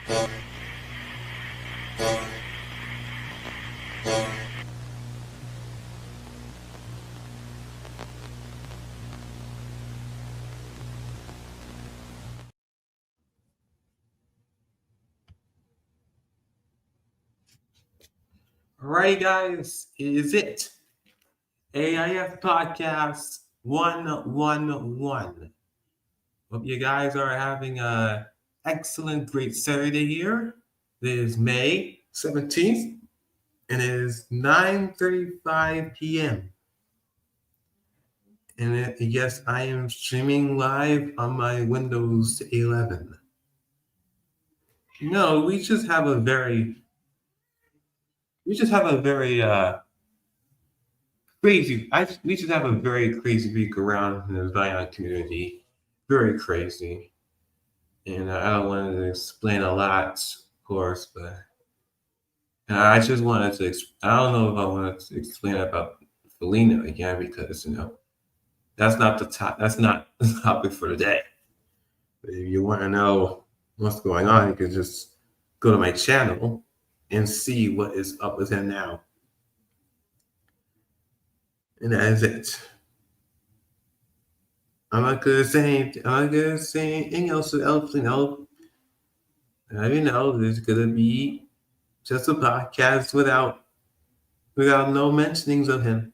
Alright, guys, is it AEIS Podcast 111. Hope you guys are having a excellent, great Saturday here. It is May 17th, and it is 9:35 p.m. And yes, I am streaming live on my Windows 11. No, we just have a very crazy. We just have a very crazy week around in the Zion community. Very crazy. And I don't want to explain a lot, of course, but I just wanted to. I don't know if I wanted to explain about Felina again because that's not the top. That's not the topic for today. But if you want to know what's going on, you can just go to my channel and see what is up with him now. And that is it. I'm not gonna say anything. I'm not gonna say anything else. There's gonna be just a podcast without no mentionings of him.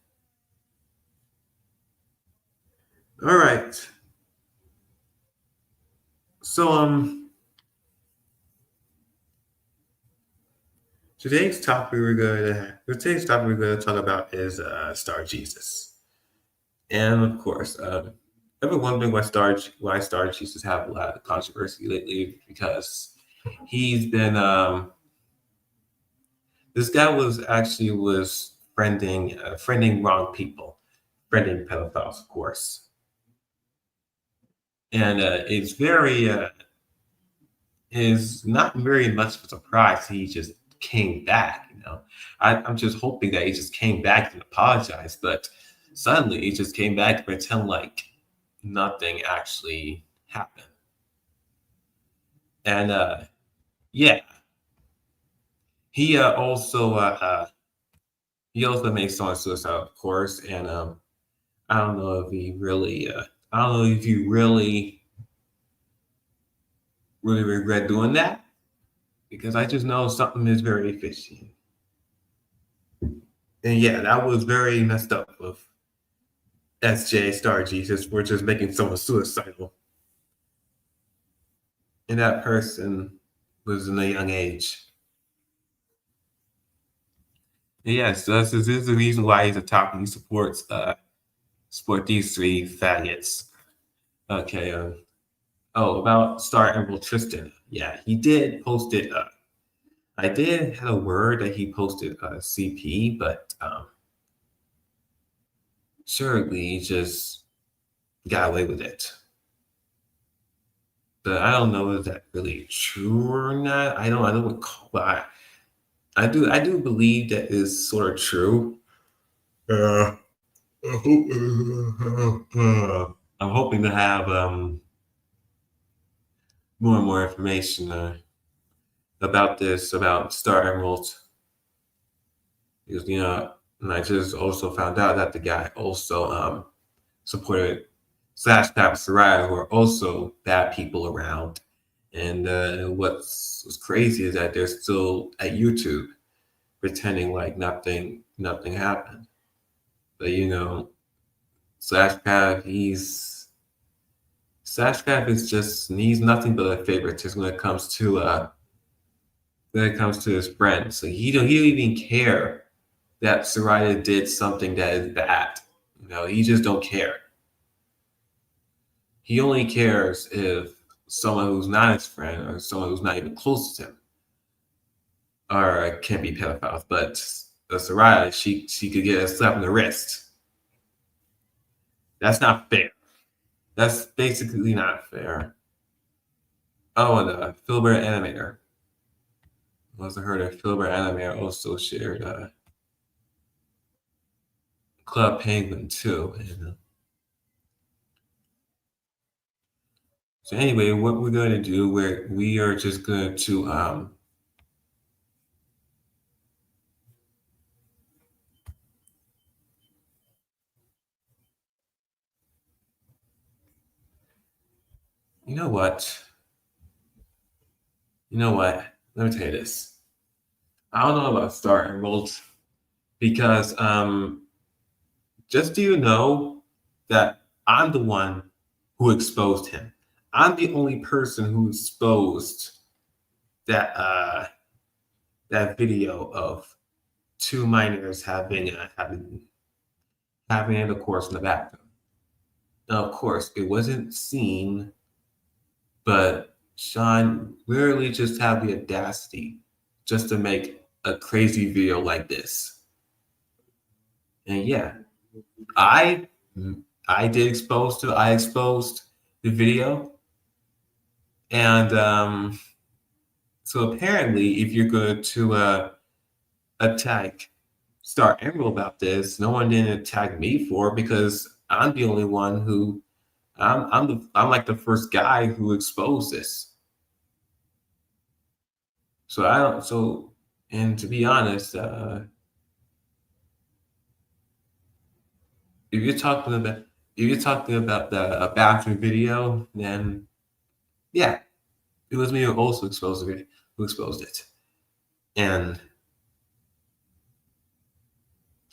All right. So today's topic we're gonna talk about is Star Jesus, and of course, ever wondering why Star Jesus have a lot of controversy lately? Because he's been this guy was friending wrong people, friending pedophiles, of course, and it's not very much of a surprise he just came back. I'm just hoping that he just came back and apologized, but suddenly he just came back to pretend like nothing actually happened. And yeah, he also made someone suicide, of course, and I don't know if he really regret doing that, because I just know something is very fishy. And yeah, that was very messed up of SJ Star Jesus for just making someone suicidal. And that person was in a young age. And yes, this is the reason why he's a top and he supports support these three faggots. Okay, about Star Emerald Tristan. Yeah, he did post it. I did have a word that he posted CP, but surely he just got away with it. But I don't know if that's really true or not. I don't recall, but I do believe that is sort of true. I'm hoping to have more and more information about Star Emerald, because and I just also found out that the guy also supported Slash Pap Soraya, who are also bad people around. And what's crazy is that they're still at YouTube pretending like nothing happened. But Slash Pap, he's nothing but a favoritism when it comes to his friends. So he don't even care that Soraya did something that is bad. He just don't care. He only cares if someone who's not his friend or someone who's not even close to him can be pedophiles. But Soraya, she could get a slap on the wrist. That's not fair. That's basically not fair. Oh, and Filbert Animator. Also heard of Filbert Animator also shared Club Penguin too. So anyway, what we're going to do, we are just going to you know what? You know what? Let me tell you this. I don't know about Star Emerald because just do you know that I'm the one who exposed him. I'm the only person who exposed that that video of two minors having intercourse in the bathroom. Now, of course, it wasn't seen, but Sean literally just had the audacity just to make a crazy video like this. And yeah, I I exposed the video, and so apparently, if you're going to attack Star Emerald about this, no one didn't attack me for it because I'm the only one who I'm like the first guy who exposed this. So I don't so and to be honest, if you're talking about the bathroom video, then yeah, it was me who also exposed it, who exposed it. And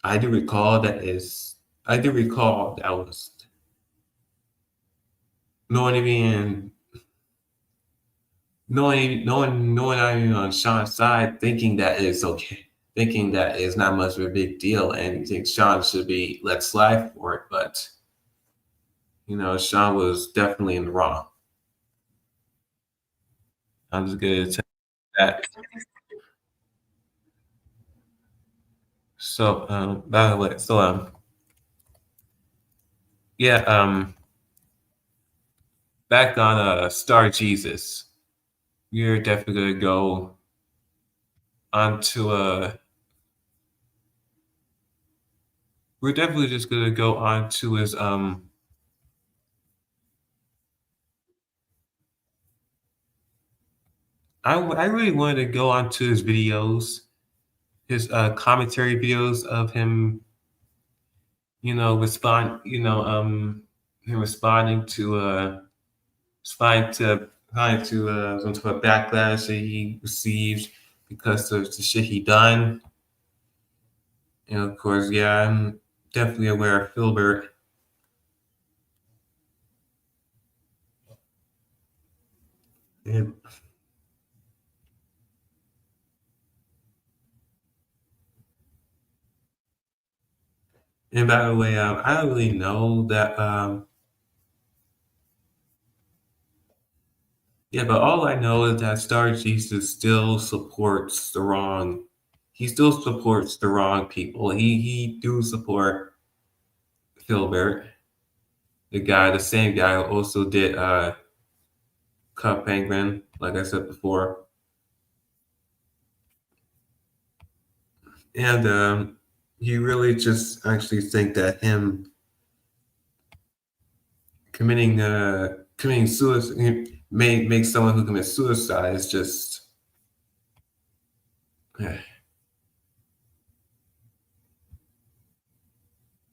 I do recall I do recall that was no one even no one not even on Sean's side thinking that it's okay, thinking that it's not much of a big deal and you think Sean should be let slide for it, but Sean was definitely in the wrong. I'm just gonna tell you that. So by the way, so yeah, back on Star Jesus, you're definitely gonna go onto we're definitely just gonna go on to his I really wanted to go on to his videos, his commentary videos of him, him responding to some type of backlash that he received because of the shit he done. And of course, yeah, I'm definitely aware of Filbert. And, and by the way, I don't really know that. Yeah, but all I know is that Star Jesus still supports the wrong. He still supports the wrong people. He do support Filbert, the same guy who also did Cup Penguin, like I said before, and he really just actually think that him committing suicide may make someone who commits suicide is just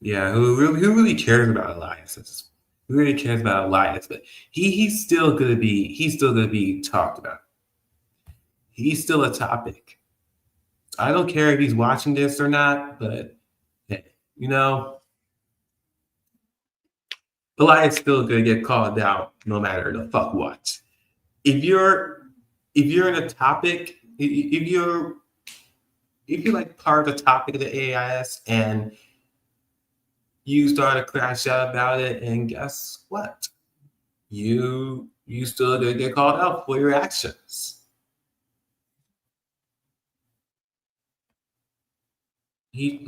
yeah, who really cares about Elias? Who really cares about Elias? But he's still gonna be talked about. He's still a topic. I don't care if he's watching this or not, but hey, Elias still gonna get called out no matter the fuck what. If you're in a topic, if you're like part of the topic of the AIS and you start to crash out about it, and guess what? You still gonna get called out for your actions. He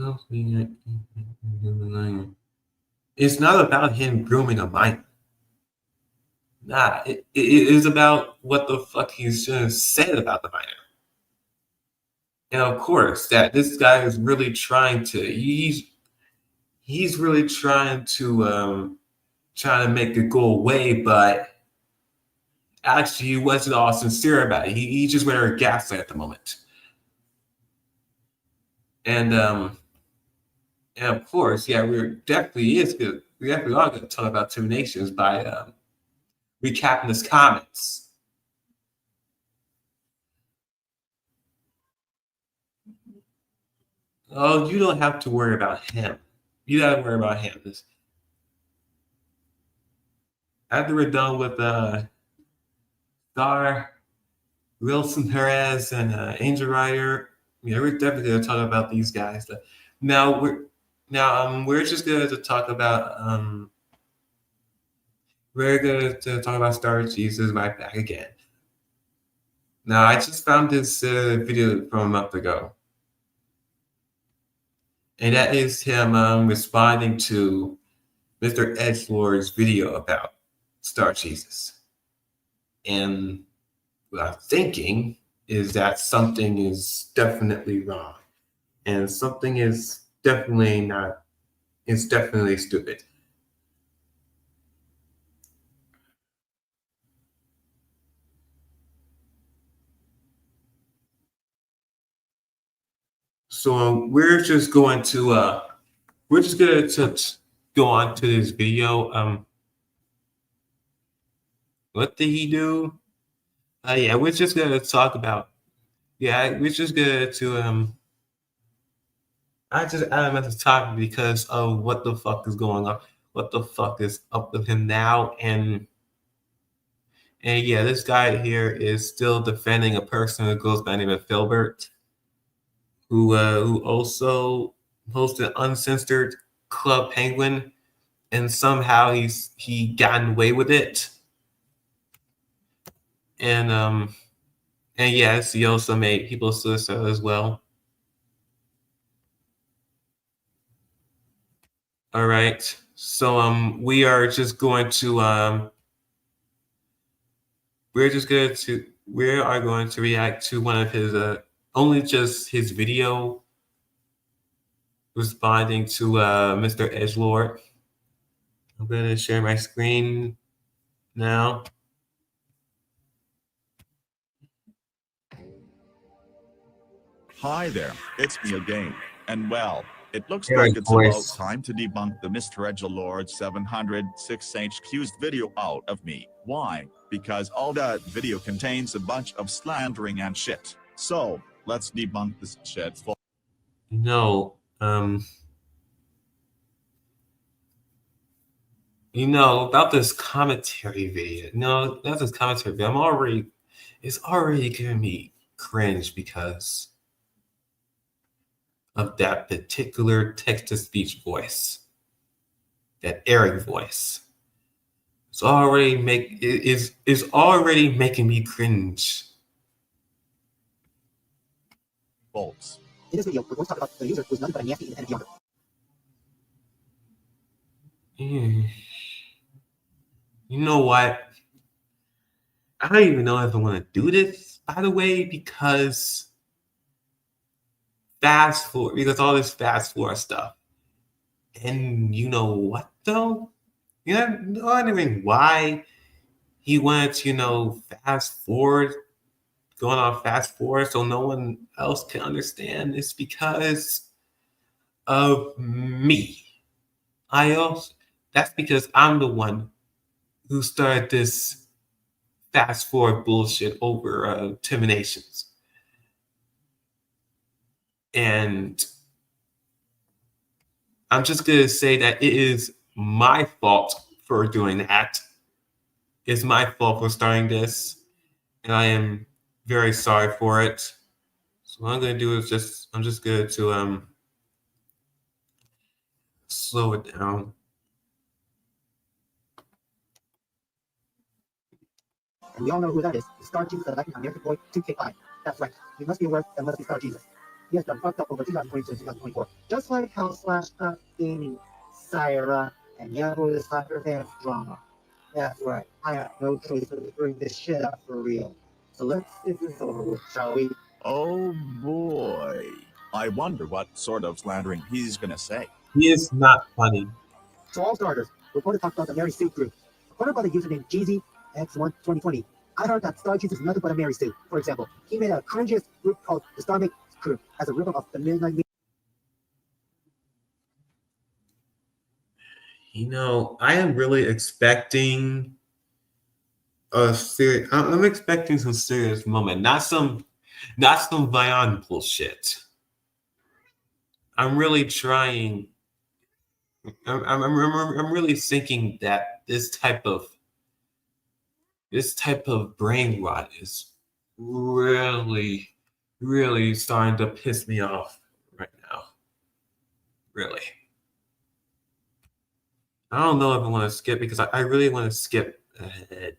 it's not about him grooming a minor. Nah, it is about what the fuck he's just said about the minor. And of course, that this guy is really trying to he's really trying to make it go away, but Actually, he wasn't all sincere about it. He just went over gaslight at the moment. And of course, yeah, we're definitely is good. We definitely are going to talk about terminations by recapping his comments. Oh, you don't have to worry about him. You don't have to worry about him. After we're done with Star, Wilson Perez, and Angel Rider, yeah, we're definitely going to talk about these guys. Now we're just going to talk about we're going to talk about Star Jesus right back again. Now I just found this video from a month ago, and that is him responding to Mr. Edgelord's video about Star Jesus. And what I'm thinking is that something is definitely wrong, and something is definitely not. It's definitely stupid. So we're just going to go on to this video. What did he do? Yeah, we're just gonna talk about. Yeah, we're just gonna to I just added him at the top because of what the fuck is going on. What the fuck is up with him now? And yeah, this guy here is still defending a person who goes by the name of Filbert, who also hosted Uncensored Club Penguin, and somehow he gotten away with it. And yes, he also made people suicide as well. All right. So we are just going to we are going to react to one of his only just his video responding to Mr. Edgelord. I'm going to share my screen now. Hi there, it's me again. And well, it looks like it's about time to debunk the Mr. Edgelord 706 HQ's video out of me. Why? Because all that video contains a bunch of slandering and shit. So, let's debunk this shit for— No, about this commentary video. No, that's this commentary video. It's already giving me cringe because of that particular text-to-speech voice, that Eric voice. It's already making me cringe. Bolts. In this video, we're going to talk about the user who is nothing but a nasty independent You know what? I don't even know if I want to do this, by the way, because all this fast forward stuff. And you know what, though? I'm wondering why he wanted to, going on fast forward so no one else can understand. It's because of me. That's because I'm the one who started this fast forward bullshit over terminations. And I'm just going to say that it is my fault for doing that. It's my fault for starting this. And I am very sorry for it. So what I'm going to do is I'm just going to slow it down. And we all know who that is. Star Jesus elected American Boy 2K5. That's right. You must be aware that must be Star Jesus. He has done fucked up over 2022 and 2024. Just like how Slash Up Gaming, Syra, and Yahoo is Slacker fans drama. That's right. I have no choice but to bring this shit up for real. So let's get this over with, shall we? Oh boy. I wonder what sort of slandering he's gonna say. He is not funny. So all starters, reported talked about the Mary Sue group. Reported by the username GZX12020. I heard that Star Jesus is nothing but a Mary Sue. For example, he made a cringiest group called the Star Make Crew as a ripoff of the Midnight Meat. I am really expecting I'm expecting some serious moment, not some Vion bullshit. I'm really trying. I'm really thinking that this type of brain rot is really, really starting to piss me off right now. Really. I don't know if I want to skip because I really want to skip ahead.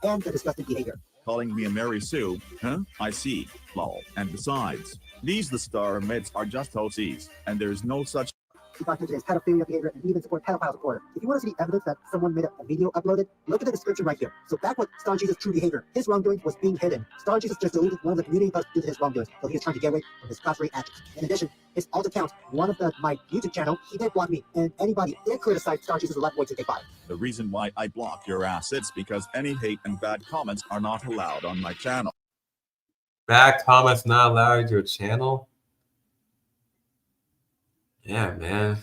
And the disgusting behavior. Calling me a Mary Sue? Huh? I see. Lol. And besides, these the star mates are just OCs, and there's no such. He documented his pedophilia behavior and even support pedophile supporter. If you want to see evidence that someone made a video uploaded, look at the description right here. So back with Star Jesus' true behavior, his wrongdoing was being hidden. Star Jesus just deleted one of the community posts due to his wrongdoings, so he was trying to get away from his cosplay actions. In addition, his alt account, one of my YouTube channel, he did block me, and anybody did criticize Star Jesus' Left Boy 2K5. The reason why I block your ass is because any hate and bad comments are not allowed on my channel. Bad comments not allowed on your channel? Yeah, man.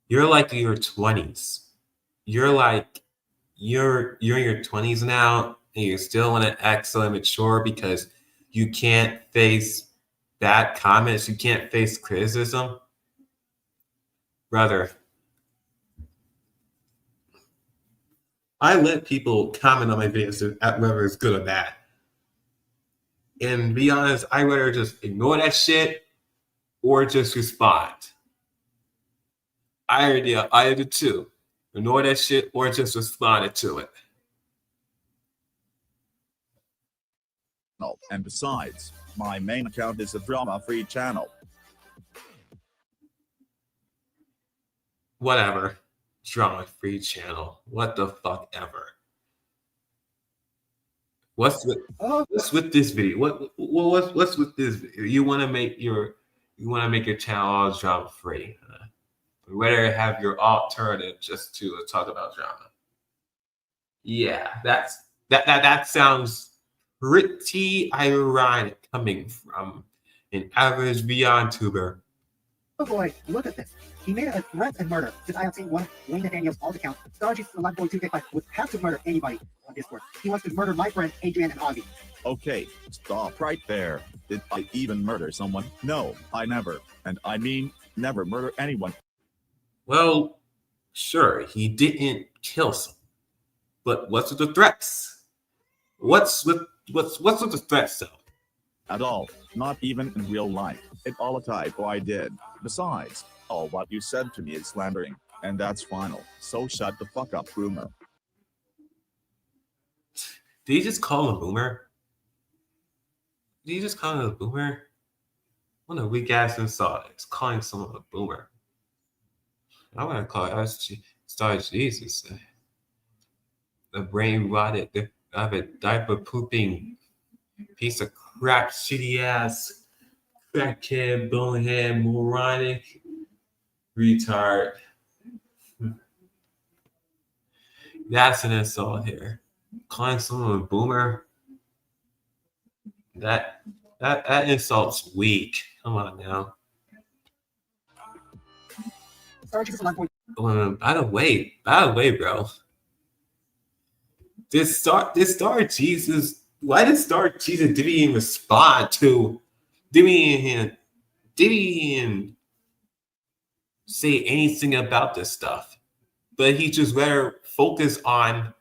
You're like in your 20s. You're in your 20s now, and you still want to act so immature because you can't face bad comments, you can't face criticism. Brother, I let people comment on my videos whether it's good or bad. And to be honest, I rather just ignore that shit or just respond. I did too. Ignore that shit or just respond to it. No, and besides, my main account is a drama-free channel. Whatever. Drama-free channel. What the fuck ever. What's with this video? What's with this video? You want to make your channel all drama-free. Rather have your alternative just to talk about drama. Yeah, that sounds pretty ironic coming from an average Beyond tuber. Oh boy, look at this. He made a threat and murder. Since I have seen one of Wayne Nathaniel's alt account, Star Jesus Left Boy 2K5 would have to murder anybody on Discord. He wants to murder my friends Adrian and Ozzy. Okay, stop right there. Did I even murder someone? No, I never. And I mean, never murder anyone. Well, sure, he didn't kill someone. But what's with the threats? What's with the threats though? At all. Not even in real life. It's all a typo I did. Besides, all what you said to me is slandering. And that's final. So shut the fuck up, Boomer. Did you just call him a boomer? Did you just call him a boomer? What a weak ass insult. It's calling someone a boomer. I want to call it Star Jesus. The brain rotted, I have a diaper pooping piece of crap, shitty ass, crackhead, bonehead, moronic, retard. That's an insult here. Calling someone a boomer, that insult's weak. Come on now. Star Jesus Left Boy. By the way, bro. This Star Jesus. Why did Star Jesus didn't even respond to? Didn't even say anything about this stuff? But he just rather focus on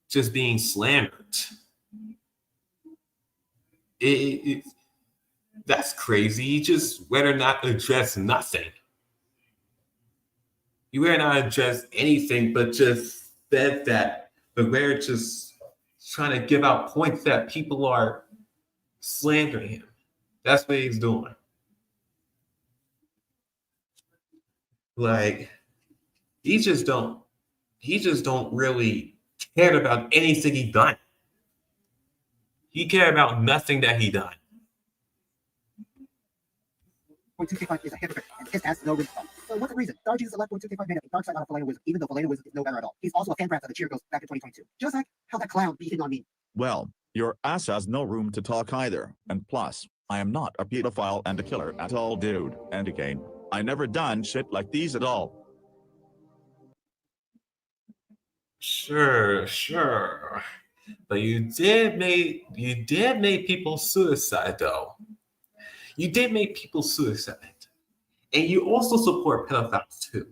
just being slandered. That's crazy. He just rather not address nothing. You rather not address anything, but just said that. But we're just trying to give out points that people are slandering him. That's what he's doing. Like, he just don't really care about anything he done. He cared about nothing that he done. 2K5 is a hypocrite, and his ass no response. So what's the reason? Star Jesus 11.2K5 made up a dark side out of Felina Wizard, even though Felina Wizard is no better at all. He's also a fan grant that the cheer goes back in 2022. Just like how that clown beat him on me. Well, your ass has no room to talk either. And plus, I am not a pedophile and a killer at all, dude. And again, I never done shit like these at all. Sure. But you did make people suicide though. You did make people suicide. And you also support pedophiles too.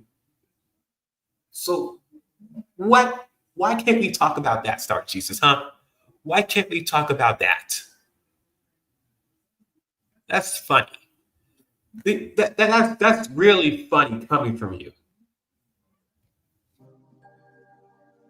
So why can't we talk about that, Star Jesus, huh? Why can't we talk about that? That's funny. That's really funny coming from you.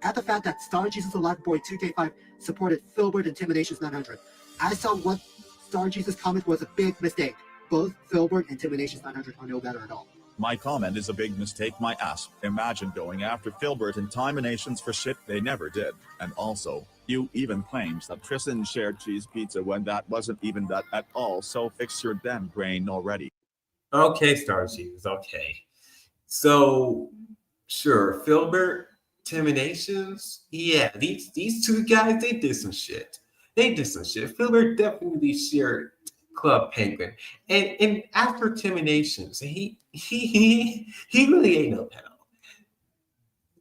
At the fact that Star Jesus 11.2K5 supported Filbert Intimidations 900. I saw what Star Jesus' comment was a big mistake. Both Filbert and Intimidations 900 are no better at all. My comment is a big mistake, my ass. Imagine going after Filbert and Intimidations for shit they never did. And also, you even claimed that Tristan shared cheese pizza when that wasn't even that at all, so fix your damn brain already. Okay, Star Jesus, okay. So, sure, Filbert, Intimidations, yeah, these two guys, they did some shit. Filbert definitely shared Club Penguin. And after Intimidations, he really ain't no pedo.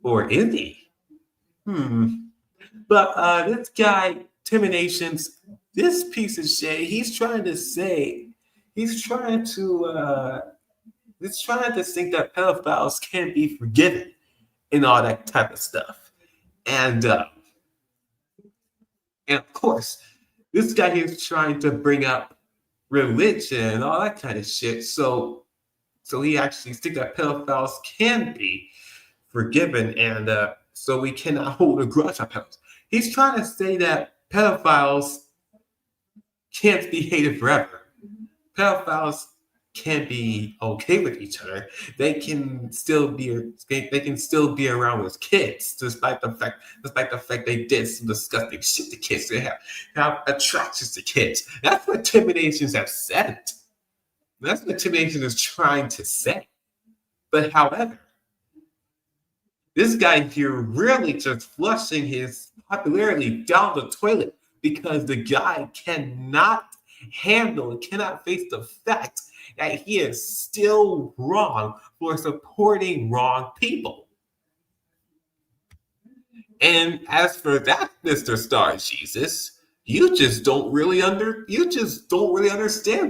Or is he? But this guy, Intimidations, this piece of shit, he's trying to think that pedophiles can't be forgiven and all that type of stuff. And of course, this guy here is trying to bring up religion and all that kind of shit. So he actually thinks that pedophiles can be forgiven, and so we cannot hold a grudge on pedophiles. He's trying to say that pedophiles can't be hated forever. Pedophiles can't be okay with each other. They can still be around with kids, despite the fact they did some disgusting shit to kids. They have attractions to kids. That's what Intimidations have said. That's what Intimidations is trying to say. But however, this guy here really just flushing his popularity down the toilet because the guy cannot face the fact that he is still wrong for supporting wrong people. And as for that, Mr. Star Jesus, you just don't really understand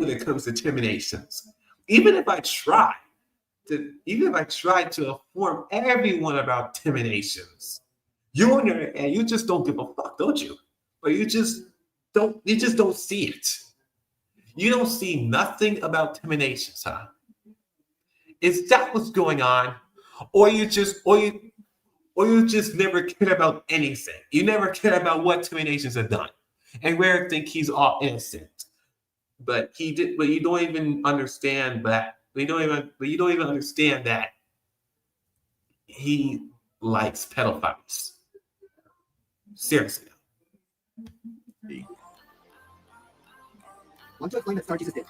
when it comes to Intimidations. Even if I try to inform everyone about Intimidations, you just don't give a fuck, don't you? Or you just don't see it. You don't see nothing about Intimidations, huh? Is that what's going on? Or you just never cared about anything. You never cared about what Intimidations have done. And where think he's all innocent. But you don't even understand that. You don't even understand that he likes pedophiles. Seriously. Want to explain that Star Jesus did.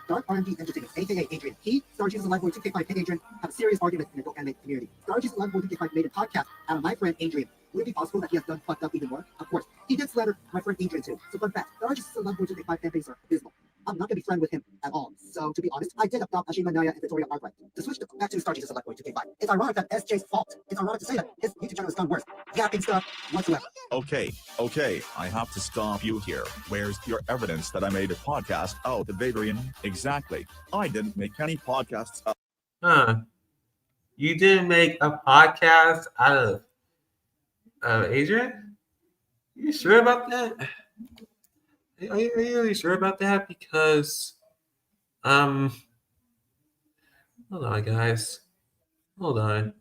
Dark R&D Entertainment, aka Adrian. He, Star Jesus 11.2K5, and Adrian have a serious argument in the anime community. Star Jesus 11.2K5 made a podcast out of my friend Adrian. Would it be possible that he has done fucked up even more? Of course. He did slander my friend Adrian too. So fun fact, Star Jesus 11.2K5 fan base are abysmal. I'm not going to be friends with him at all. So to be honest, I did adopt Ashima Naya and Victoria Arkwright. To switch back to Star Jesus 11.2K5. It's ironic that SJ's fault. It's ironic to say that his YouTube channel has done worse. Yapping stuff whatsoever. Okay, I have to stop you here. Where's your evidence that I made a podcast out of Adrian? Exactly. I didn't make any podcasts out. Huh. You didn't make a podcast out of Adrian? You sure about that? Are you really sure about that? Because, hold on, guys. Hold on.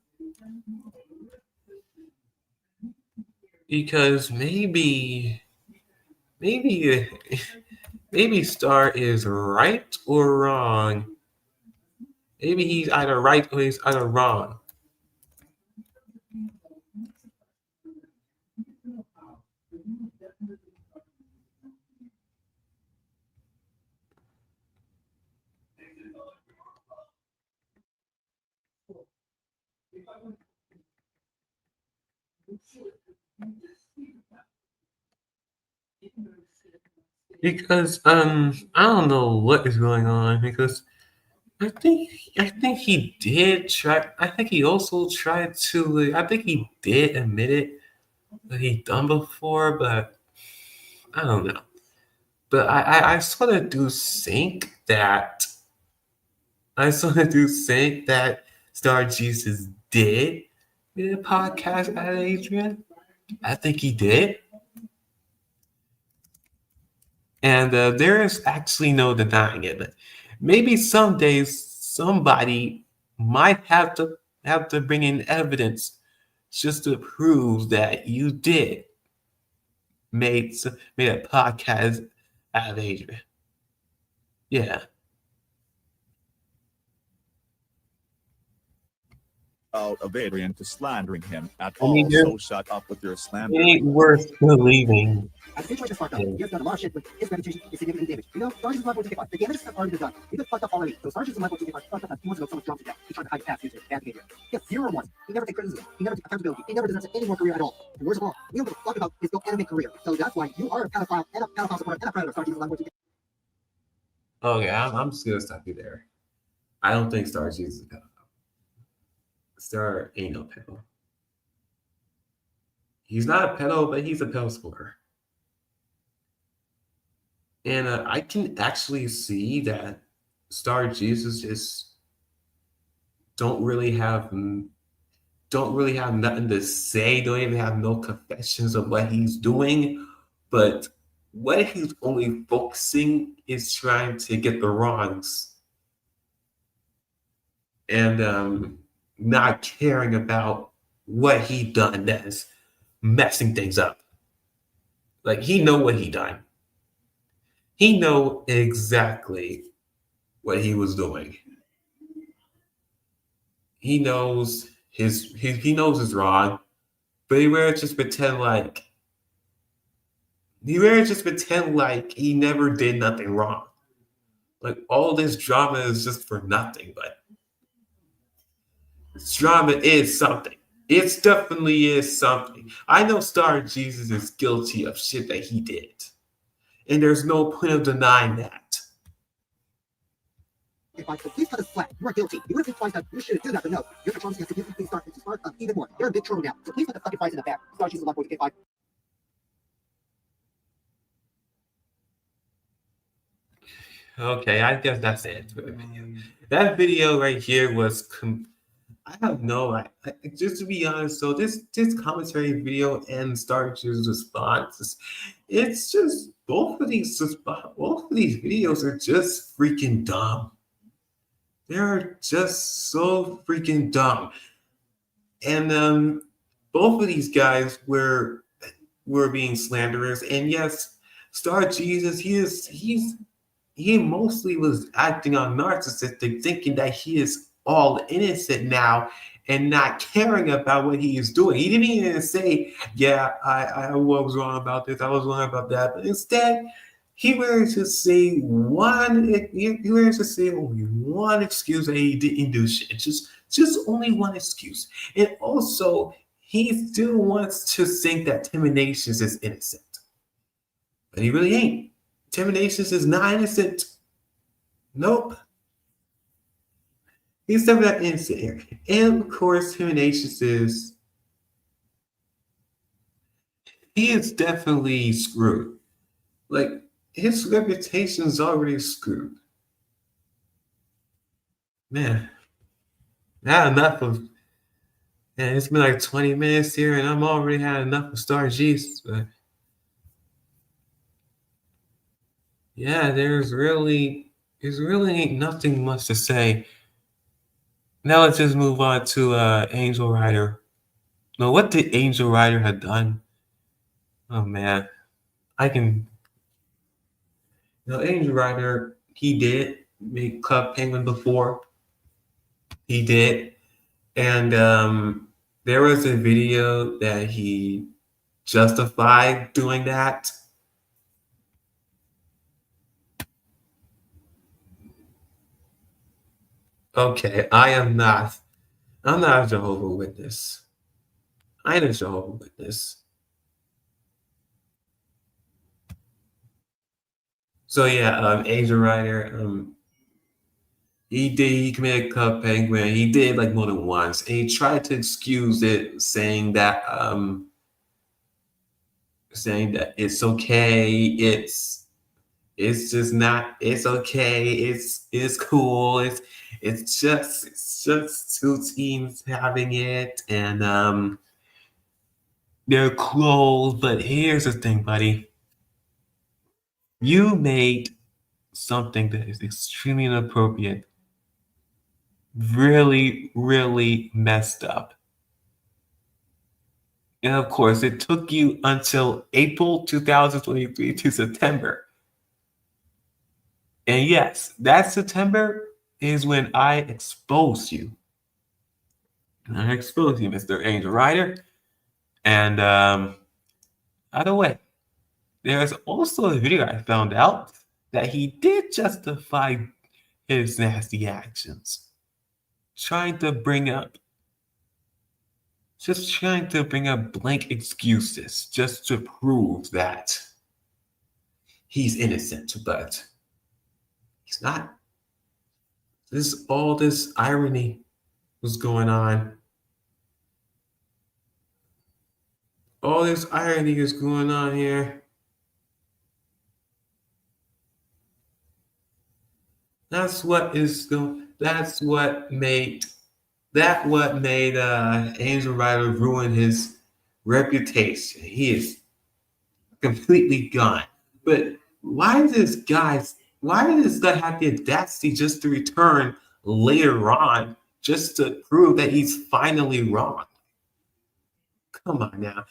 Because maybe Star is right or wrong. Maybe he's either right or he's either wrong. Because I don't know what is going on because I think he did try. I think he also tried to. I think he did admit it that he done before, but I don't know. But I sort of do think that Star Jesus did did a podcast at Adrian. I think he did, and there is actually no denying it. But maybe some days somebody might have to bring in evidence just to prove that you did made made a podcast out of Adrian. Yeah. Out of Adrian to slandering him at I mean, all, there- so shut up with your It slander. ain't worth believing. As the situation is fucked up, he has done a lot of shit, but his reputation is significantly damaged. You know, Star Jesus is not going to get The damage has already been done. He's been fucked up already. So Star Jesus is not going to get fucked up. He wants to know someone's drunk to death. He's trying to hide the past future, bad behavior. He has 0 1. He never takes criticism. He never takes accountability. He never deserves any more career at all. And worst of all, we don't give a fuck about his anime career. So that's why you are a pedophile and a pedophile supporter and a predator. Star Jesus is not going to get. Okay, I'm just gonna stop you there. I don't think Star Jesus is a pedophile. Star ain't no pedo. He's not a pedo, but he's a pedo supporter. And I can actually see that Star Jesus just don't really have nothing to say. Don't even have no confessions of what he's doing. But what he's only focusing is trying to get the wrongs and not caring about what he done that's messing things up. Like he know what he done. He know exactly what he was doing. He knows he knows it's wrong, but he rather just pretend like he never did nothing wrong. Like all this drama is just for nothing, but this drama is something. It definitely is something. I know Star Jesus is guilty of shit that he did. And there's no point of denying that. So please cut us slack. You are guilty. You would have been twice that you shouldn't do that, but no. Your controversy has significantly started to start up even more. You're a big trouble now. So please put the fucking price in the back. Star Jesus is not going to get 5. Okay, I guess that's it for the video. That video right here was I have no just to be honest. So this commentary video and Star Jesus response, it's just both of these videos are just freaking dumb. They're just so freaking dumb, and both of these guys were being slanderous. And yes, Star Jesus, he mostly was acting on narcissistic, thinking that he is all innocent now and not caring about what he is doing. He didn't even say, yeah, I was wrong about this, I was wrong about that. But instead, he wanted to say only one excuse that he didn't do shit. Just only one excuse. And also, he still wants to think that Tim Nations is innocent. But he really ain't. Tim Nations is not innocent. Nope. He's never that innocent here. And of course, Tim Nations he is definitely screwed. Like, his reputation's already screwed. Man, not enough of. Man, it's been like 20 minutes here, and I'm already had enough of Star Jesus. But yeah, there's really ain't nothing much to say. Now let's just move on to Angel Rider. Now, what did Angel Rider have done? Oh man, I can. Angel Rider, he did make Club Penguin before. He did, and there was a video that he justified doing that. Okay, I'm not a Jehovah's Witness. I ain't a Jehovah's Witness. So yeah, Angel Rider, he committed Club Penguin. He did like more than once, and he tried to excuse it, saying that it's okay, it's just not, it's okay, it's cool, it's just two teams having it, and they're close. But here's the thing, buddy. You made something that is extremely inappropriate, really, really messed up. And of course, it took you until April 2023 to September. And yes, that September is when I exposed you. And I exposed you, Mr. Angel Rider. And by the way, there's also a video I found out that he did justify his nasty actions. Trying to bring up blank excuses just to prove that he's innocent, but he's not. All this irony was going on. All this irony is going on here. That's what made Angel Rider ruin his reputation. He is completely gone. But why does this guy have the audacity just to return later on just to prove that he's finally wrong? Come on now.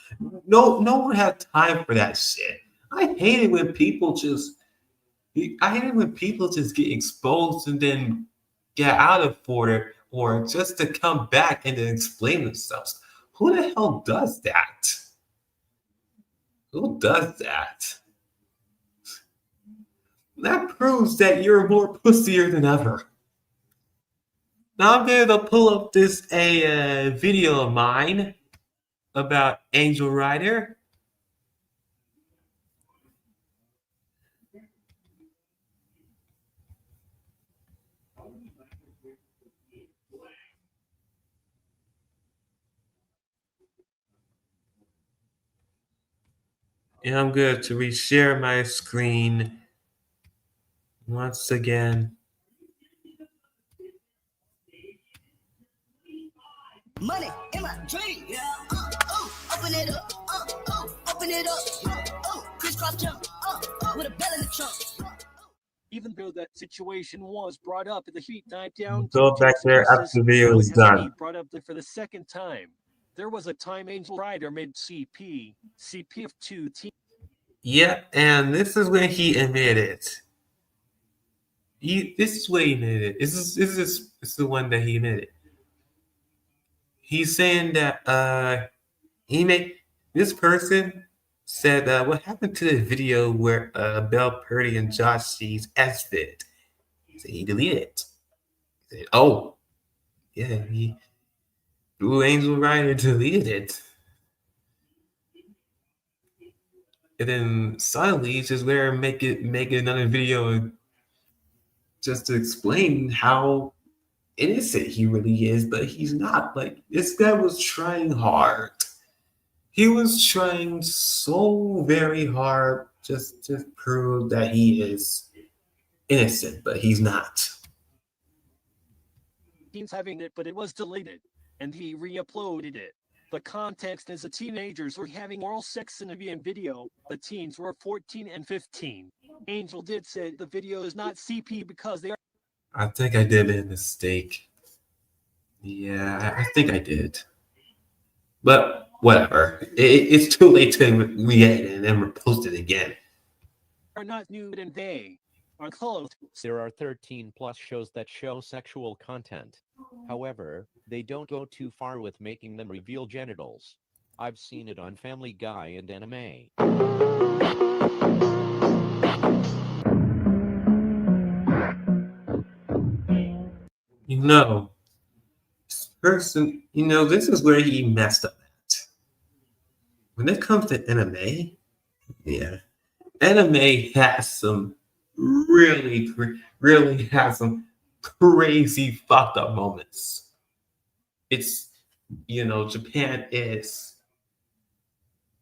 No one has time for that shit. I hate it when people just get exposed and then get out of order, or just to come back and then explain themselves. Who the hell does that? Who does that? That proves that you're more pussier than ever. Now I'm going to pull up this video of mine about Angel Rider. And I'm going to reshare my screen once again. Money in my dream, yeah. Open it up, open it up, crisscross jump, with a bell in the trunk. Even though that situation was brought up, the heat died down. Go back there after the video is done. Brought up for the second time. There was a time Angel Rider made CP of 2 teams. Yeah, and this is when he admitted. This is where he admitted. This is the one that he admitted. He's saying that this person said, what happened to the video where Bell Purdy and Josh C's S-Fit? He said he deleted it. He said, oh, yeah, Blue Angel Rider deleted it. And then suddenly he's just where make another video just to explain how innocent he really is, but he's not. Like, this guy was trying hard. He was trying so very hard just to prove that he is innocent, but he's not. He's having it, but it was deleted, and he re-uploaded it. The context is the teenagers were having oral sex in a video. The teens were 14 and 15. Angel did say the video is not CP because they are. I think I did a mistake. Yeah, I think I did. But whatever. It's too late to re-edit and then repost it again. Are not nude and they are clothed. There are 13 plus shows that show sexual content. However, they don't go too far with making them reveal genitals. I've seen it on Family Guy and anime. This person, this is where he messed up at. when it comes to anime, yeah, anime has some really has some crazy fucked up moments. It's Japan is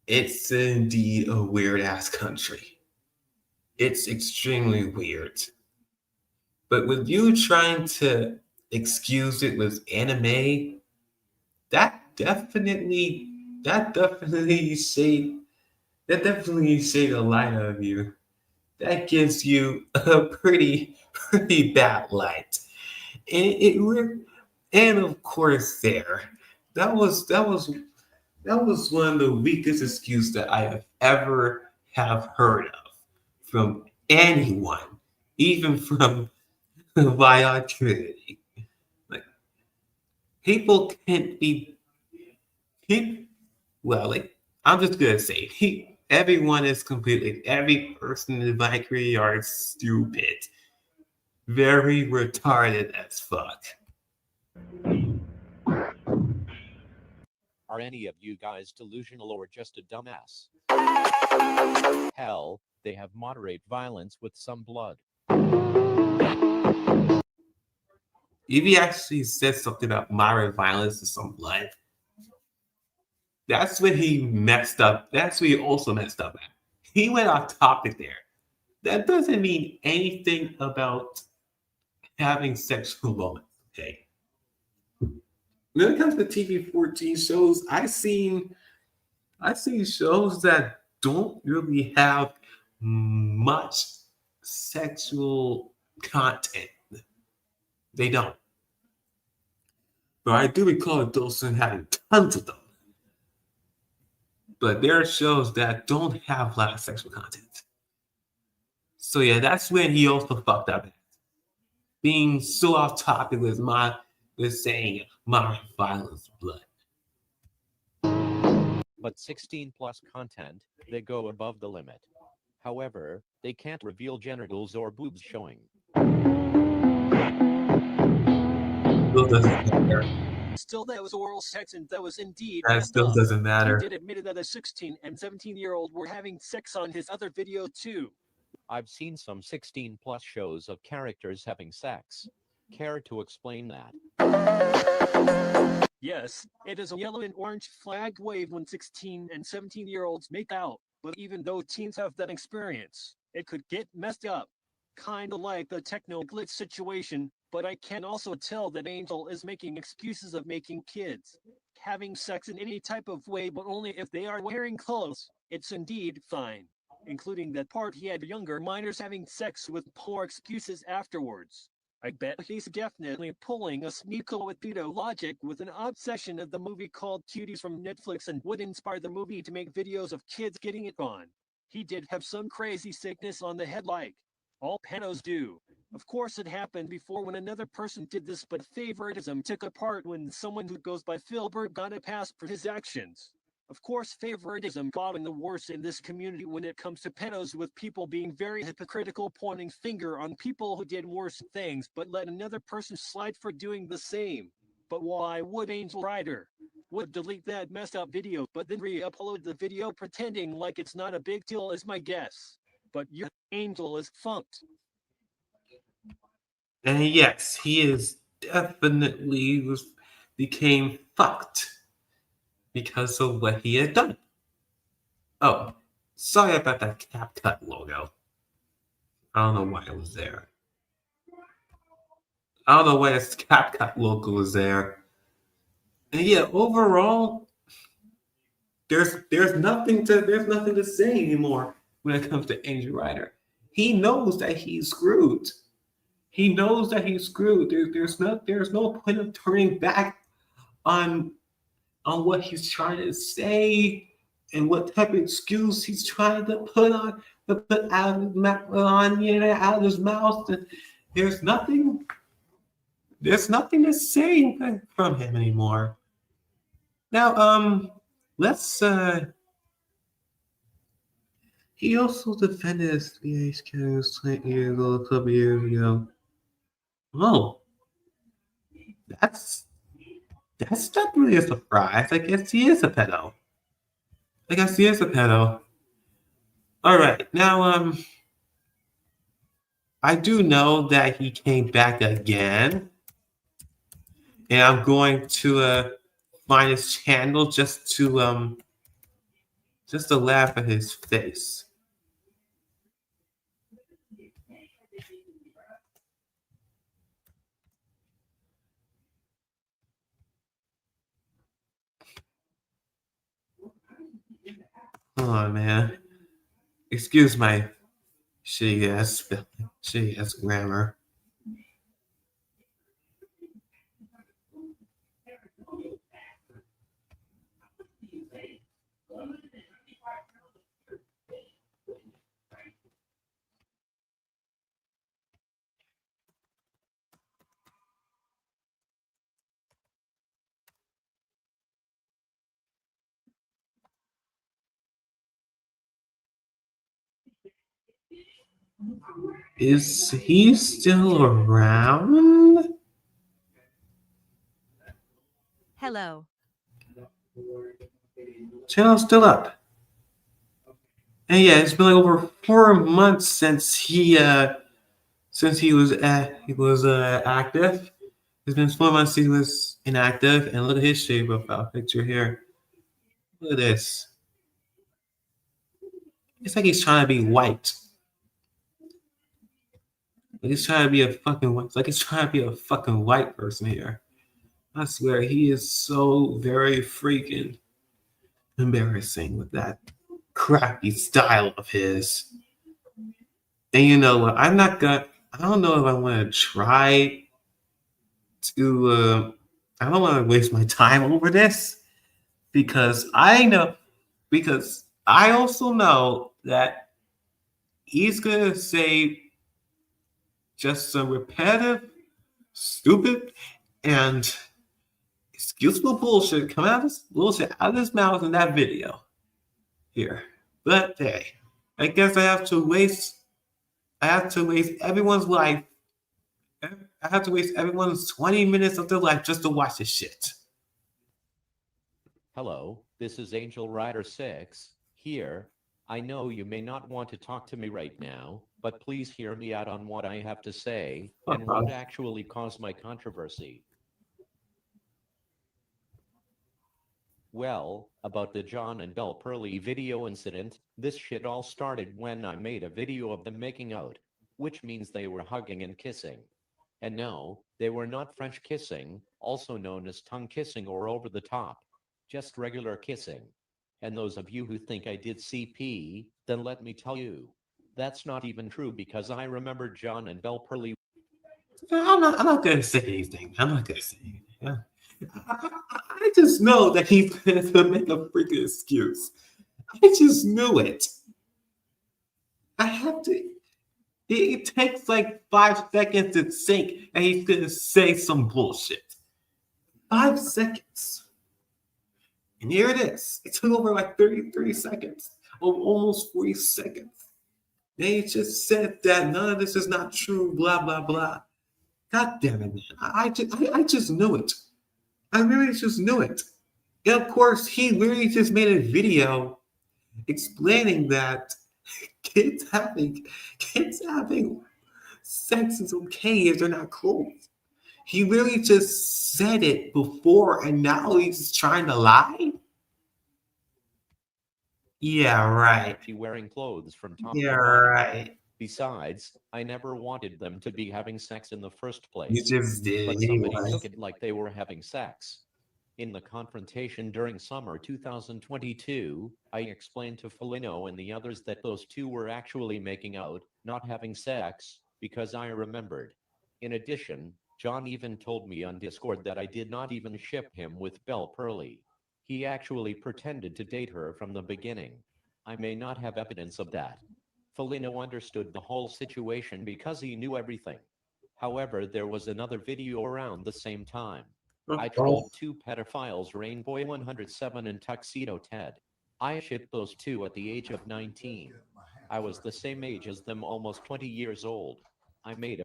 it's indeed a weird ass country. It's extremely weird. But with you trying to excuse it with anime, that definitely that definitely shade that definitely shade a light of you. That gives you a pretty bad light. And of course that was one of the weakest excuses that I have ever have heard of from anyone, even from Via Trinity. Like people can't be he, well, like I'm just gonna say everyone is completely every person in my career are stupid. Very retarded as fuck. Are any of you guys delusional or just a dumbass? Hell, they have moderate violence with some blood. If he actually said something about moderate violence and some blood, that's when he messed up. That's when he also messed up at. He went off topic there. That doesn't mean anything about having sexual moments, okay? When it comes to TV 14 shows, I've seen shows that don't really have much sexual content. They don't. But I do recall Dawson having tons of them. But there are shows that don't have a lot of sexual content. So yeah, that's when he also fucked up. Being so off topic with saying my violence blood. But 16 plus content, they go above the limit. However, they can't reveal genitals or boobs showing. Still doesn't matter. Still, that was oral sex, and that was indeed That messed still up. doesn't He matter. did admit that a 16 and 17-year-old were having sex on his other video too. I've seen some 16 plus shows of characters having sex. Care to explain that? Yes, it is a yellow and orange flag wave when 16 and 17-year-olds make out, but even though teens have that experience, it could get messed up. Kinda like the techno glitch situation, but I can also tell that Angel is making excuses of making kids having sex in any type of way, but only if they are wearing clothes. It's indeed fine, including that part he had younger minors having sex with poor excuses afterwards. I bet he's definitely pulling a Sneeko with pedo logic with an obsession of the movie called Cuties from Netflix and would inspire the movie to make videos of kids getting it on. He did have some crazy sickness on the head like all pedos do. Of course it happened before when another person did this, but favoritism took a part when someone who goes by Philbert got a pass for his actions. Of course, favoritism got in the worst in this community when it comes to pedos, with people being very hypocritical, pointing finger on people who did worse things but let another person slide for doing the same. But why would Angel Rider would delete that messed up video but then re-upload the video pretending like it's not a big deal is my guess. But your Angel is funked. And yes, he is definitely became fucked because of what he had done. Oh, sorry about that CapCut logo. I don't know why it was there. I don't know why this CapCut logo was there. And yeah, overall, there's nothing to say anymore when it comes to Angel Rider. He knows that he's screwed. He knows that he's screwed. There's no point of turning back on what he's trying to say and what type of excuse he's trying to put out of his mouth. There's nothing to say from him anymore. Now, let's he also defended his VH characters 20 years ago, a couple years ago. Oh, that's not really a surprise. I guess he is a pedo. I guess he is a pedo. All right, now I do know that he came back again, and I'm going to find his channel just to laugh at his face. Hold on, man. Excuse my shitty ass spelling, shitty ass grammar. Is he still around? Hello. Channel's still up. And yeah, it's been like over 4 months since he was active. It's been 4 months he was inactive, and look at his shade profile picture here. Look at this. It's like he's trying to be white. Like he's trying to be a fucking. It's like he's trying to be a fucking white person here. I swear he is so very freaking embarrassing with that crappy style of his. And you know what? I don't know if I want to try to. I don't want to waste my time over this because I also know that he's gonna say just some repetitive, stupid, and excusable bullshit come out of his mouth in that video here. But hey, I guess I have to waste everyone's life. I have to waste everyone's 20 minutes of their life just to watch this shit. Hello, this is Angel Rider 6 here. I know you may not want to talk to me right now, but please hear me out on what I have to say and what actually caused my controversy. Well, about the John and Belle Pearly video incident, this shit all started when I made a video of them making out, which means they were hugging and kissing. And no, they were not French kissing, also known as tongue kissing or over the top. Just regular kissing. And those of you who think I did CP, then let me tell you, that's not even true because I remember John and Belle Pearly. I'm not gonna say anything. I'm not gonna say anything. Yeah. I just know that he's gonna make a freaking excuse. I just knew it. I have to. It takes like 5 seconds to think, and he's gonna say some bullshit. 5 seconds. And here it is. It took over like 30 seconds, or almost 40 seconds. They just said that none of this is not true, blah, blah, blah. God damn it, man. I just knew it. I really just knew it. And of course, he literally just made a video explaining that kids having sex is okay if they're not clothed. He literally just said it before, and now he's trying to lie? Yeah, right. Wearing clothes from top Yeah, to bottom. right. Besides, I never wanted them to be having sex in the first You place. just did But somebody anyway. took it like they were having sex. In the confrontation during summer 2022, I explained to Felino and the others that those two were actually making out, not having sex, because I remembered. In addition, John even told me on Discord that I did not even ship him with Belle Pearly. He actually pretended to date her from the beginning. I may not have evidence of that. Felino understood the whole situation because he knew everything. However, there was another video around the same time. I trolled two pedophiles, Rainboy 107 and Tuxedo Ted. I shipped those two at the age of 19. I was the same age as them, almost 20 years old. I made a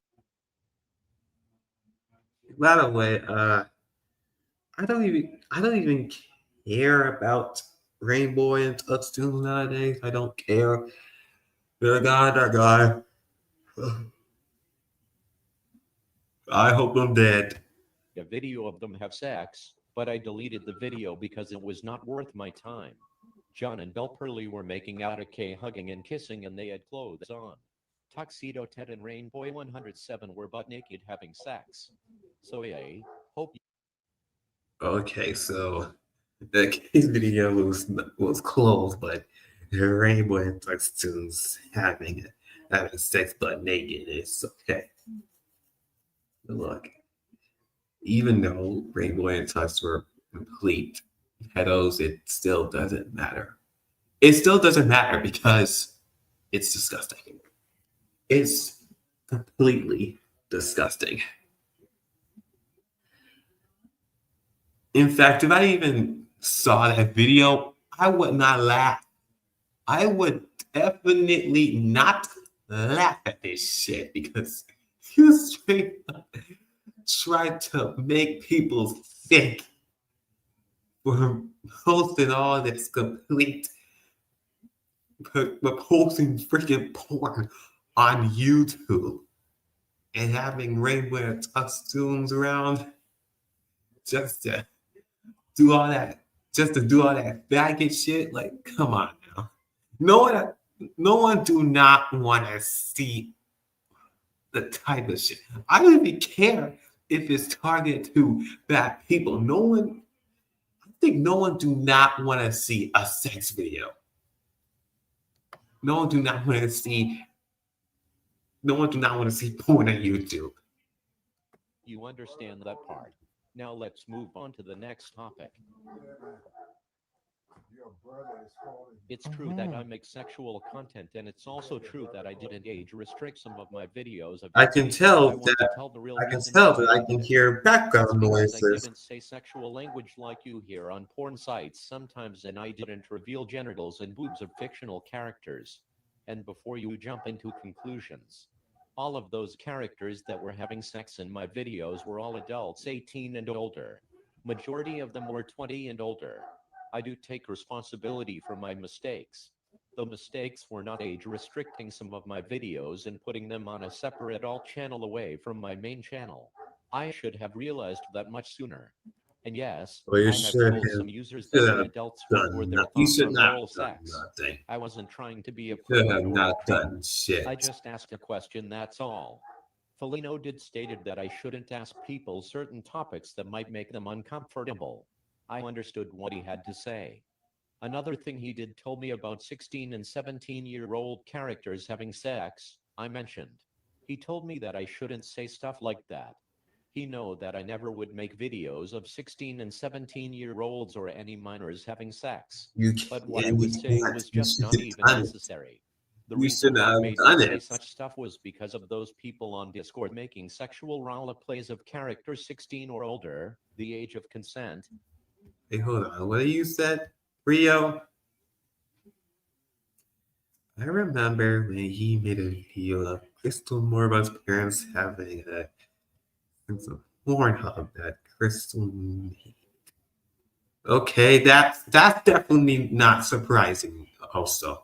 By the way, I don't even care about Rainbow and Touchstones nowadays. I don't care. That guy. I hope I'm dead. A video of them have sex, but I deleted the video because it was not worth my time. John and Belle Pearly were making out, hugging and kissing, and they had clothes on. Tuxedo Ted and Rainbow 107 were butt naked having sex. So yeah, hope. Okay, so the case video was closed, but Rainbow and Touchstones having sex but naked is okay. Look, even though Rainbow and Tux were complete pedos, it still doesn't matter. It still doesn't matter because it's disgusting. It's completely disgusting. In fact, if I even saw that video, I would not laugh. I would definitely not laugh at this shit because you straight up try to make people sick for posting all this complete, posting freaking porn on YouTube and having Rainbow and Touchstones around just to do all that faggot shit. Like, come on now. No one do not want to see the type of shit. I don't even care if it's targeted to bad people. I think no one do not want to see a sex video. No one do not want to see porn on YouTube. You understand that part. Now let's move on to the next topic. It's true that I make sexual content, and it's also true that I didn't age restrict some of my videos. I can tell that I can hear background because I noises. didn't say sexual language like you hear on porn sites sometimes, and I didn't reveal genitals and boobs of fictional characters. And before you jump into conclusions, all of those characters that were having sex in my videos were all adults 18 and older. Majority of them were 20 and older. I do take responsibility for my mistakes. The mistakes were not age restricting some of my videos and putting them on a separate alt channel away from my main channel. I should have realized that much sooner. And yes, Well, you I have should told have- some users should that the have adults done were their nothing. You thoughts should on not oral have done sex. nothing. I wasn't trying to be a Should prude have or a not creep. done shit. I just asked a question, that's all. Felino did stated that I shouldn't ask people certain topics that might make them uncomfortable. I understood what he had to say. Another thing he did told me about 16 and 17-year-old characters having sex, I mentioned. He told me that I shouldn't say stuff like that. He know that I never would make videos of 16 and 17-year-olds or any minors having sex. But what I was saying was just not even necessary. The reason why I made me say such stuff was because of those people on Discord making sexual role plays of characters 16 or older, the age of consent. Hey, hold on. What you said, Rio? I remember when he made a video of Crystal Morva's parents having a Pornhub that Crystal made. Okay, that's definitely not surprising. Also,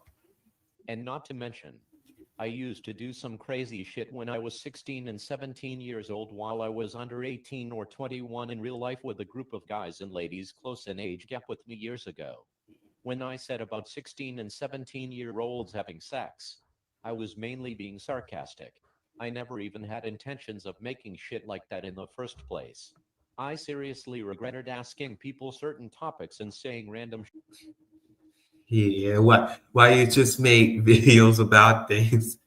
And not to mention, I used to do some crazy shit when I was 16 and 17 years old while I was under 18 or 21 in real life with a group of guys and ladies close in age gap with me years ago. When I said about 16 and 17-year-olds having sex, I was mainly being sarcastic. I never even had intentions of making shit like that in the first place. I seriously regretted asking people certain topics and saying random yeah. Why you just make videos about things?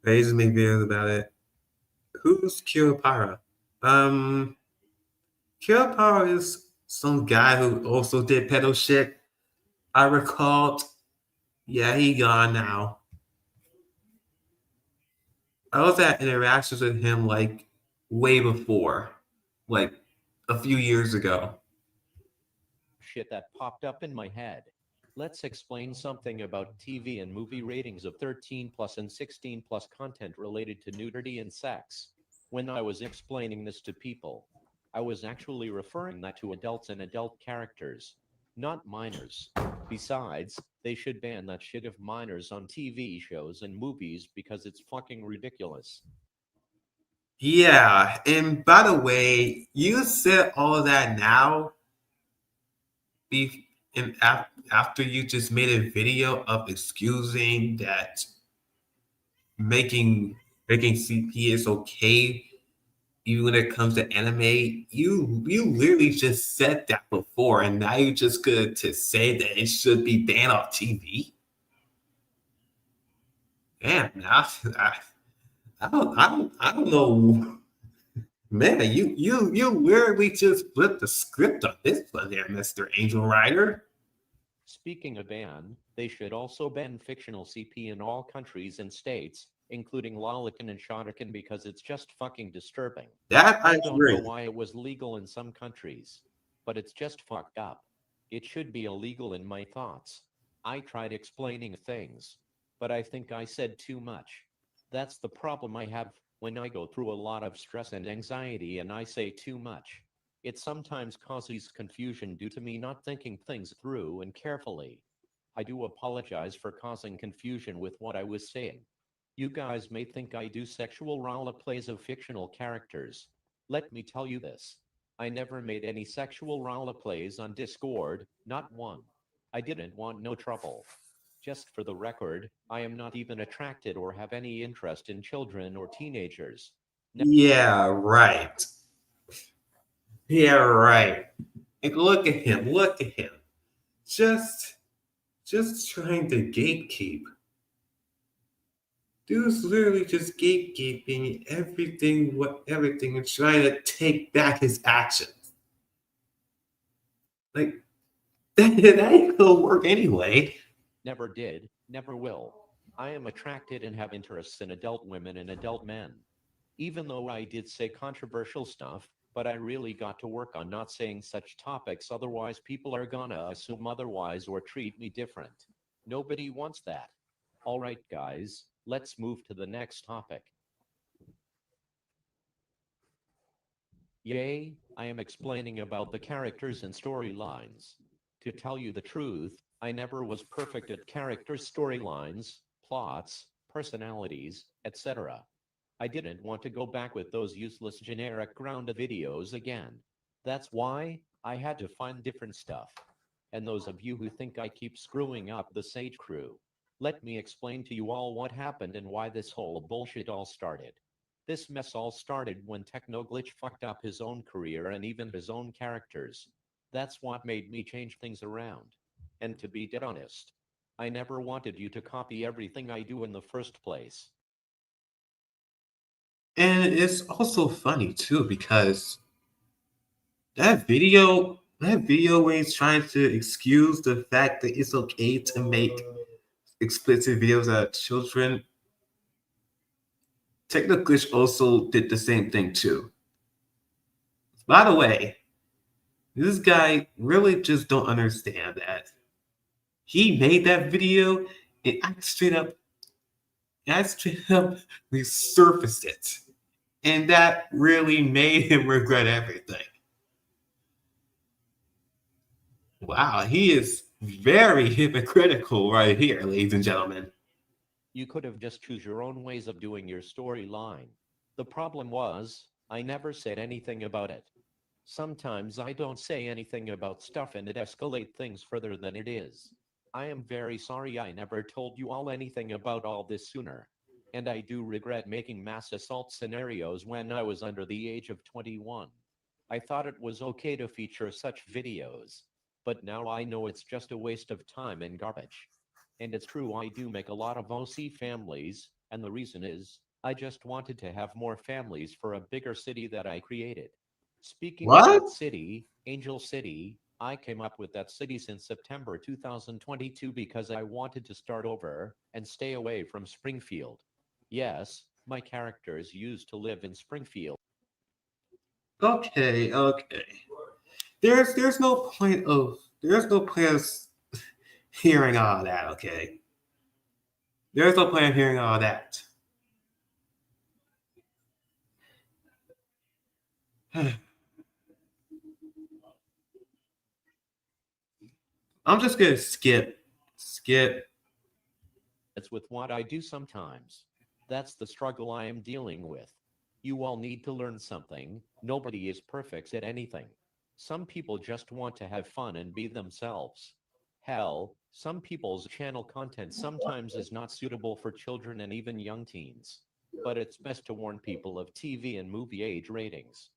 Why you just make videos about it? Who's Kirapara? Kirapara is some guy who also did pedo shit. I recalled. Yeah, he gone now. I was at interactions with him like way before, like a few years ago. shit that popped up in my head. Let's explain something about TV and movie ratings of 13 plus and 16 plus content related to nudity and sex. When I was explaining this to people, I was actually referring that to adults and adult characters, not minors. Besides, they should ban that shit of minors on TV shows and movies because it's fucking ridiculous. Yeah, and by the way, you said all of that now, and after you just made a video of excusing that making CP is okay, even when it comes to anime. You literally just said that before, and now you're just good to say that it should be banned off TV. Damn, now I don't know. Man, you literally just flipped the script on this one there, Mr. Angel Rider. Speaking of ban, they should also ban fictional CP in all countries and states, including Lolican and Shotokan, because it's just fucking disturbing. That I I don't agree. know why it was legal in some countries, but it's just fucked up. It should be illegal in my thoughts. I tried explaining things, but I think I said too much. That's the problem I have when I go through a lot of stress and anxiety and I say too much. It sometimes causes confusion due to me not thinking things through and carefully. I do apologize for causing confusion with what I was saying. You guys may think I do sexual role plays of fictional characters. Let me tell you this. I never made any sexual role plays on Discord, not one. I didn't want no trouble. Just for the record, I am not even attracted or have any interest in children or teenagers. Yeah, right. Yeah, right. And look at him. Look at him. Just trying to gatekeep. Dude's literally just gatekeeping everything and trying to take back his actions. Like that ain't gonna work anyway. Never did, never will. I am attracted and have interests in adult women and adult men. Even though I did say controversial stuff, but I really got to work on not saying such topics, otherwise people are gonna assume otherwise or treat me different. Nobody wants that. Alright guys, let's move to the next topic. Yay, I am explaining about the characters and storylines. To tell you the truth, I never was perfect at character storylines, plots, personalities, etc. I didn't want to go back with those useless generic grounded videos again. That's why I had to find different stuff. And those of you who think I keep screwing up the Sage crew, let me explain to you all what happened and why this whole bullshit all started. This mess all started when Technoglitch fucked up his own career and even his own characters. That's what made me change things around. And to be dead honest, I never wanted you to copy everything I do in the first place. And it's also funny too because that video where he's trying to excuse the fact that it's okay to make explicit videos of children, Technoglitch also did the same thing too. By the way, this guy really just don't understand that he made that video and I straight up resurfaced it, and that really made him regret everything. Wow, he is very hypocritical right here, ladies and gentlemen. You could have just choose your own ways of doing your storyline. The problem was, I never said anything about it. Sometimes I don't say anything about stuff and it escalates things further than it is. I am very sorry I never told you all anything about all this sooner. And I do regret making mass assault scenarios when I was under the age of 21. I thought it was okay to feature such videos, but now I know it's just a waste of time and garbage. And it's true, I do make a lot of OC families, and the reason is, I just wanted to have more families for a bigger city that I created. Speaking of What? that city, Angel City, I came up with that city since September 2022 because I wanted to start over and stay away from Springfield. Yes, my characters used to live in Springfield. Okay, okay. There's no point of hearing all that, okay? There's no point of hearing all that. I'm just gonna skip. It's with what I do sometimes. That's the struggle I am dealing with. You all need to learn something. Nobody is perfect at anything. Some people just want to have fun and be themselves. Hell, some people's channel content sometimes is not suitable for children and even young teens. But it's best to warn people of TV and movie age ratings.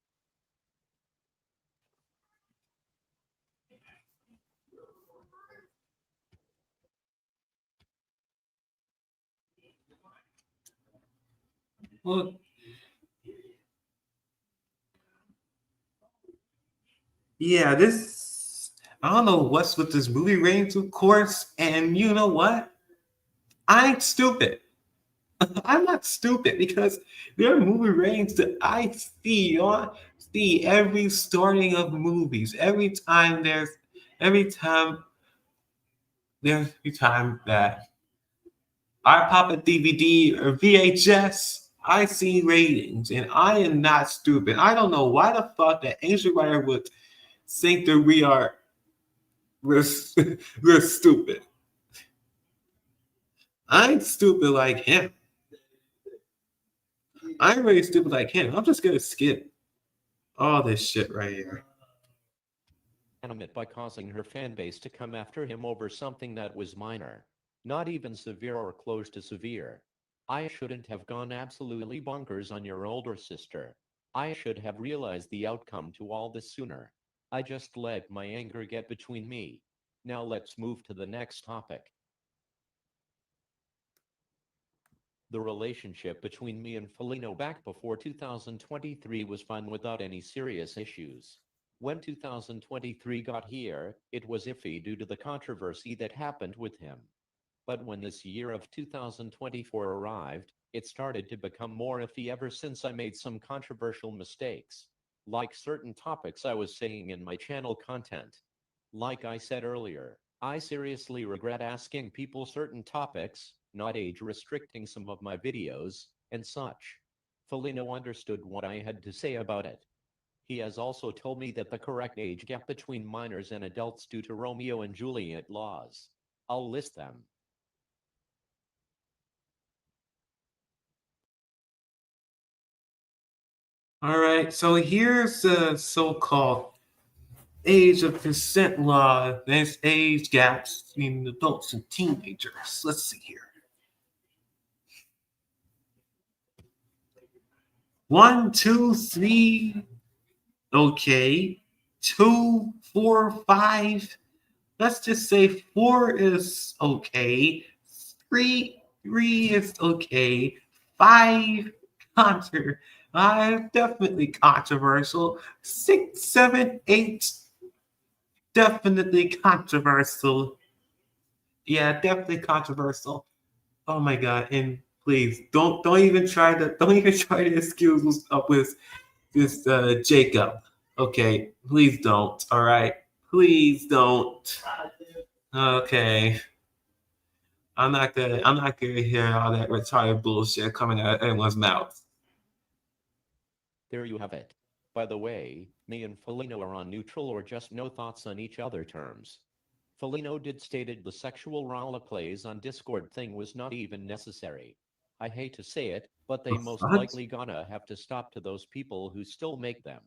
Well, yeah, this I don't know what's with this movie ratings, of course, and you know what? I ain't stupid. I'm not stupid because there are movie ratings that I see every starting of movies. Every time that I pop a DVD or VHS, I see ratings, and I am not stupid. I don't know why the fuck that Angel Writer would think that we're we're stupid. I ain't stupid like him. I ain't really stupid like him. I'm just gonna skip all this shit right here. Animate by causing her fan base to come after him over something that was minor. Not even severe or close to severe. I shouldn't have gone absolutely bonkers on your older sister. I should have realized the outcome to all this sooner. I just let my anger get between me. Now let's move to the next topic. The relationship between me and Felino back before 2023 was fine without any serious issues. When 2023 got here, it was iffy due to the controversy that happened with him. But when this year of 2024 arrived, it started to become more iffy ever since I made some controversial mistakes. Like certain topics I was saying in my channel content. Like I said earlier, I seriously regret asking people certain topics, not age restricting some of my videos, and such. Felino understood what I had to say about it. He has also told me that the correct age gap between minors and adults due to Romeo and Juliet laws. I'll list them. All right, so here's the so-called age of consent law. There's age gaps between adults and teenagers. Let's see here. 1, 2, 3. Okay. 2, 4, 5. Let's just say 4 is okay. 3 is okay. 5 definitely controversial. 6, 7, 8 definitely controversial. Yeah, definitely controversial. Oh my god! And please don't even try to excuse us up with this Jacob. Okay, please don't. All right, please don't. Okay, I'm not gonna hear all that retarded bullshit coming out of anyone's mouth. There you have it. By the way, me and Felino are on neutral or just no thoughts on each other terms. Felino did stated the sexual role plays on Discord thing was not even necessary. I hate to say it, but they most What? likely gonna have to stop to those people who still make them.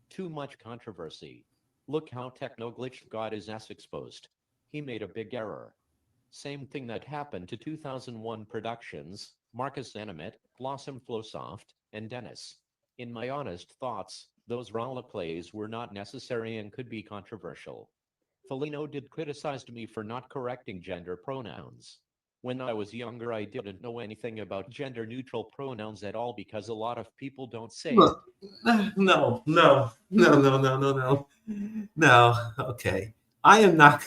Too much controversy. Look how Technoglitch got his ass exposed. He made a big error. Same thing that happened to 2001 Productions, Marcus Animate, Blossom Flowsoft, and Dennis. In my honest thoughts, those role plays were not necessary and could be controversial. Felino did criticize me for not correcting gender pronouns. When I was younger, I didn't know anything about gender neutral pronouns at all because a lot of people don't say it. Look, no. No, okay. I'm not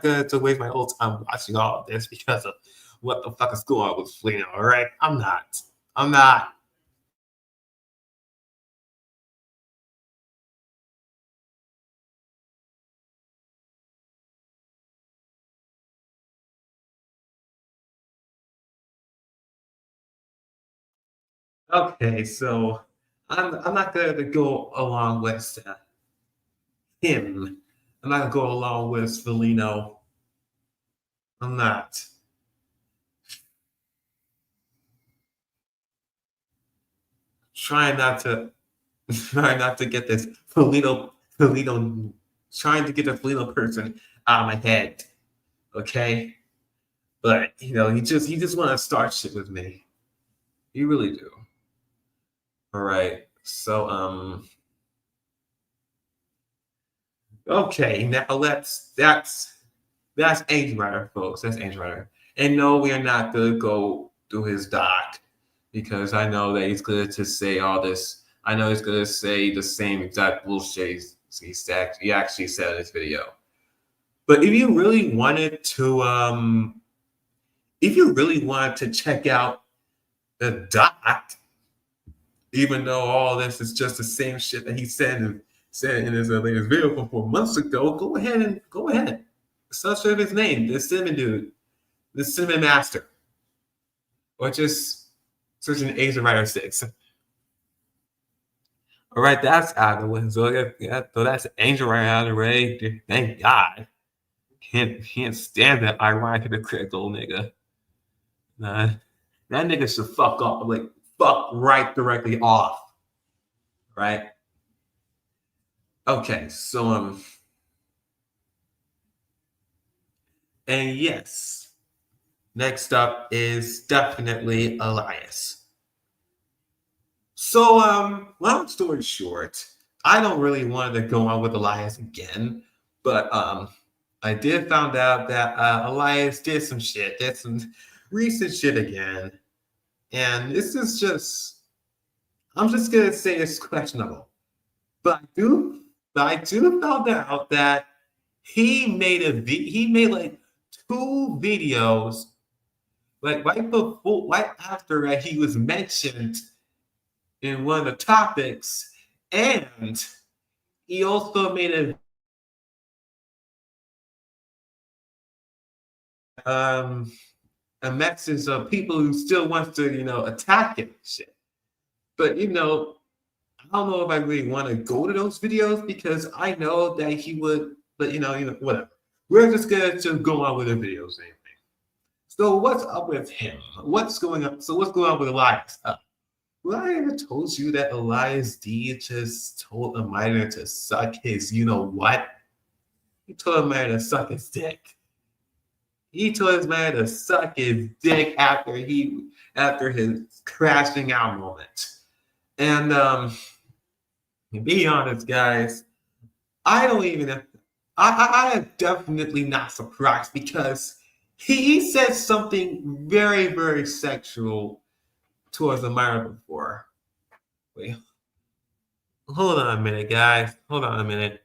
gonna to waste my whole time watching all of this because of what the fuck is going on with Flino, all right? I'm not. I'm not. Okay, so I'm not gonna go along with him. I'm not gonna go along with Felino. I'm not. Trying not to get this Felino, trying to get the Felino person out of my head. Okay? But he just wanna start shit with me. You really do. All right. So okay, now that's Angel Rider, folks. That's Angel Rider. And no, we are not gonna go through his doc because I know that he's going to say all this. I know he's gonna say the same exact bullshit he actually said in this video. But if you really wanted to check out the doc, even though all this is just the same shit that he said in his latest video from 4 months ago, go ahead. Search for his name, the Cinnamon Dude, the Cinnamon Master, or just search in Asian Rider 6. All right, that's out of the way. So that's Angel Rider out of the way. Thank God. Can't stand that ironic and critical nigga. Nah, that nigga should fuck off, like fuck right directly off. Right? Okay, so and yes, next up is definitely AEIS. So long story short, I don't really want to go on with AEIS again, but I did found out that AEIS did some recent shit again, and this is I'm just gonna say it's questionable, but I do found out that he made like 2 videos, like right after he was mentioned in one of the topics, and he also made a message of people who still wants to attack him and shit. But I don't know if I really want to go to those videos because I know that he would, but whatever. We're just gonna go on with the videos anyway. So what's up with him? What's going on? So what's going on with AEIS? Well, I ever told you that Elias D just told a minor to suck his what? He told a minor to suck his dick. He told his man to suck his dick after his crashing out moment. And to be honest, guys, I am definitely not surprised because he said something very, very sexual towards a minor before. Wait, hold on a minute, guys. Hold on a minute.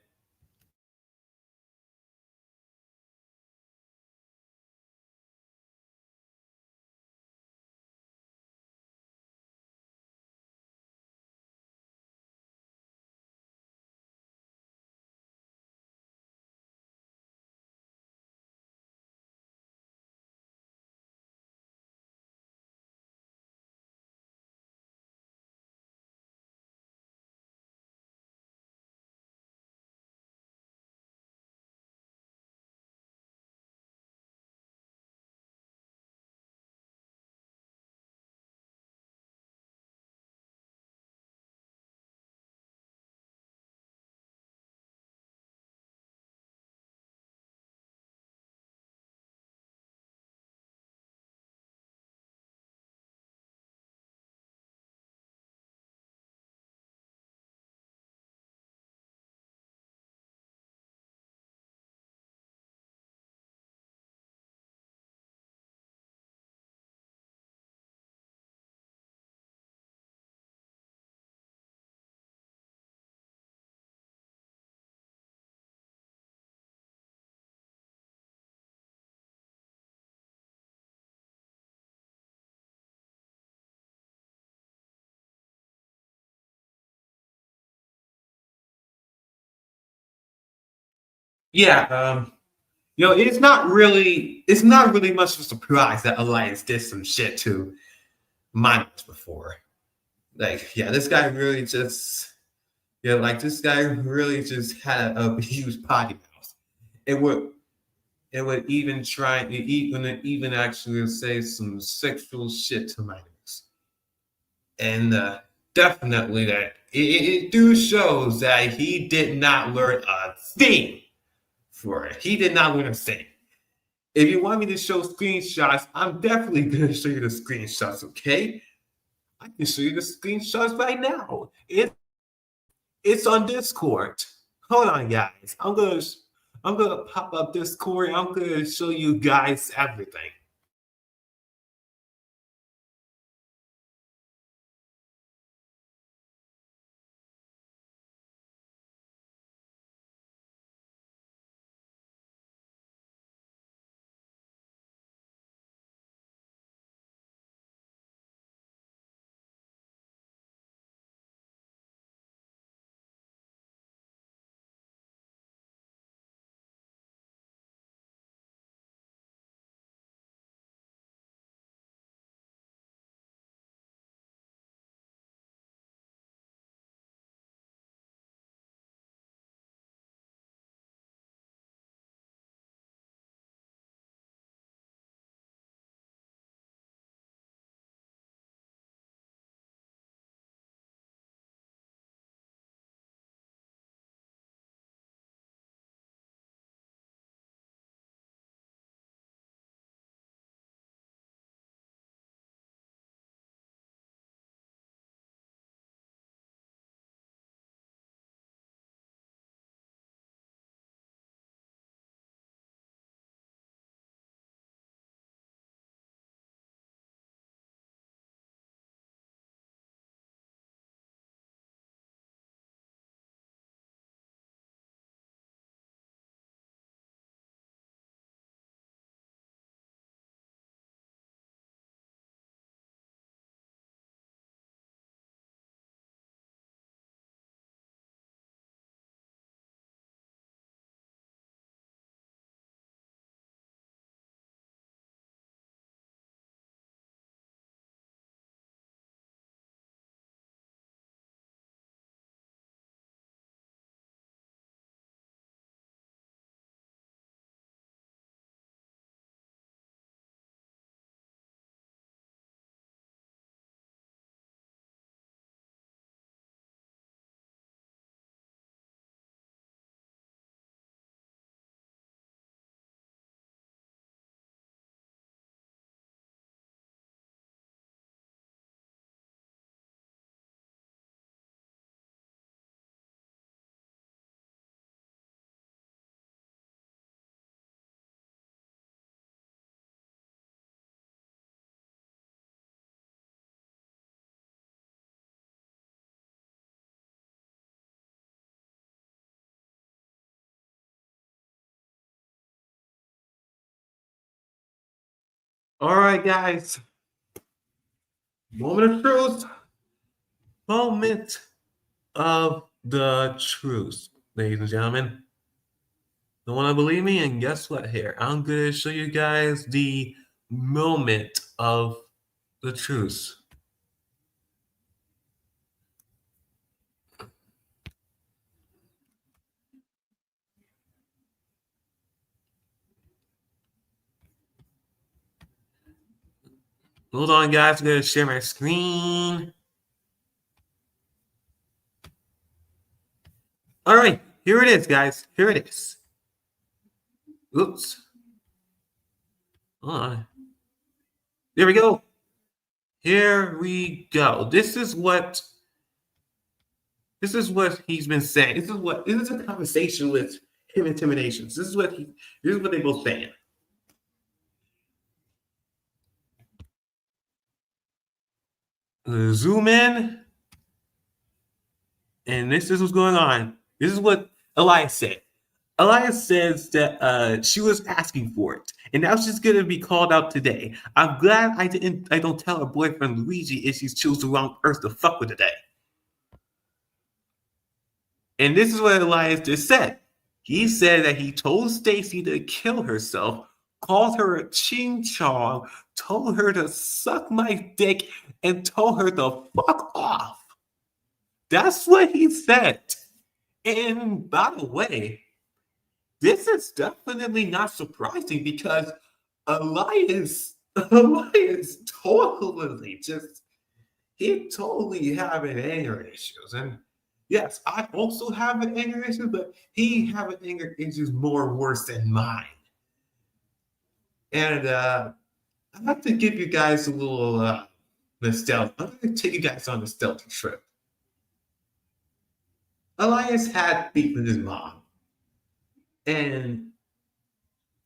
Yeah, it's not really much of a surprise that Elias did some shit to minors before. Like, yeah, this guy really just, this guy really just had a huge potty mouth. it would even even actually say some sexual shit to minors. And definitely that it do shows that he did not learn a thing for it. He did not learn a thing. If you want me to show screenshots, I'm definitely going to show you the screenshots, okay? I can show you the screenshots right now. It's on Discord. Hold on, guys. I'm gonna pop up Discord. I'm gonna show you guys everything. All right, guys. Moment of truth. Moment of the truth, ladies and gentlemen. Don't want to believe me? And guess what? Here, I'm going to show you guys the moment of the truth. Hold on, guys. I'm going to share my screen. All right, here it is, guys. Here it is. Oops. Hold on. There we go. Here we go. This is what he's been saying. This is a conversation with him intimidations. This is what they both saying. Zoom in, and this is what's going on. This is what Elias said. Elias says that she was asking for it, and now she's gonna be called out today. I'm glad I don't tell her boyfriend Luigi if she chose the wrong earth to fuck with today. And this is what Elias just said. He said that he told Stacy to kill herself, called her a ching chong, told her to suck my dick, and told her to fuck off. That's what he said. And by the way, this is definitely not surprising because Elias totally just he totally having anger issues. And yes, I also have an anger issue, but he having anger issues more worse than mine. And I'd like to give you guys a little nostalgia. I'm going to take you guys on a nostalgia trip. Elias had beef with his mom, and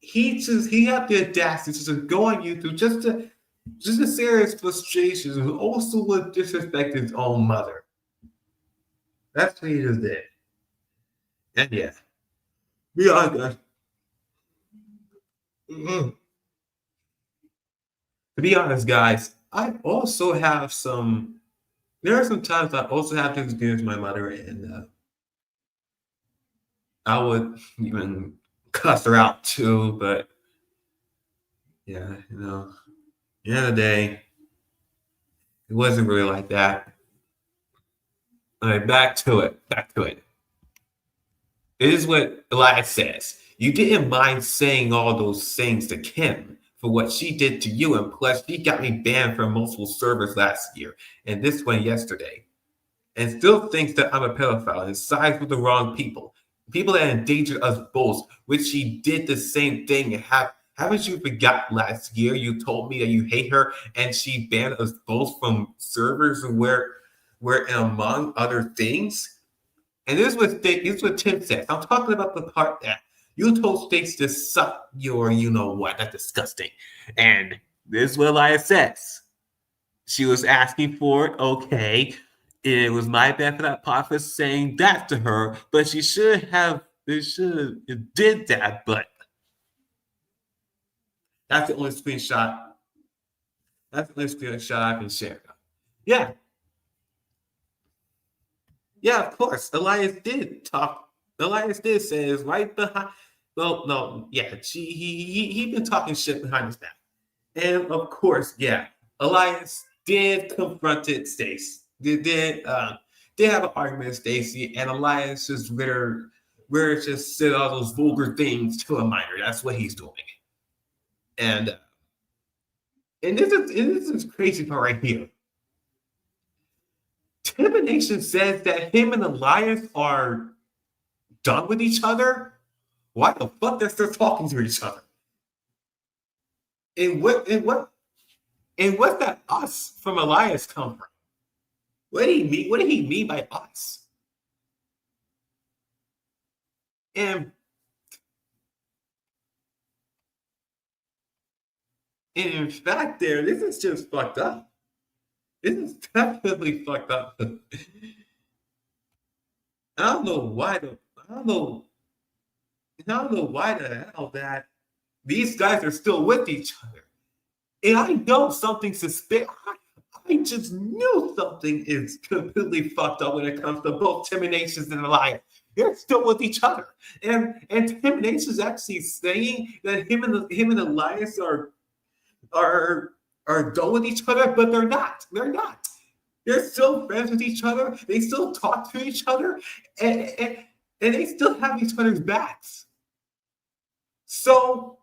he had the audacity to go on YouTube just a serious frustrations and also would disrespect his own mother. That's what he just did. And yeah, we are good. To be honest, guys, I also have some. There are some times I also have to experience my mother, and I would even cuss her out too. But yeah, at the end of the day, it wasn't really like that. All right, back to it. It is what Elias says. You didn't mind saying all those things to Kim for what she did to you, and plus she got me banned from multiple servers last year, and this one yesterday. And still thinks that I'm a pedophile and sides with the wrong people. People that endangered us both, which she did the same thing. Haven't you forgot last year you told me that you hate her and she banned us both from servers where among other things? And this is what Tim says. I'm talking about the part that you told States to suck your you know what. That's disgusting. And this is what Elias says. She was asking for it, okay. It was my bad for that part for saying that to her, but she should have did that, but that's the only screenshot. That's the only screenshot I can share. Yeah. Yeah, of course. Elias did talk. Elias did say it's right behind. Well, no, yeah, he been talking shit behind his back. And of course, yeah, Elias did confront it, Stace. Did have an argument with Stacy, and Elias just where just said all those vulgar things to a minor. That's what he's doing. And this is crazy part right here. Tim Nation says that him and Elias are done with each other. Why the fuck they're still talking to each other? And what's that us from Elias come from? What did he mean? What did he mean by us? And in fact, this is just fucked up. This is definitely fucked up. I don't know why the hell that these guys are still with each other. And I know something suspicious. I just knew something is completely fucked up when it comes to both Tim Nations and Elias. They're still with each other. And Tim Nations actually saying that him and Elias are done with each other, but they're not. They're not. They're still friends with each other. They still talk to each other, and they still have each other's backs. So,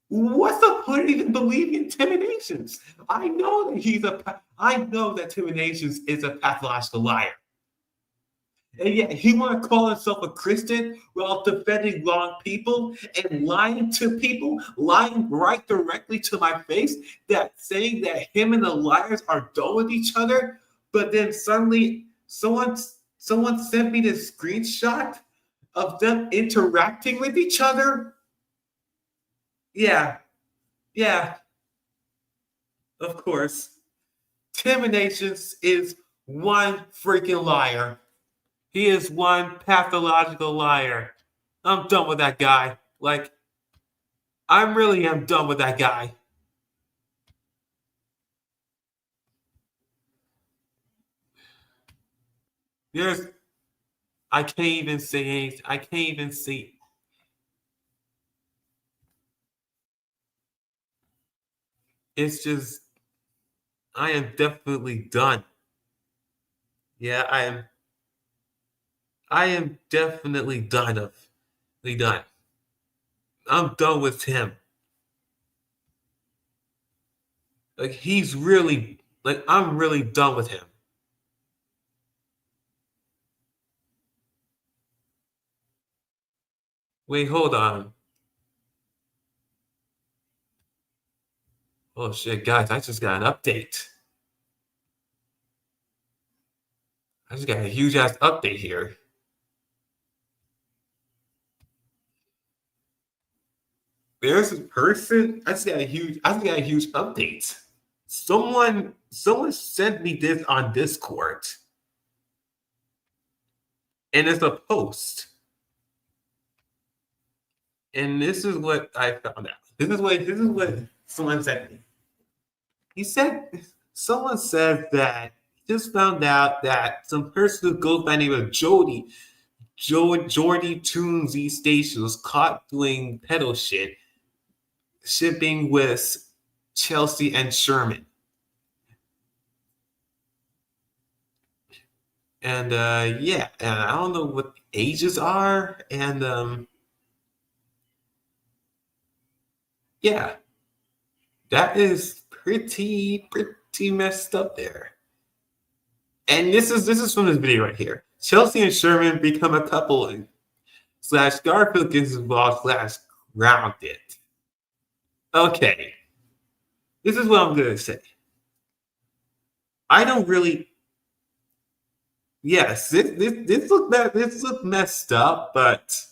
what's the point of even believing in Tim Nations? I know that Tim Nations is a pathological liar. And yet he want to call himself a Christian while defending wrong people and lying to people, lying right directly to my face, that saying that him and the liars are done with each other. But then suddenly someone sent me this screenshot of them interacting with each other. Yeah. Of course. Tim Nations is one freaking liar. He is one pathological liar. I'm done with that guy. Like, I really am done with that guy. I can't even say anything. I can't even see. It's just, I am definitely done. Yeah, I am definitely done of done. I'm done with him. Like, he's really, like, I'm really done with him. Wait, hold on. Oh shit, guys, I just got an update. I just got a huge ass update here. There's a person. I just got a huge update. Someone sent me this on Discord. And it's a post. And this is what I found out. This is what someone sent me. Someone said that he just found out that some person who goes by the name of Jordy Toonsy Station was caught doing pedal shit, shipping with Chelsea and Sherman. And yeah, and I don't know what the ages are, and yeah, that is pretty messed up there. And this is from this video right here. Chelsea and Sherman become a couple / Garfield gets involved / grounded. Okay, this is what I'm gonna say. I don't really. Yes, this look messed up, but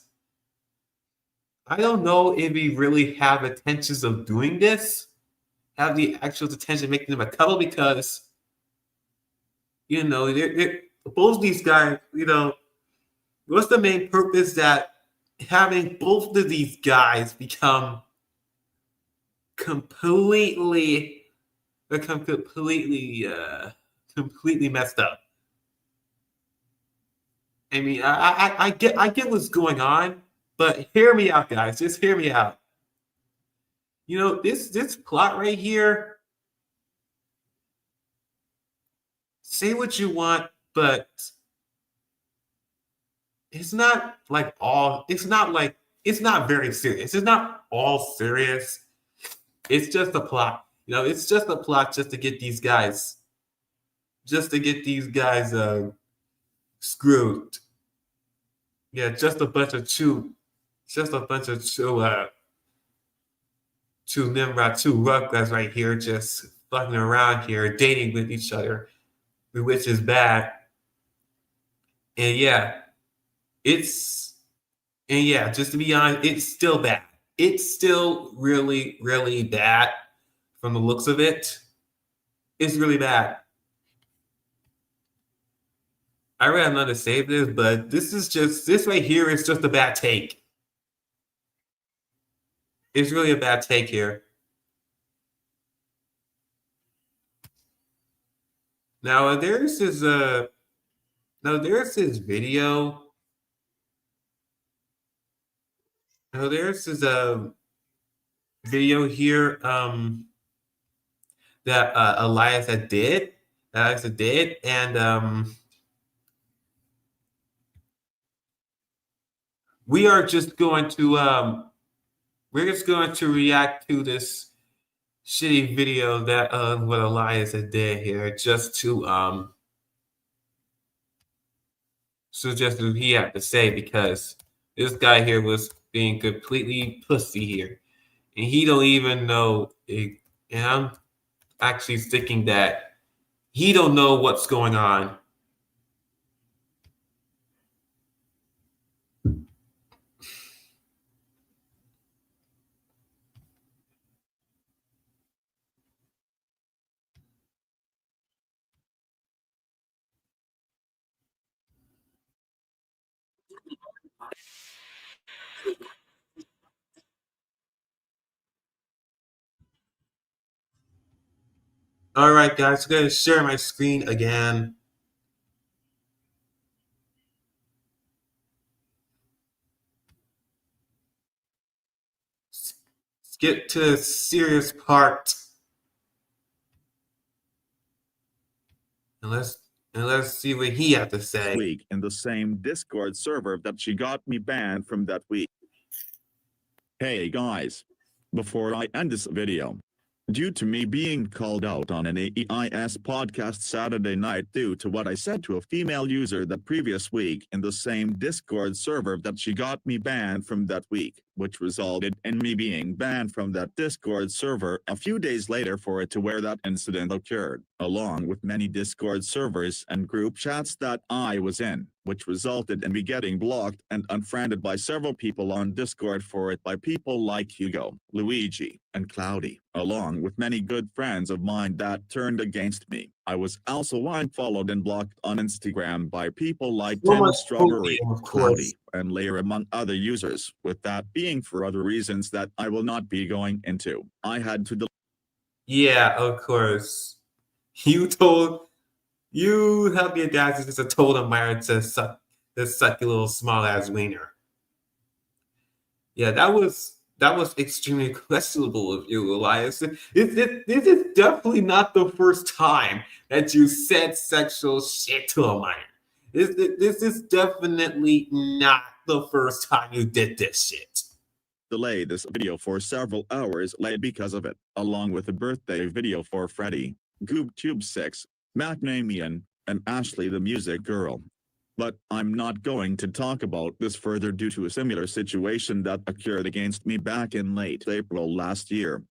I don't know if we really have intentions of doing this. Have the actual intention of making them a couple, because they're both these guys. What's the main purpose that having both of these guys become completely messed up? I mean, I get what's going on, but hear me out, guys. Just hear me out. This plot right here. Say what you want, but it's not very serious. It's not all serious. It's just a plot. It's just a plot just to get these guys screwed. Yeah, just a bunch of two Nimrod, two rugrats right here, just fucking around here, dating with each other, which is bad. And yeah, just to be honest, it's still bad. It's still really, really bad from the looks of it. It's really bad. I really don't know how to say this, but this right here is just a bad take. It's really a bad take here. Now there's this video. Now there's this video here that Alexa did, and we are just going to react to this shitty video that what Elias did here, just to suggest what he had to say, because this guy here was being completely pussy here, and he don't even know it, and I'm actually thinking that he don't know what's going on. All right, guys, I'm going to share my screen again. Let's get to the serious part. And let's see what he had to say. Week in the same Discord server that she got me banned from that week. Hey guys. Before I end this video, due to me being called out on an AEIS podcast Saturday night due to what I said to a female user the previous week in the same Discord server that she got me banned from that week, which resulted in me being banned from that Discord server a few days later for it to where that incident occurred, along with many Discord servers and group chats that I was in, which resulted in me getting blocked and unfriended by several people on Discord for it by people like Hugo, Luigi, and Cloudy, along with many good friends of mine that turned against me. I was also unfollowed and blocked on Instagram by people like So Tim much Strawberry, bullying, of course. Cloudy, and Layer among other users, with that being for other reasons that I will not be going into. I had to Yeah, of course. You have the audacity to told Amira to suck your little small ass wiener. Yeah, that was extremely questionable of you, Elias. This is definitely not the first time that you said sexual shit to a minor. This is definitely not the first time you did this shit. delay this video for several hours late because of it, along with a birthday video for Freddie, GoobTube6, Macnamian, and Ashley the Music Girl. But I'm not going to talk about this further due to a similar situation that occurred against me back in late April last year.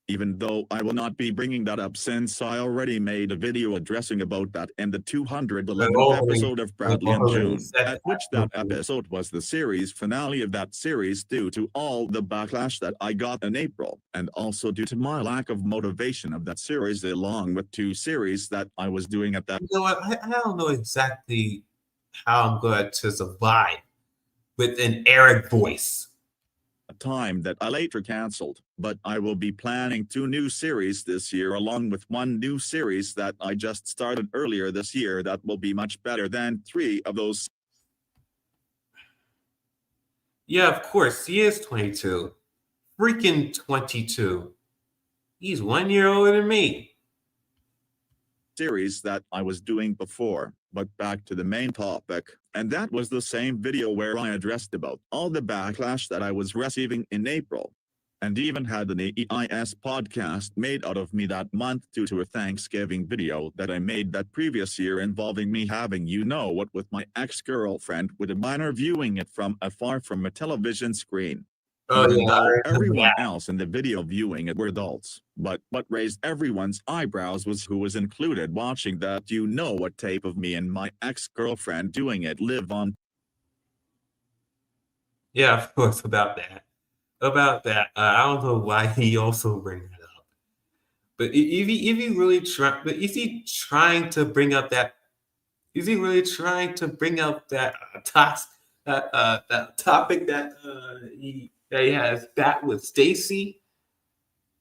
Even though I will not be bringing that up since I already made a video addressing about that in the 211th episode of Bradley and June, at which that episode was the series finale of that series due to all the backlash that I got in April, and also due to my lack of motivation of that series along with 2 series that I was doing at that. You know what? I don't know exactly how I'm going to survive with an Eric voice. Time that I later canceled, but I will be planning 2 new series this year along with 1 new series that I just started earlier this year that will be much better than 3 of those. Yeah, of course, he is 22. Freaking 22. He's 1 year older than me. Series that I was doing before, but back to the main topic, and that was the same video where I addressed about all the backlash that I was receiving in April, and even had an AEIS podcast made out of me that month due to a Thanksgiving video that I made that previous year involving me having you-know-what with my ex-girlfriend with a minor viewing it from afar from a television screen. Oh, Even yeah, I though remember everyone that. else in the video viewing it were adults, but what raised everyone's eyebrows was who was included watching that you-know-what tape of me and my ex-girlfriend doing it live on. Yeah, of course, about that. I don't know why he also bring that up. But if he really is he trying to bring up that? Is he really trying to bring up that that topic that he has that with Stacy?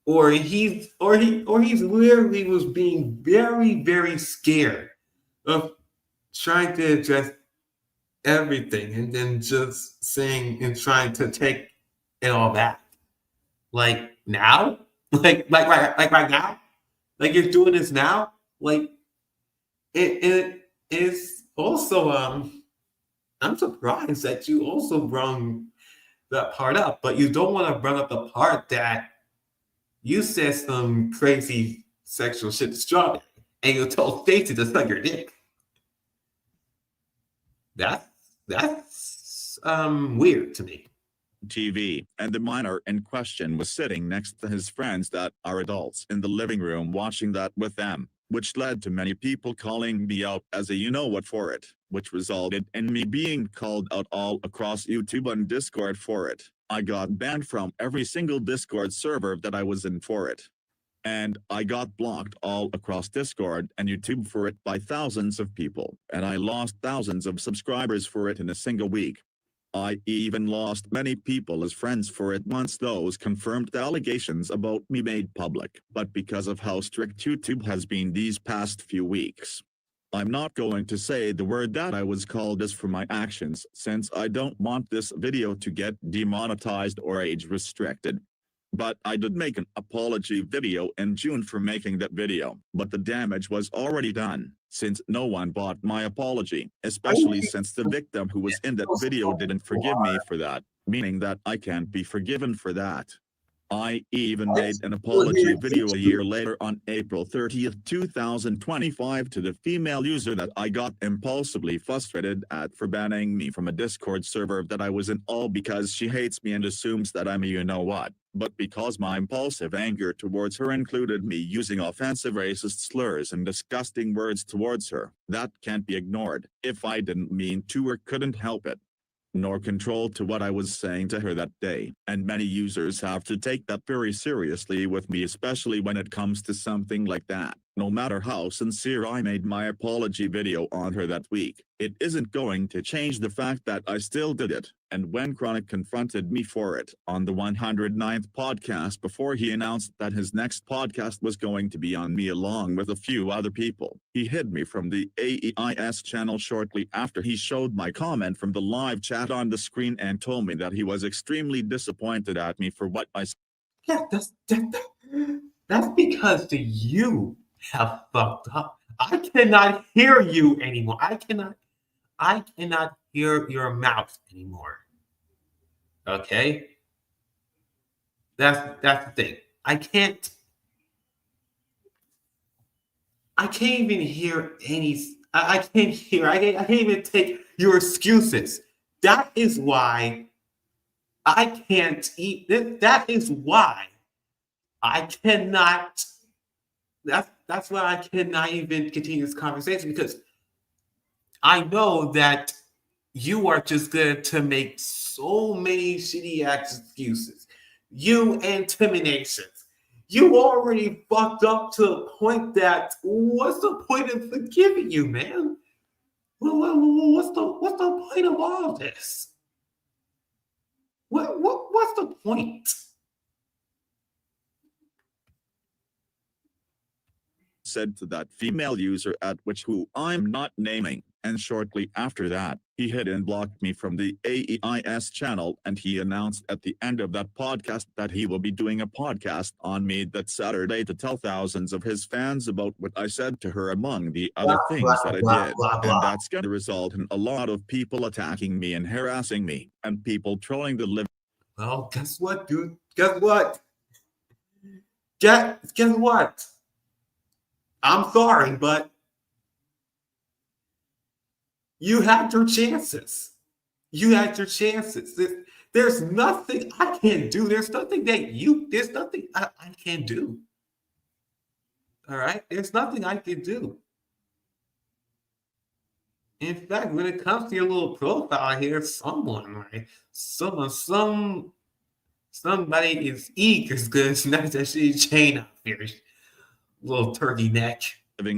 Or he's literally was being very, very scared of trying to address everything and then just saying and trying to take and all that. Like now? Like right now? Like you're doing this now? Like it is also I'm surprised that you also brung that part up, but you don't want to bring up the part that you said some crazy sexual shit to Strawberry, and you told Stacey to suck your dick. That's weird to me. TV, and the minor in question was sitting next to his friends that are adults in the living room watching that with them, which led to many people calling me out as a you-know-what for it, which resulted in me being called out all across YouTube and Discord for it. I got banned from every single Discord server that I was in for it. And I got blocked all across Discord and YouTube for it by thousands of people, and I lost thousands of subscribers for it in a single week. I even lost many people as friends for it once those confirmed allegations about me made public, but because of how strict YouTube has been these past few weeks. I'm not going to say the word that I was called as for my actions since I don't want this video to get demonetized or age restricted. But I did make an apology video in June for making that video, but the damage was already done, since no one bought my apology, especially since the victim who was in that video didn't forgive me for that. meaning that I can't be forgiven for that. I even made an apology video a year later on April 30th, 2025 to the female user that I got impulsively frustrated at for banning me from a Discord server that I was in, all because she hates me and assumes that I'm a you-know-what. But because my impulsive anger towards her included me using offensive racist slurs and disgusting words towards her, that can't be ignored. If I didn't mean to or couldn't help it, nor control to what I was saying to her that day. And many users have to take that very seriously with me, especially when it comes to something like that. No matter how sincere I made my apology video on her that week, it isn't going to change the fact that I still did it. And when Chronic confronted me for it on the 109th podcast before he announced that his next podcast was going to be on me along with a few other people, he hid me from the AEIS channel shortly after he showed my comment from the live chat on the screen and told me that he was extremely disappointed at me for what I said. Yeah, that's because you have fucked up. I cannot hear you anymore. I cannot hear your mouth anymore. Okay? That's the thing. I can't even hear any. I can't hear. I can't even take your excuses. That is why I can't eat. That is why I cannot. That's why I cannot even continue this conversation, because I know that you are just going to make so many shitty ass excuses. You intimidations. You already fucked up to the point that what's the point of forgiving you, man? What's the point of all this? What's the point? Said to that female user at which who I'm not naming, and shortly after that, he hid and blocked me from the AEIS channel, and he announced at the end of that podcast that he will be doing a podcast on me that Saturday to tell thousands of his fans about what I said to her, among the other things that I did. And that's going to result in a lot of people attacking me and harassing me, and people trolling the living. Well, guess what, dude? Guess what? Guess what? I'm sorry, but you had your chances. You had your chances. There's nothing I can do. There's nothing I can do. All right? There's nothing I can do. In fact, when it comes to your little profile here, somebody is eager as good as that shitty chain up here. Little turkey neck.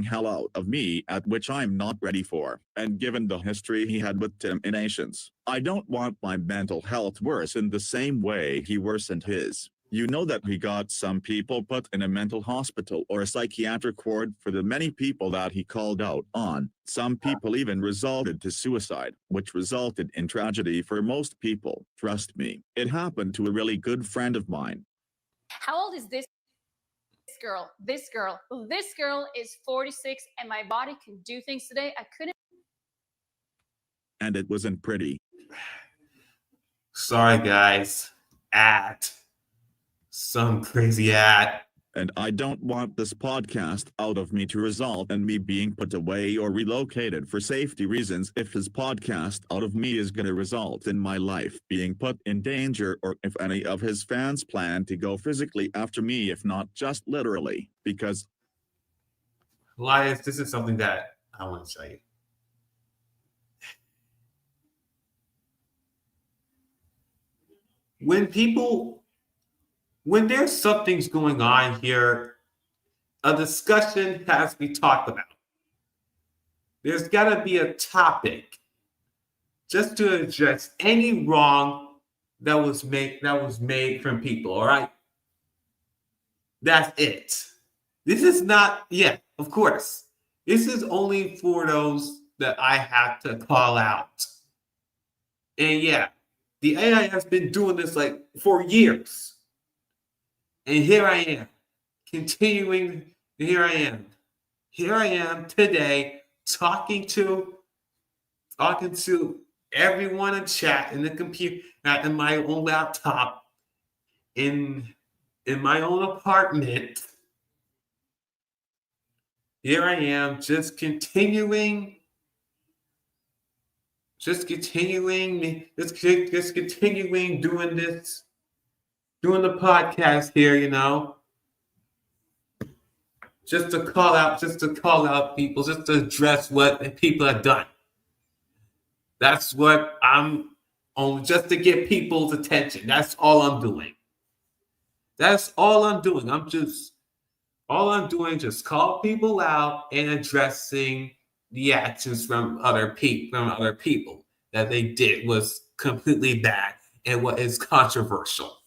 Hell out of me, at which I'm not ready for. And given the history he had with terminations, I don't want my mental health worse in the same way he worsened his. You know that he got some people put in a mental hospital or a psychiatric ward for the many people that he called out on. Some people even resorted to suicide, which resulted in tragedy for most people. Trust me, it happened to a really good friend of mine. How old is this girl? This girl is 46, and my body can do things today I couldn't. And it wasn't pretty. Sorry, guys. Some crazy ad. And I don't want this podcast out of me to result in me being put away or relocated for safety reasons. If his podcast out of me is going to result in my life being put in danger, or if any of his fans plan to go physically after me, if not just literally, because Elias, this is something that I want to tell you. When there's something's going on here, a discussion has to be talked about. There's got to be a topic just to address any wrong that was made from people, all right? That's it. This is not, of course. This is only for those that I have to call out. And the AI has been doing this for years. And here I am, continuing. Here I am today, talking to everyone in chat in the computer, not in my own laptop, in my own apartment. Here I am, just continuing doing the podcast here, just to call out people, just to address what people have done. That's what I'm on, just to get people's attention. That's all I'm doing. All I'm doing, just call people out and addressing the actions from other people that they did was completely bad and what is controversial.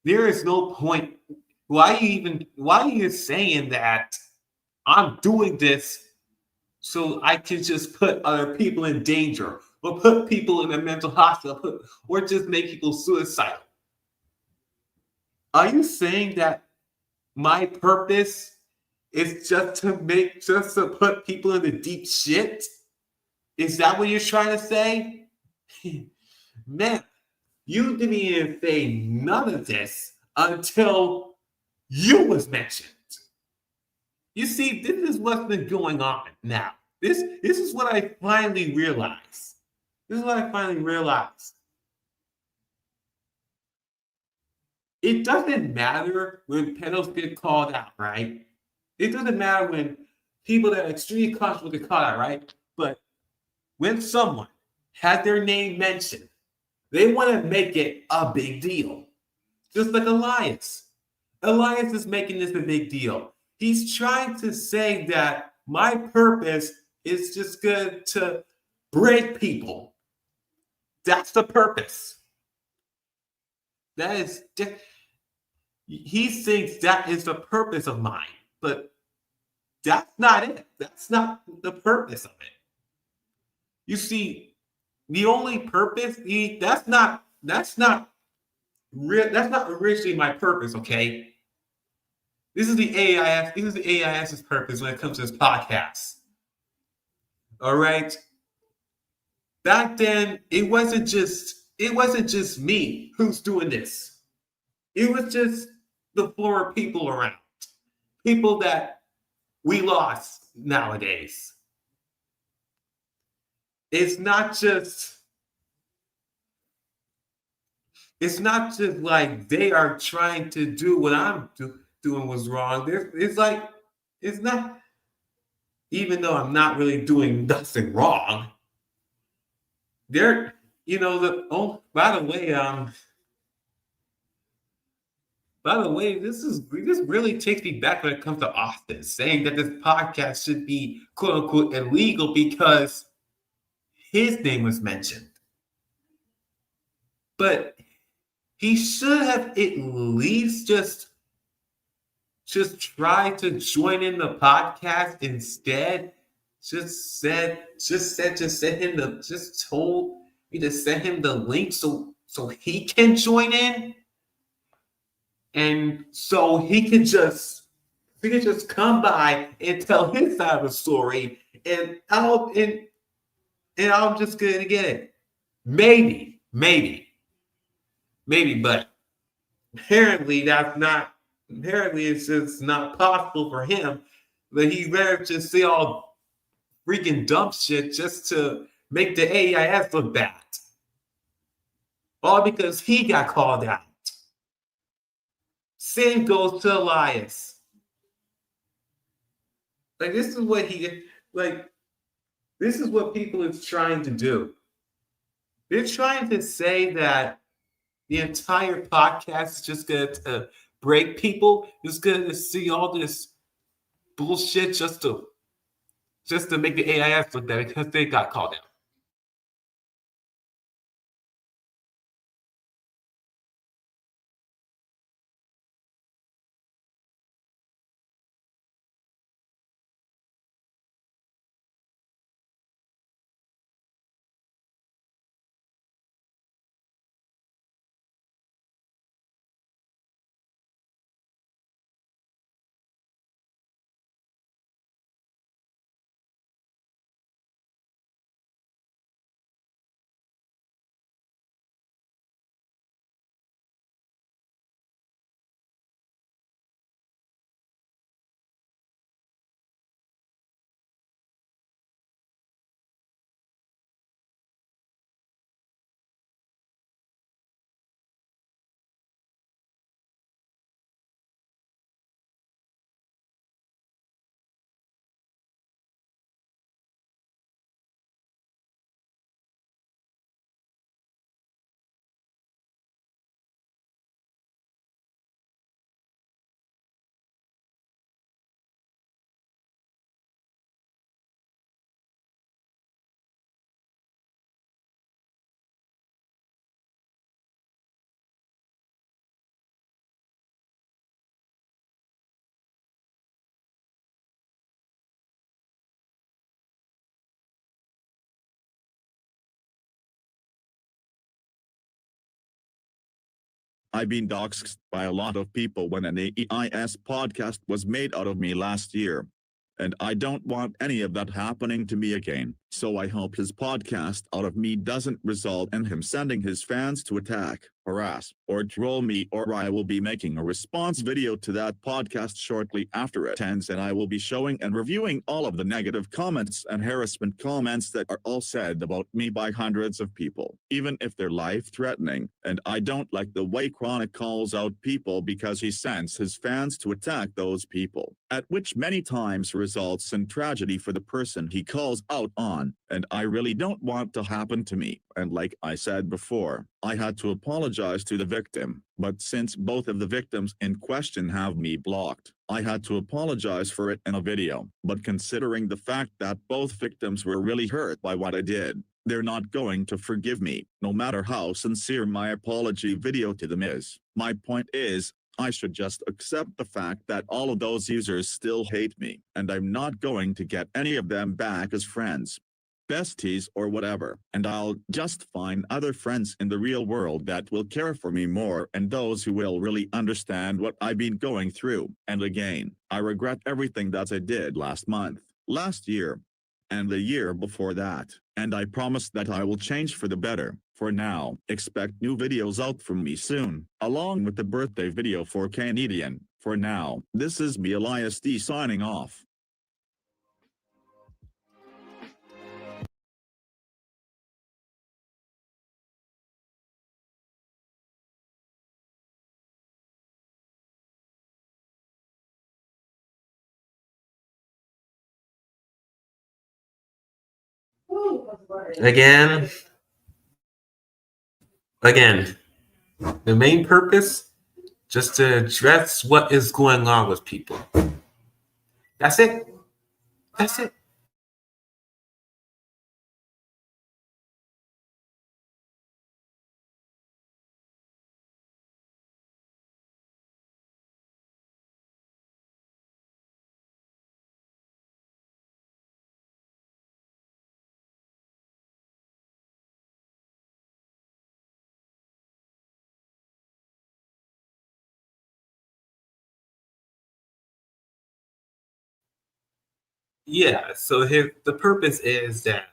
There is no point. Why are you saying that I'm doing this so I can just put other people in danger or put people in a mental hospital or just make people suicidal? Are you saying that my purpose is just to put people in the deep shit? Is that what you're trying to say? Man, you didn't even say none of this until you was mentioned. You see, this is what's been going on now. This is what I finally realized. It doesn't matter when pedos get called out, right? It doesn't matter when people that are extremely controversial get called out, right? But when someone had their name mentioned, they want to make it a big deal. Just like Elias. Elias is making this a big deal. He's trying to say that my purpose is just good to break people. That's the purpose. He thinks that is the purpose of mine, but that's not it. That's not the purpose of it. You see, the only purpose, that's not originally my purpose, okay? This is the AEIS's purpose when it comes to this podcast. All right. Back then, it wasn't just me who's doing this. It was just the former people around. People that we lost nowadays. It's not just like they are trying to do what I'm doing was wrong. It's not, even though I'm not really doing nothing wrong. By the way, this really takes me back when it comes to Austin, saying that this podcast should be quote unquote illegal because his name was mentioned. But he should have at least just try to join in the podcast instead. Told me to send him the link so he can join in. And so he can just come by and tell his side of the story, and I'm just gonna get it. Maybe, but apparently it's just not possible for him. But he better just say all freaking dumb shit just to make the AEIS look bad. All because he got called out. Same goes to Elias. This is what people is trying to do. They're trying to say that the entire podcast is just going to break people. It's going to see all this bullshit just to make the AIS look bad because they got called out. I've been doxxed by a lot of people when an AEIS podcast was made out of me last year. And I don't want any of that happening to me again. So I hope his podcast out of me doesn't result in him sending his fans to attack, harass, or troll me, or I will be making a response video to that podcast shortly after it ends, and I will be showing and reviewing all of the negative comments and harassment comments that are all said about me by hundreds of people, even if they're life-threatening. And I don't like the way Chronic calls out people because he sends his fans to attack those people, at which many times results in tragedy for the person he calls out on. And I really don't want to happen to me. And like I said before, I had to apologize to the victim, but since both of the victims in question have me blocked, I had to apologize for it in a video. But considering the fact that both victims were really hurt by what I did, they're not going to forgive me, no matter how sincere my apology video to them is. My point is, I should just accept the fact that all of those users still hate me, and I'm not going to get any of them back as friends, besties, or whatever, and I'll just find other friends in the real world that will care for me more, and those who will really understand what I've been going through. And again, I regret everything that I did last month, last year, and the year before that, and I promise that I will change for the better. For now, expect new videos out from me soon, along with the birthday video for Canadian. For now, this is me, AEIS D, signing off. Again, the main purpose, just to address what is going on with people. That's it. That's it. Yeah, so here the purpose is that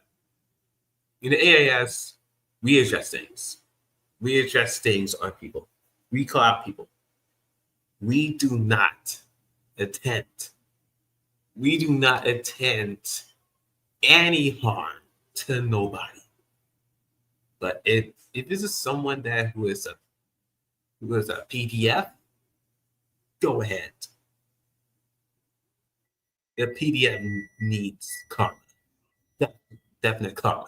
in the AIS, we address things. We address things on people. We call out people. We do not attempt. We do not attempt any harm to nobody. But if this is someone that who is a PDF, go ahead. The PDF needs karma. Definite karma.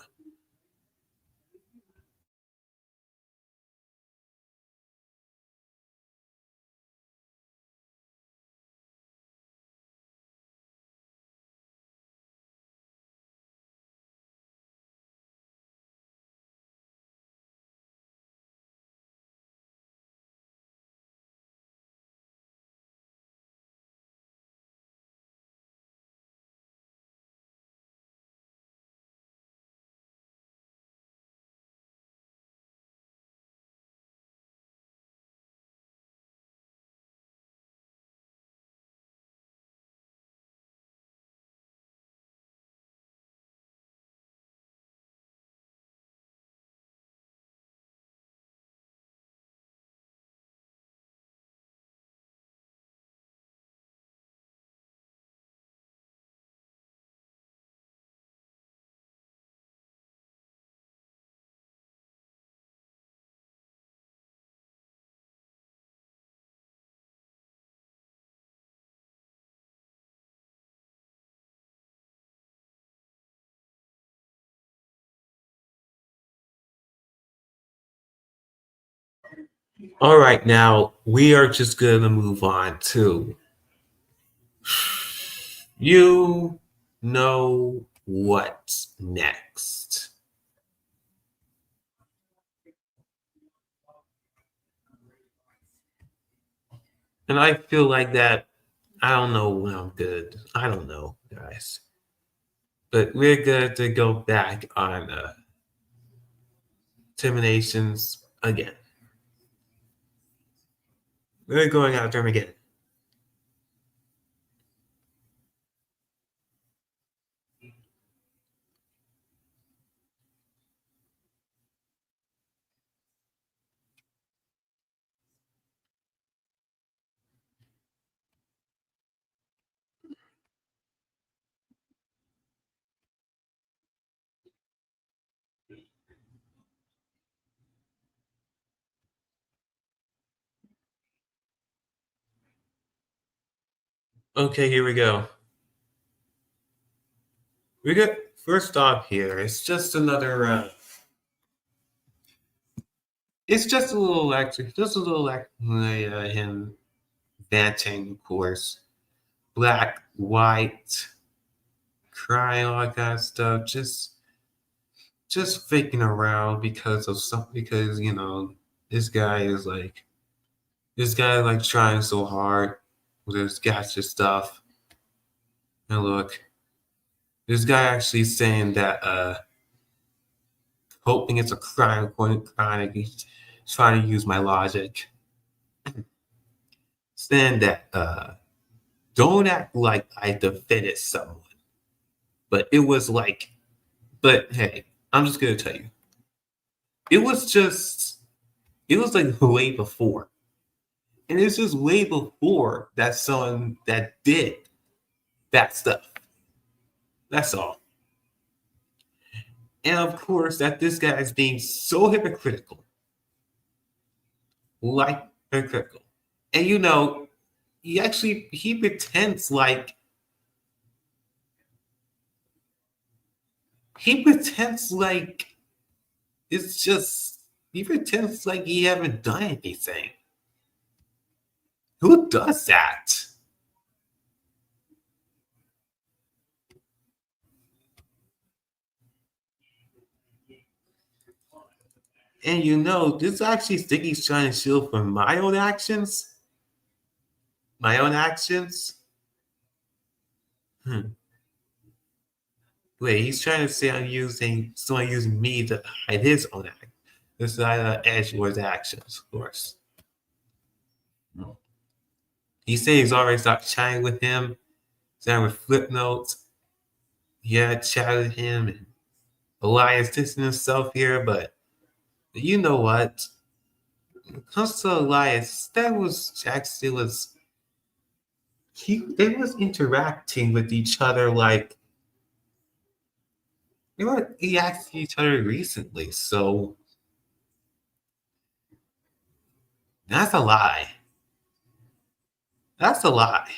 All right, now we are just going to move on to you know what's next. And I feel like that, I don't know when I'm good. I don't know, guys. But we're good to go back on terminations again. We're going after him again. Okay, here we go. We got first off here. It's just another. It's just a little him venting, of course. Black, white, crying, all that kind of stuff. Just faking around because of something. Because this guy is like trying so hard with his gotcha stuff. And look, this guy actually saying that hoping it's a crime, he's trying to use my logic. Saying that don't act like I defended someone. But it was like, but hey, I'm just gonna tell you. It was like way before. And it's just way before that someone that did that stuff. That's all. And of course, that this guy is being so hypocritical. Like hypocritical. And he pretends like he pretends like he haven't done anything. Who does that? And this actually think he's trying to shield from my own actions. My own actions? Wait, he's trying to say someone using me to hide his own act. This is Edgeworth's actions, of course. He said he's already stopped chatting with him, chatting with flip notes. Yeah, chatted with him, and Elias distancing himself here, but you know what? When it comes to Elias, they was interacting with each other like they were reacting to each other recently, so that's a lie. That's a lie.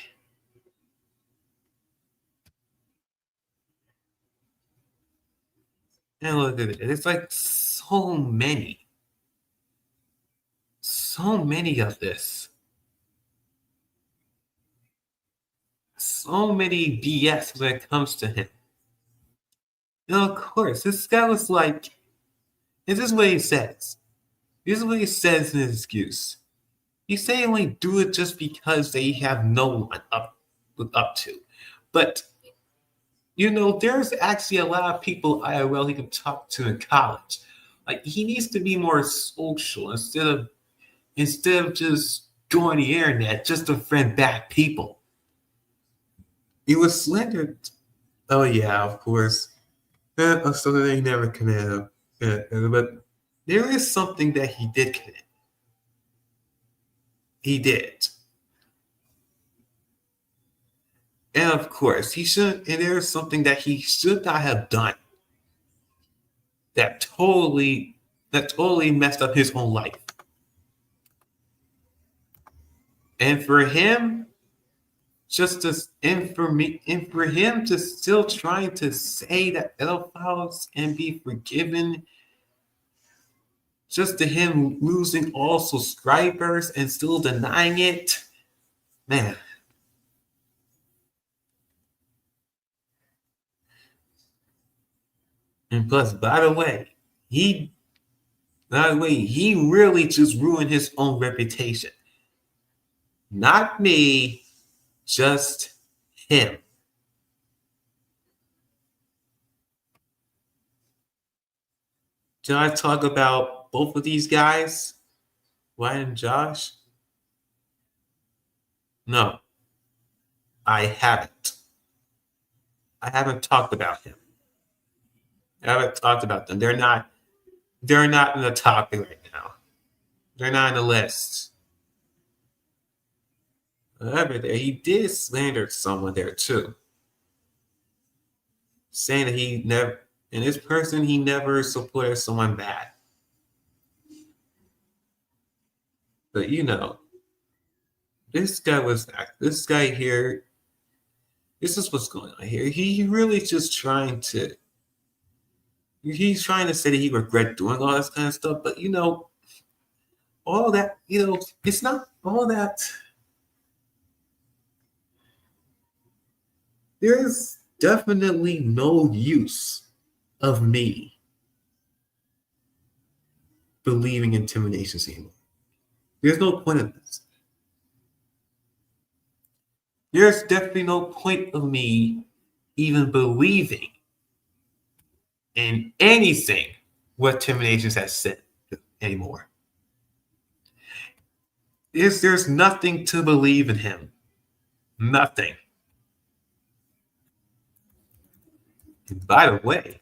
And look at it. It's like so many of this. So many BS when it comes to him. Of course, this guy was like, this is what he says. This is what he says in his excuse. He's saying only do it just because they have no one up to. But there's actually a lot of people IRL he can talk to in college. Like he needs to be more social instead of just going the internet just to friend bad people. He was slandered. Oh yeah, of course. So they never committed. But there is something that he did commit. He did. And of course, there's something that he should not have done that totally messed up his own life. And for him, for him to still trying to say that pedophiles can be forgiven, just to him losing all subscribers and still denying it, man. And plus, by the way, he really just ruined his own reputation. Not me, just him. Can I talk about both of these guys, Ryan and Josh? No, I haven't. I haven't talked about him. I haven't talked about them. They're not in the topic right now. They're not on the list. However, he did slander someone there too, saying that he never supported someone bad. But this guy here. This is what's going on here. He really just trying to. He's trying to say that he regret doing all this kind of stuff, but all that, it's not all that. There's definitely no use of me believing in intimidations anymore. There's no point in this. There's definitely no point of me even believing in anything what Tim Nations has said anymore. There's nothing to believe in him. Nothing. And by the way,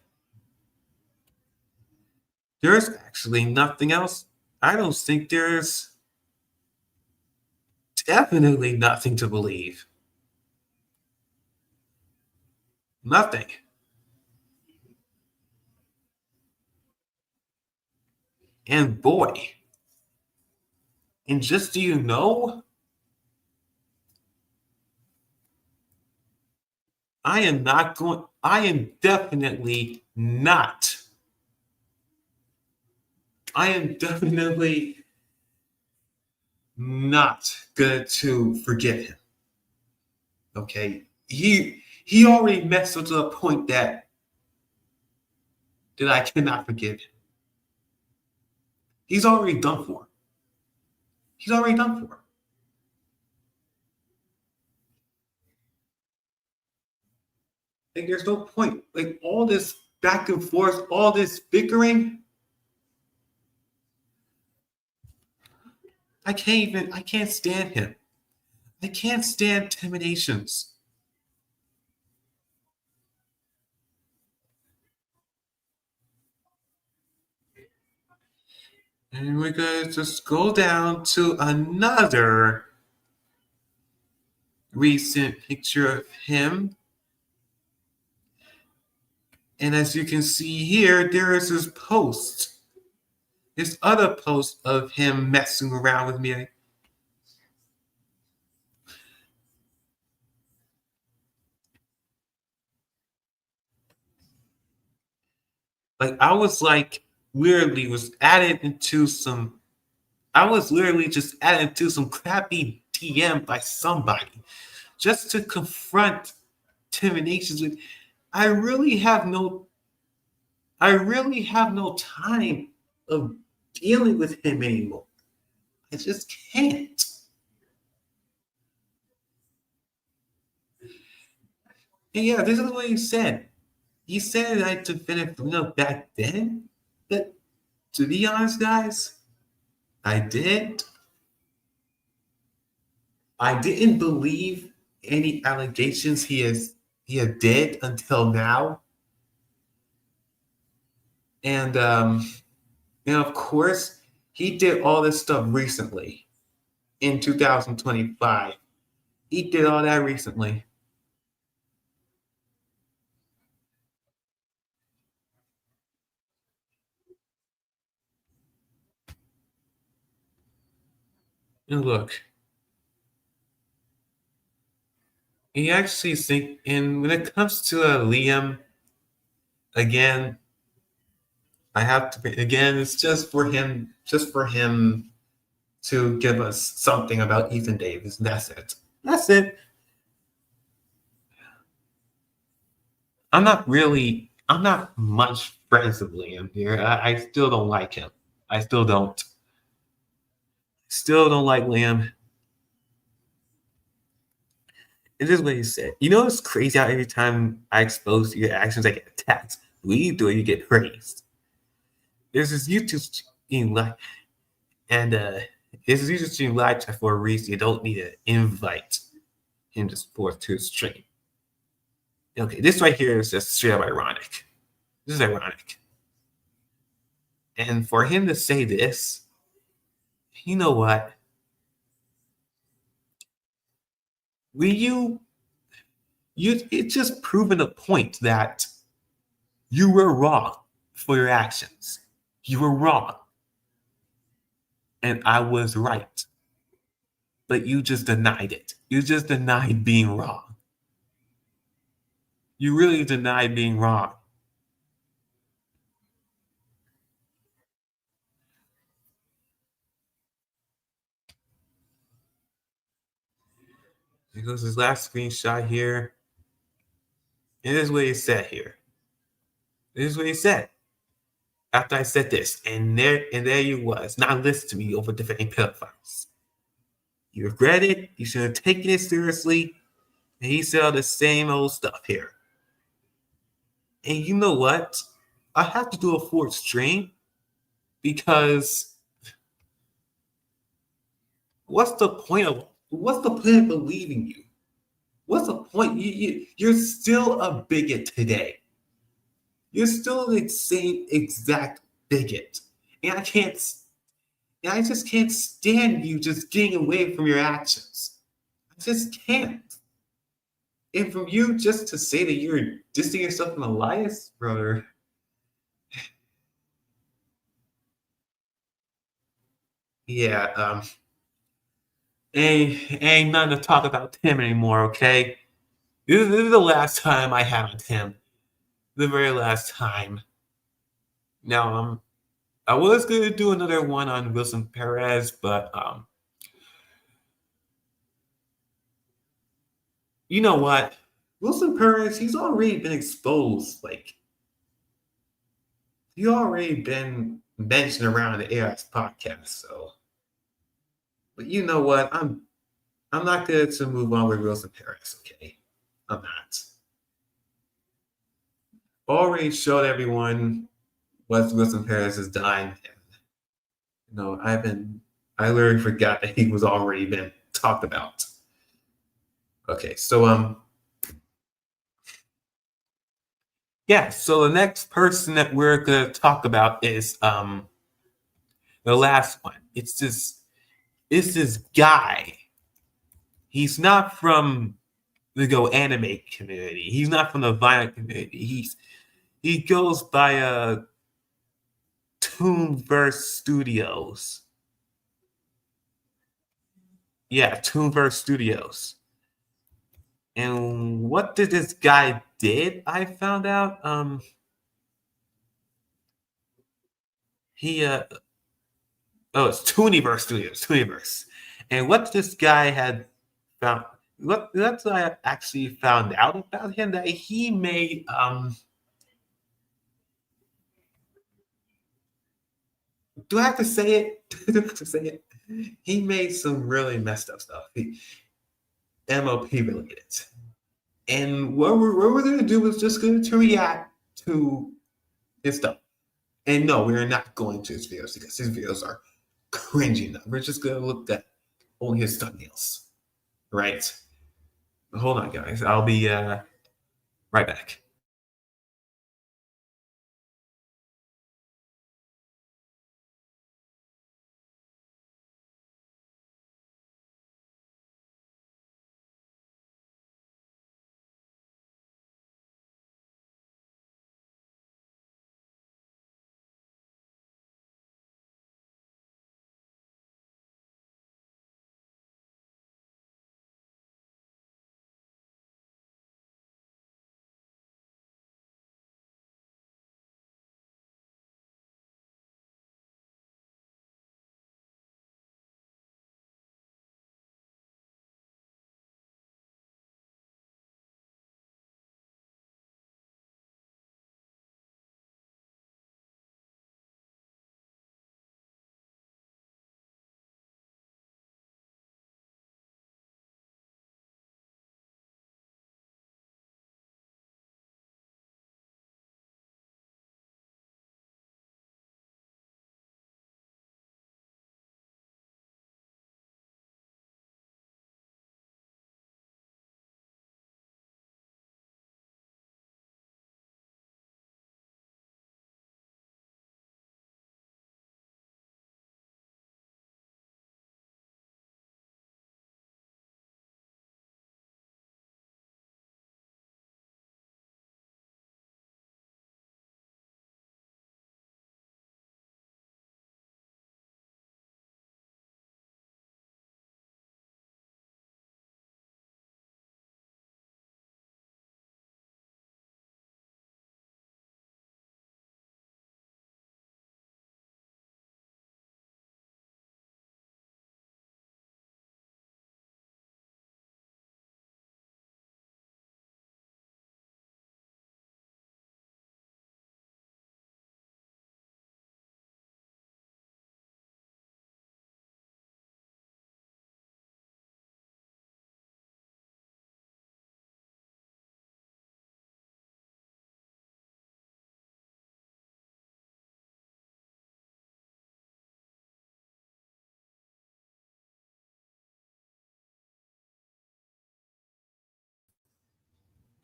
there's actually nothing else. I don't think there's definitely nothing to believe. Nothing. And boy, and just so you know, I am definitely not going to forgive him. Okay? He already messed up to the point that I cannot forgive him. He's already done for. Like, there's no point. Like, all this back and forth, all this bickering. I can't stand him. I can't stand intimidations. And we're going to just go down to another recent picture of him. And as you can see here, there is this other post of him messing around with me. Like, I was literally just added into some crappy DM by somebody just to confront intimidations with. I really have no time of dealing with him anymore. I just can't. And yeah, this is what he said. He said I defended back then, but to be honest, guys, I did. I didn't believe any allegations he did until now. And of course, he did all this stuff recently in 2025. He did all that recently. And look, you actually think, and when it comes to Liam, again, I have to, again, it's just for him to give us something about Ethan Davis. That's it. I'm not much friends with Liam here. I still don't like him. I still don't. Still don't like Liam. It is what he said. You know, it's crazy how every time I expose your actions, I get attacked. When you do it, you get praised. There's this YouTube like, and His user stream live chat for a reason. You don't need to invite him to stream. Okay, this right here is just straight up ironic. This is ironic. And for him to say this, you know what? It's just proven a point that you were wrong for your actions. You were wrong. And I was right. But you just denied it. You just denied being wrong. You really denied being wrong. Here goes his last screenshot here. And this is what he said here. This is what he said. After I said this, and there you was, not listening to me over defending pedophiles. You regret it. You should have taken it seriously. And he said all the same old stuff here. And you know what? I have to do a fourth stream because what's the point of believing you? What's the point? You're still a bigot today. You're still the same exact bigot. And I just can't stand you just getting away from your actions. I just can't. And from you just to say that you're dissing yourself from Elias, brother. Yeah, ain't nothing to talk about Tim anymore, okay? This is the last time I had on Tim. The very last time. Now, I was gonna do another one on Wilson Perez, but you know what? Wilson Perez, he's already been exposed. Like, he already been mentioned around the AEIS podcast. So, but you know what? I'm not good to move on with Wilson Perez. Okay, I'm not. Already showed everyone what Wilson Perez has done. You know, I literally forgot that he was already been talked about. Okay, so yeah, so the next person that we're gonna talk about is the last one. It's this guy. He's not from the Go anime community. He's not from the violent community. He goes by Toonverse Studios. Yeah, Toonverse Studios. And what did this guy did? I found out. It's Tooniverse Studios. Tooniverse. And what this guy had found. What I actually found out about him that he made. Do I have to say it? Do I have to say it? He made some really messed up stuff. MOP related. And what we're going to do is just going to react to his stuff. And no, we're not going to his videos because his videos are cringy enough. We're just going to look at only his thumbnails. Right? Hold on, guys. I'll be right back.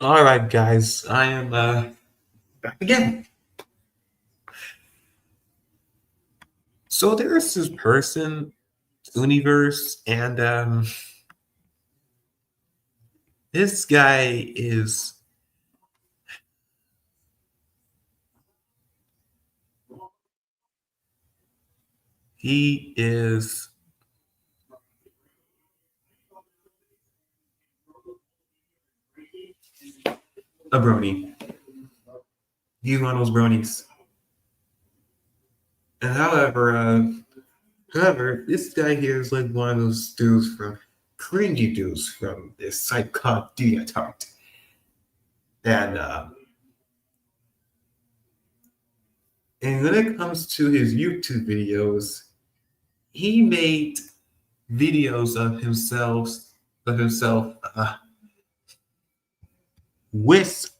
All right, guys, I am back again. So there's this person, universe, and this guy is he is a brony. He's one of those bronies. And however, this guy here is like one of those dudes from cringy dudes from this site called DeviantArt. And when it comes to his YouTube videos, he made videos of himself with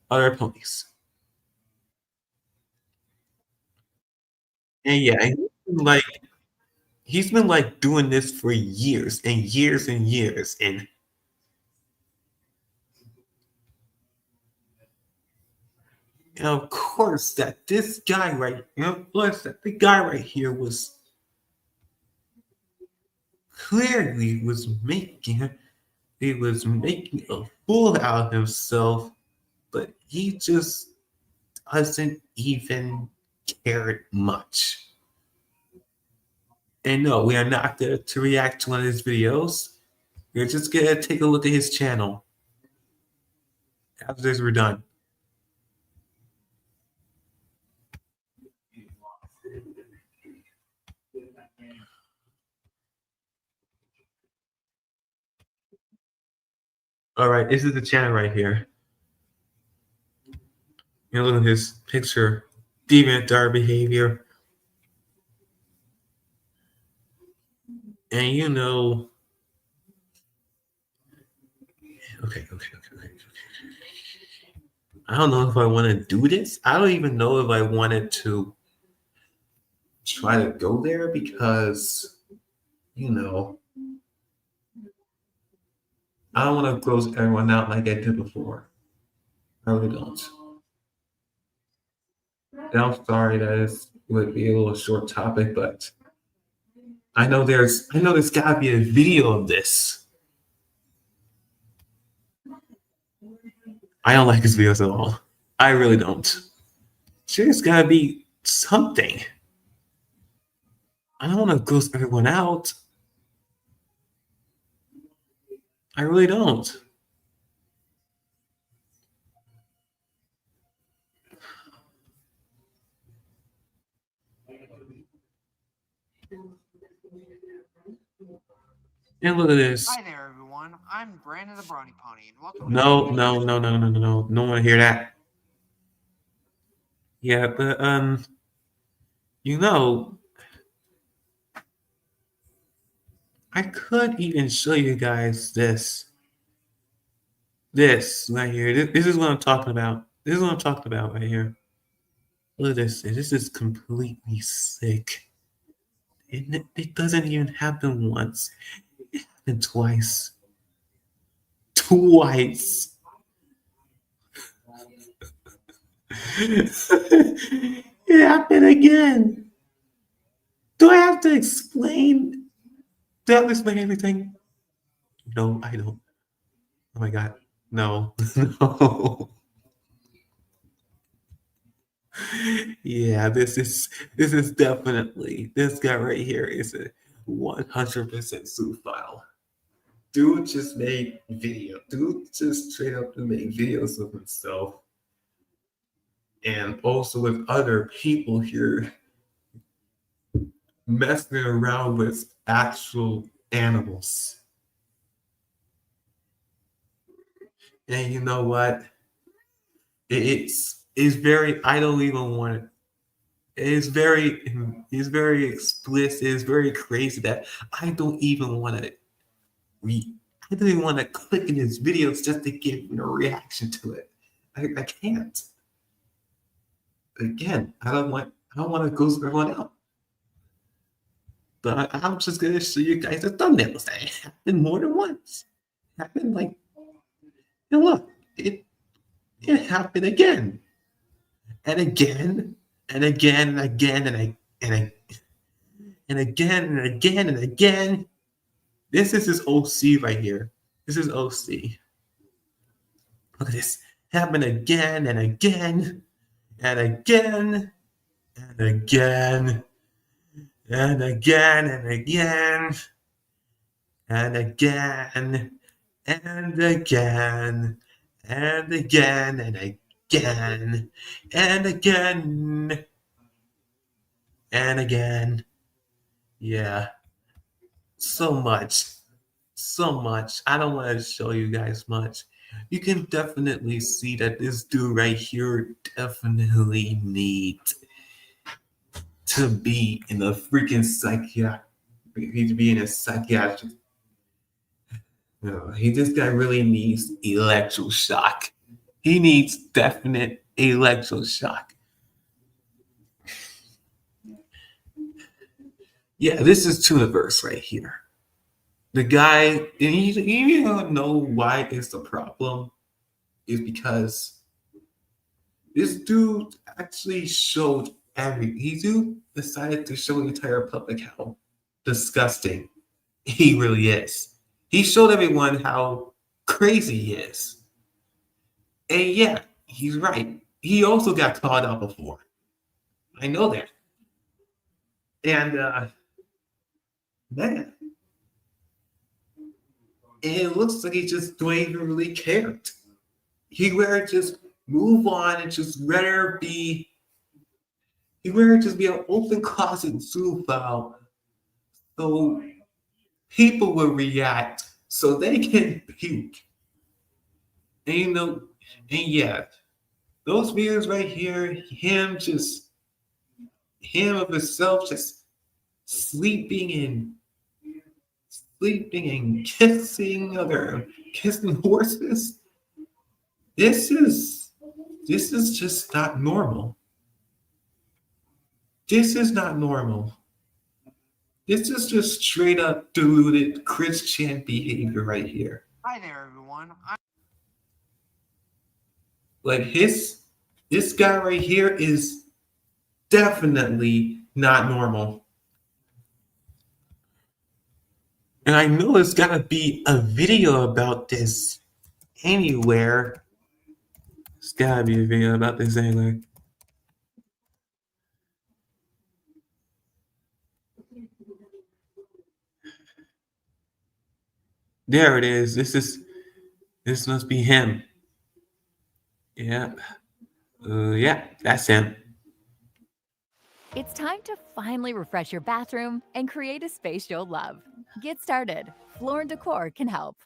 other ponies. And yeah, and he's been like doing this for years and years and years. And of course, that this guy right, that the guy right here was clearly making a fool out of himself, but he just doesn't even care much. And no, we are not there to react to one of his videos. We're just gonna take a look at his channel after this we're done. All right, this is the channel right here. Look at his picture, DeviantArt behavior. And okay. I don't know if I want to do this. I don't even know if I wanted to try to go there because, I don't want to gross everyone out like I did before. I really don't. And I'm sorry that it would be a little short topic, but I know there's gotta be a video of this. I don't like his videos at all. I really don't. There's gotta be something. I don't want to gross everyone out. I really don't. And look at this. Hi there, everyone. I'm Brandon the Brownie Pony, and welcome. No one want to hear that. Yeah, but I could even show you guys this right here. This is what I'm talking about. This is what I'm talking about right here. Look at this. This is completely sick. It doesn't even happen once. It happened twice. Twice. It happened again. Do I have to explain? Do I have to explain everything? No, I don't. Oh my god. No. No. Yeah, this is definitely, this guy right here is a 100% suicidal. Dude just made video. Dude just straight up made videos of himself. And also with other people here messing around with actual animals. And you know what? It's very, I don't even want it. It's very explicit. It's very crazy that I don't even want to I don't even want to click in his videos just to get a reaction to it. I can't. Again, I don't want to go everyone out. But I'm just gonna show you guys the thumbnails that happened more than once. Happened like, look, it happened again. And again, and again, and again, and again, and again, and again. This is his OC right here. This is OC. Look at this. Happened again and again, and again, and again, and again, and again, and again, and again, and again, and again, and again, and again. Yeah, so much. So much. I don't want to show you guys much. You can definitely see that this dude right here definitely needs to be in a freaking psychiatric. He needs to be in a psychiatric. This guy really needs electroshock. He needs definite electroshock. Yeah, this is Tuniverse right here. The guy, and you don't know why it's a problem, is because this dude actually showed he decided to show the entire public how disgusting he really is. He showed everyone how crazy he is. And yeah, he's right. He also got called out before. I know that. And man, it looks like he just don't even really cared. He would just move on and just rather be. He would just be an open closet zoophile, so people will react, so they can puke. And and yeah, those videos right here, him of himself just sleeping and kissing horses. This is just not normal. This is not normal. This is just straight up deluded Christian behavior right here. Hi there, everyone. Like this guy right here is definitely not normal. And I know there's gotta be a video about this anywhere. There's gotta be a video about this anywhere. There it is. This must be him. Yeah. Yeah, that's him. It's time to finally refresh your bathroom and create a space you'll love. Get started. Floor & Decor can help.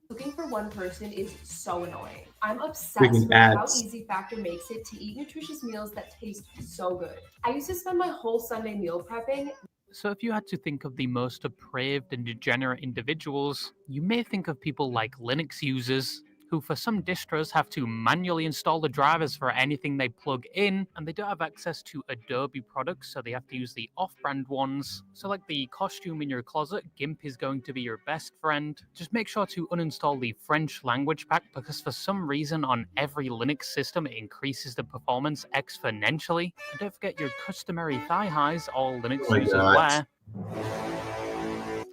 Cooking for one person is so annoying. I'm obsessed Freaking with how ads. easy Factor makes it to eat nutritious meals that taste so good. I used to spend my whole Sunday meal prepping. So if you had to think of the most depraved and degenerate individuals, you may think of people like Linux users, who for some distros have to manually install the drivers for anything they plug in, and they don't have access to Adobe products, so they have to use the off-brand ones. So like the costume in your closet, GIMP is going to be your best friend. Just make sure to uninstall the French language pack, because for some reason on every Linux system it increases the performance exponentially. And don't forget your customary thigh highs all Linux users wear.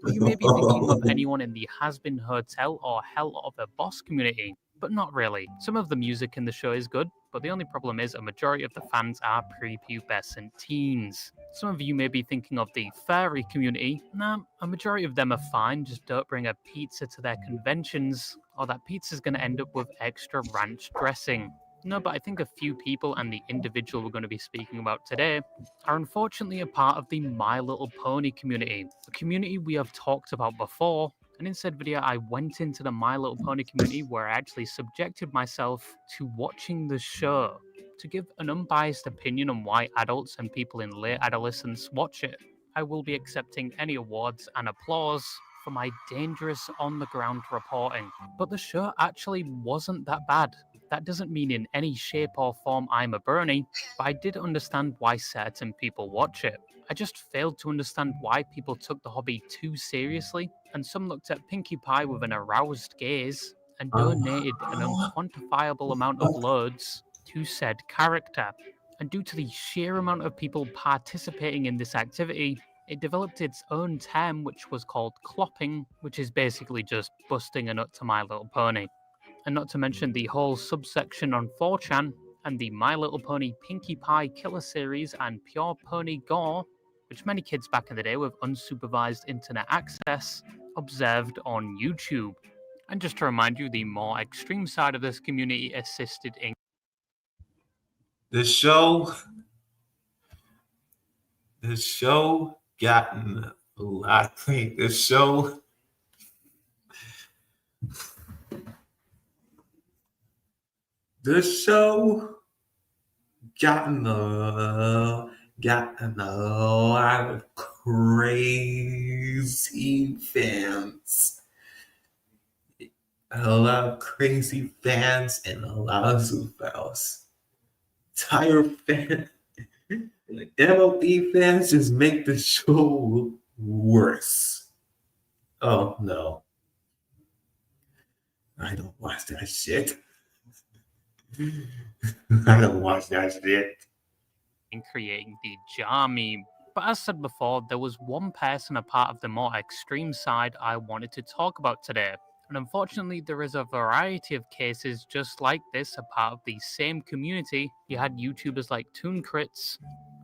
You may be thinking of anyone in the Has-Been Hotel or Hell of a Boss community, but not really. Some of the music in the show is good, but the only problem is a majority of the fans are prepubescent teens. Some of you may be thinking of the furry community. Nah, a majority of them are fine, just don't bring a pizza to their conventions, or that pizza's going to end up with extra ranch dressing. No, but I think a few people and the individual we're going to be speaking about today are unfortunately a part of the My Little Pony community, a community we have talked about before. And in said video, I went into the My Little Pony community where I actually subjected myself to watching the show to give an unbiased opinion on why adults and people in late adolescence watch it. I will be accepting any awards and applause for my dangerous on-the-ground reporting. But the show actually wasn't that bad. That doesn't mean in any shape or form I'm a Bernie, but I did understand why certain people watch it. I just failed to understand why people took the hobby too seriously, and some looked at Pinkie Pie with an aroused gaze, and donated an unquantifiable amount of loads to said character. And due to the sheer amount of people participating in this activity, it developed its own term, which was called clopping, which is basically just busting a nut to My Little Pony. And not to mention the whole subsection on 4chan and the My Little Pony Pinkie Pie Killer series and Pure Pony Gore, which many kids back in the day with unsupervised internet access observed on YouTube. And just to remind you, the more extreme side of this community assisted in The show gotten a lot great. The show gotten a lot of crazy fans. A lot of crazy fans and a lot of superfans. Entire fans. MLB fans just make the show worse. Oh no. I don't watch that shit. I don't watch that shit. in creating the jar meme. But as said before, there was one person a part of the more extreme side I wanted to talk about today. And unfortunately, there is a variety of cases just like this, a part of the same community. You had YouTubers like Tooncrits,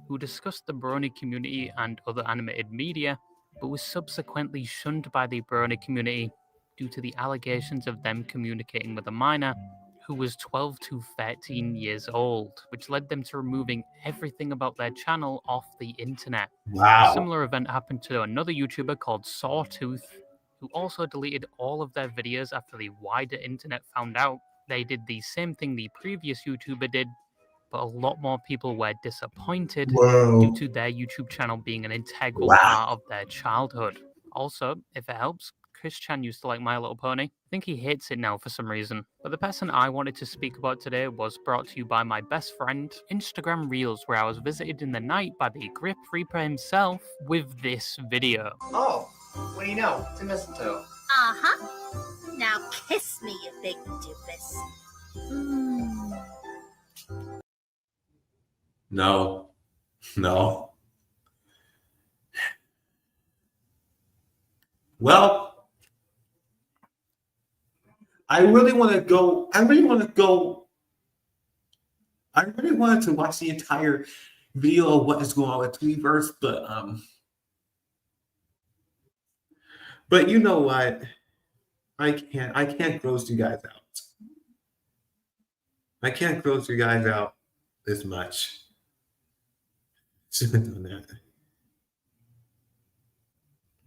who discussed the Brony community and other animated media, but was subsequently shunned by the Brony community due to the allegations of them communicating with a minor who was 12 to 13 years old, which led them to removing everything about their channel off the internet. Wow. A similar event happened to another YouTuber called Sawtooth, who also deleted all of their videos after the wider internet found out. They did the same thing the previous YouTuber did, but a lot more people were disappointed due to their YouTube channel being an integral part of their childhood. Also, if it helps, Chris Chan used to like My Little Pony. I think he hates it now for some reason. But the person I wanted to speak about today was brought to you by my best friend, Instagram Reels, where I was visited in the night by the Grip Reaper himself with this video. Oh, what do you know? It's a mistletoe. Uh-huh. Now kiss me, you big doofus. No. Well, I really wanted to watch the entire video of what is going on with Tweetverse, but you know what? I can't gross you guys out. I can't gross you guys out this much. Shouldn't have done that.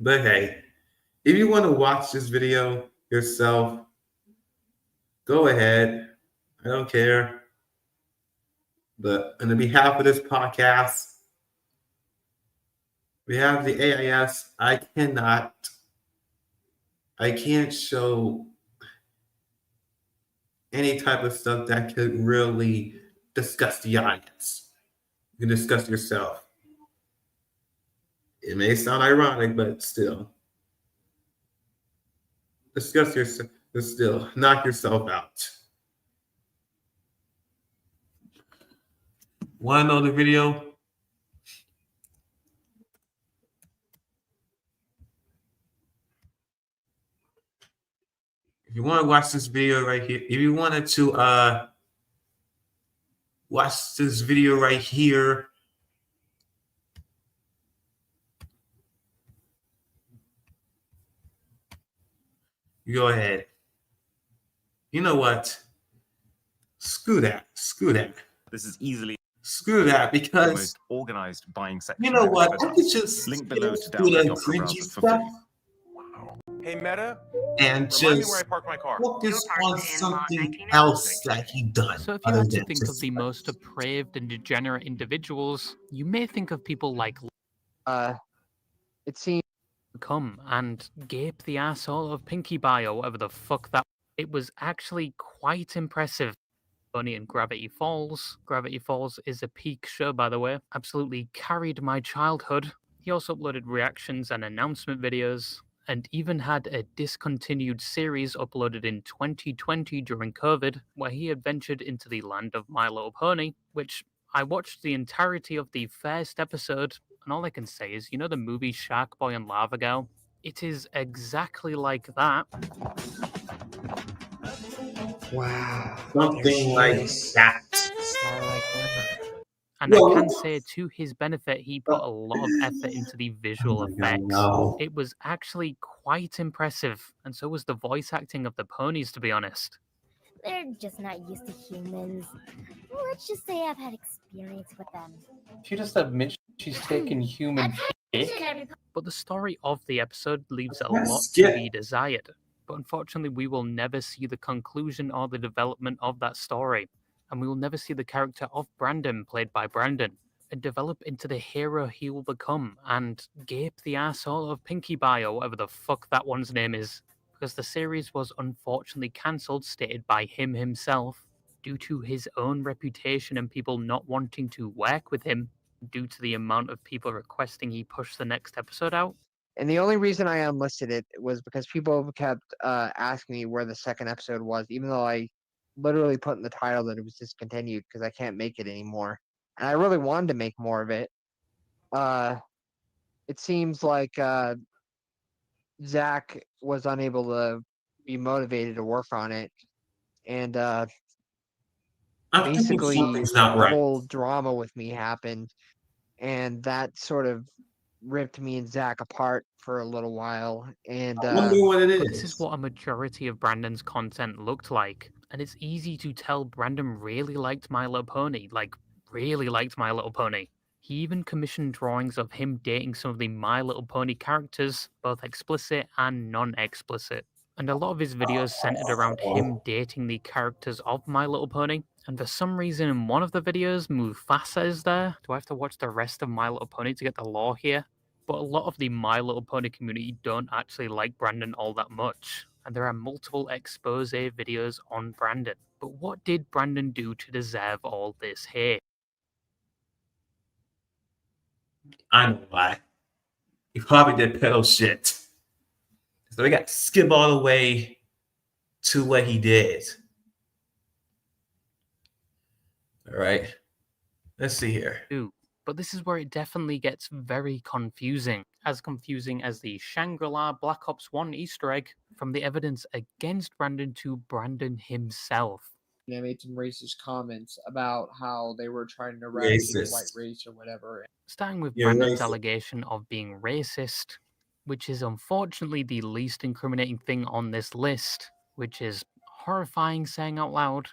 But hey, if you want to watch this video yourself, go ahead. I don't care. But on behalf of this podcast, we have the AEIS. I can't show any type of stuff that could really disgust the audience. You can discuss yourself. It may sound ironic, but still. Discuss yourself, but still, knock yourself out. Want to know the video? If you want to watch this video right here, if you wanted to watch this video right here, you go ahead. You know what? Screw that. This is easily screw that, the because most organized buying section. you know what? ever I done. could just Link below to do download that your cringy browser for stuff free. Hey Meta, and remind me just where I parked my car. focus on something else that he done. So if you other had to than think just of the most depraved and degenerate individuals, you may think of people like it seems come and gape the asshole of Pinkie Pie or whatever the fuck that. It was actually quite impressive. Bunny and Gravity Falls. Gravity Falls is a peak show, by the way. Absolutely carried my childhood. He also uploaded reactions and announcement videos. and even had a discontinued series uploaded in 2020 during COVID, where he adventured into the land of My Little Pony, which I watched the entirety of the first episode, and all I can say is, you know the movie Shark Boy and Lava Girl? It is exactly like that. Wow. Something like that. Starlight Glimmer. And I can say, to his benefit, he put a lot of effort into the visual Oh my God, effects. no. It was actually quite impressive, and so was the voice acting of the ponies, to be honest. They're just not used to humans. Let's just say I've had experience with them. She just admits she's taken human dick. But the story of the episode leaves a Yes, lot yeah. to be desired. But unfortunately, we will never see the conclusion or the development of that story. And we will never see the character of Brandon, played by Brandon, and develop into the hero he will become, and gape the arsehole of Pinkie Pie, or whatever the fuck that one's name is. Because the series was unfortunately cancelled, stated by him himself, due to his own reputation and people not wanting to work with him, due to the amount of people requesting he push the next episode out. And the only reason I unlisted it was because people kept asking me where the second episode was, even though I literally put in the title that it was discontinued because I can't make it anymore. And I really wanted to make more of it. It seems like Zach was unable to be motivated to work on it. And I'm thinking basically, something's not the right. whole drama with me happened. And that sort of ripped me and Zach apart for a little while. And I wonder what it But this is is. what a majority of Brandon's content looked like. And it's easy to tell Brandon really liked My Little Pony. Like, really liked My Little Pony. He even commissioned drawings of him dating some of the My Little Pony characters, both explicit and non-explicit. And a lot of his videos centered around him dating the characters of My Little Pony. And for some reason, in one of the videos, Mufasa is there. Do I have to watch the rest of My Little Pony to get the lore here? But a lot of the My Little Pony community don't actually like Brandon all that much. And there are multiple expose videos on Brandon. But what did Brandon do to deserve all this hate? I know why. He probably did pedal shit. So we got to skip all the way to what he did. All right. Let's see here. But this is where it definitely gets very confusing. As confusing as the Shangri-La Black Ops 1 Easter egg from the evidence against Brandon to Brandon himself. They made some racist comments about how they were trying to eradicate the white Racist. race or whatever. Starting with You're Brandon's racist. allegation of being racist, which is unfortunately the least incriminating thing on this list, which is horrifying saying out loud.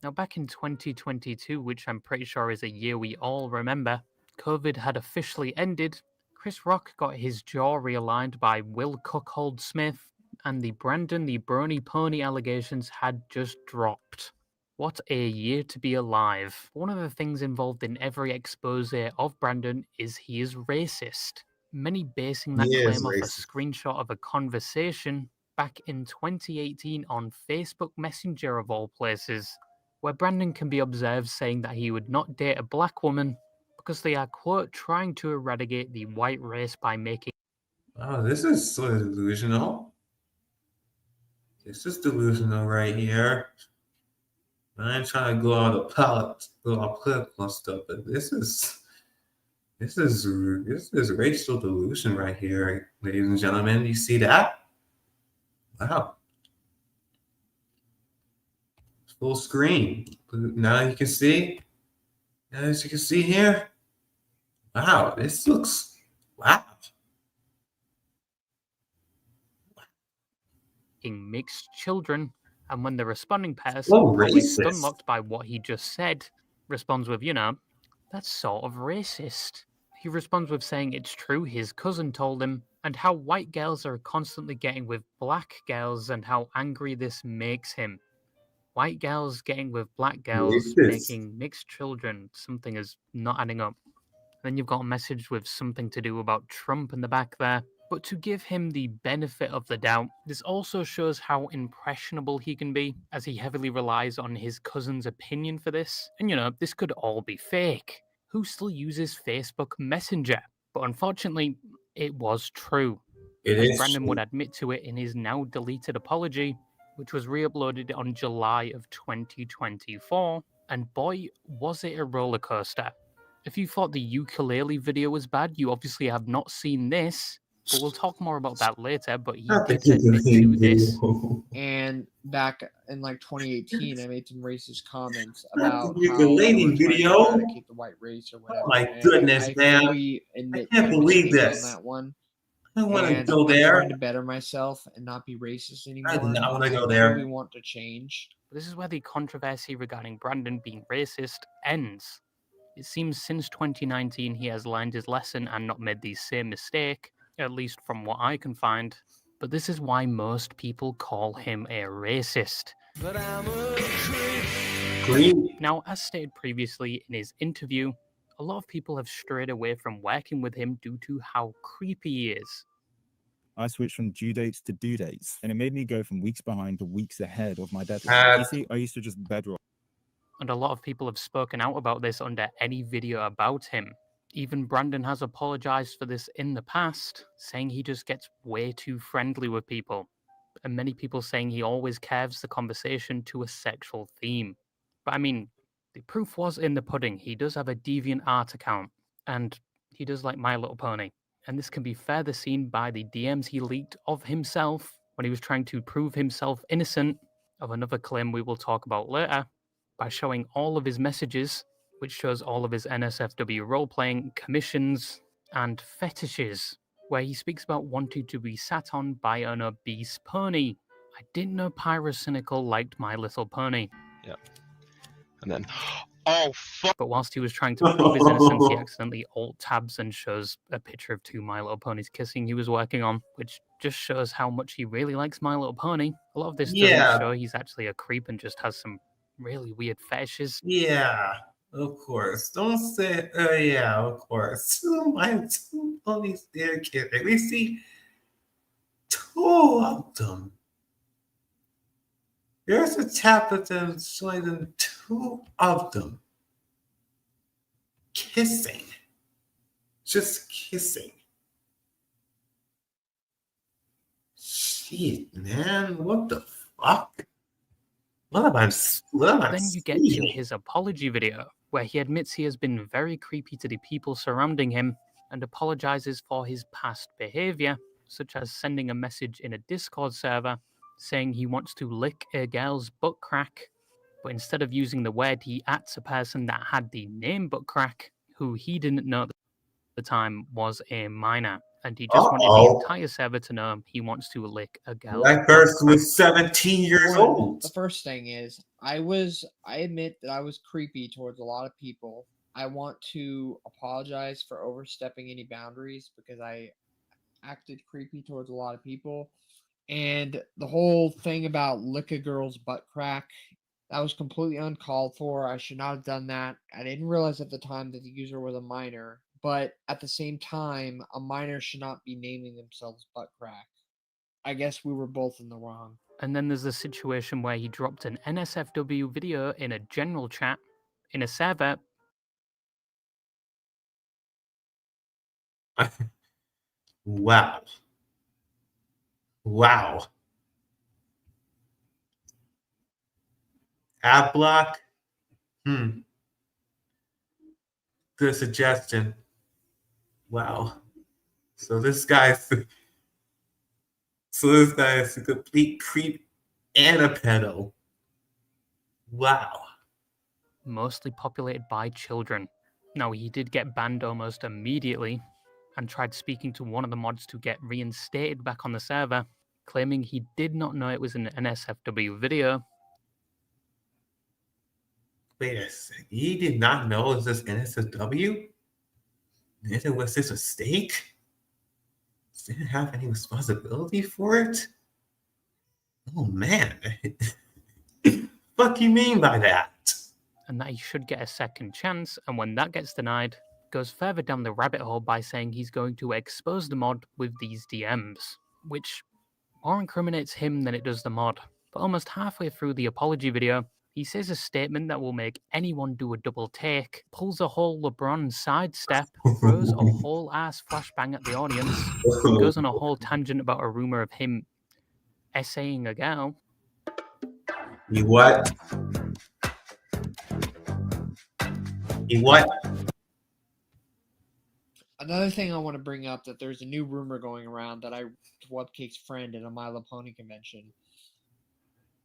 Now, back in 2022, which I'm pretty sure is a year we all remember, COVID had officially ended. Chris Rock got his jaw realigned by Will Cuckold Smith, and the Brandon the Brony Pony allegations had just dropped. What a year to be alive. One of the things involved in every expose of Brandon is he is racist. Many basing that He is claim off a racist. screenshot of a conversation back in 2018 on Facebook Messenger of all places, where Brandon can be observed saying that he would not date a black woman because they are, quote, trying to eradicate the white race by making... Oh, this is sort of delusional. This is delusional right here. I ain't trying to go all political stuff, but this is racial delusion right here, ladies and gentlemen. You see that? Wow. Full screen. Now you can see. As you can see here. Wow, this looks wow. mixed children, and when the responding person, So probably racist. stunlocked by what he just said, responds with, you know, that's sort of racist. He responds with saying it's true his cousin told him, and how white girls are constantly getting with black girls and how angry this makes him. White girls getting with black girls, Racist. making mixed children, something is not adding up. Then you've got a message with something to do about Trump in the back there. But to give him the benefit of the doubt, this also shows how impressionable he can be, as he heavily relies on his cousin's opinion for this. And you know, this could all be fake. Who still uses Facebook Messenger? But unfortunately, it was true. It as is Brandon would true. admit to it in his now deleted apology, which was re-uploaded on July of 2024. And boy, was it a roller coaster. If you thought the ukulele video was bad, you obviously have not seen this, but we'll talk more about that later. But he Not the did admit to this. ukulele. And back in like 2018, I made some racist comments Not about the how we ukulele were trying to video. eradicate the white race or whatever. Oh my and goodness, I man. fully I admit can't my believe mistakes this. on that one. I don't want to And go I'm there. trying to better myself and not be racist anymore. I do not want to go I there. truly want to change. This is where the controversy regarding Brandon being racist ends. It seems since 2019 he has learned his lesson and not made the same mistake, at least from what I can find. But this is why most people call him a racist. But I'm a creep. Green. Now, as stated previously in his interview, a lot of people have strayed away from working with him due to how creepy he is. I switched from due dates to due dates, and it made me go from weeks behind to weeks ahead of my deadline. You see, I used to just bedrock. And a lot of people have spoken out about this under any video about him. Even Brandon has apologized for this in the past, saying he just gets way too friendly with people. And many people saying he always curves the conversation to a sexual theme. But I mean, the proof was in the pudding. He does have a DeviantArt account, and he does like My Little Pony. And this can be further seen by the DMs he leaked of himself when he was trying to prove himself innocent of another claim we will talk about later, by showing all of his messages, which shows all of his NSFW role-playing, commissions, and fetishes, where he speaks about wanting to be sat on by an obese pony. I didn't know Pyrocynical liked My Little Pony. Yep. And then, oh, fuck. But whilst he was trying to prove his innocence, he accidentally alt-tabs and shows a picture of two My Little Ponies kissing he was working on, which just shows how much he really likes My Little Pony. A lot of this doesn't show he's actually a creep and just has some really weird fetishes. Yeah, of course. Don't say, yeah, of course. My two ponies there kissing. We see two of them. There's a tablet that showing them two of them kissing. Just kissing. Shit, man. What the fuck? Then you get to his apology video, where he admits he has been very creepy to the people surrounding him and apologizes for his past behavior, such as sending a message in a Discord server saying he wants to lick a girl's butt crack, but instead of using the word, he ats a person that had the name butt crack, who he didn't know at the time was a minor. And he just wanted the entire server to know he wants to lick a girl. That person was 17 years old. The first thing is, I admit that I was creepy towards a lot of people. I want to apologize for overstepping any boundaries because I acted creepy towards a lot of people. And the whole thing about lick a girl's butt crack, that was completely uncalled for. I should not have done that. I didn't realize at the time that the user was a minor. But at the same time, a minor should not be naming themselves butt crack. I guess we were both in the wrong. And then there's a situation where he dropped an NSFW video in a general chat in a server. Wow. Wow. Ad block? Good suggestion. Wow. So this guy's a complete creep and a pedo. Wow. Mostly populated by children. Now, he did get banned almost immediately and tried speaking to one of the mods to get reinstated back on the server, claiming he did not know it was an NSFW video. Wait a second. He did not know it was this NSFW? Neither was this a mistake? Didn't have any responsibility for it? Oh man. What do you mean by that? And that he should get a second chance, and when that gets denied, goes further down the rabbit hole by saying he's going to expose the mod with these DMs, which more incriminates him than it does the mod. But almost halfway through the apology video, He says a statement that will make anyone do a double take, pulls a whole LeBron sidestep, throws a whole ass flashbang at the audience, and goes on a whole tangent about a rumor of him essaying a girl. You what? You what? Another thing I want to bring up, that there's a new rumor going around that I Webcake's friend at a My Little Pony convention.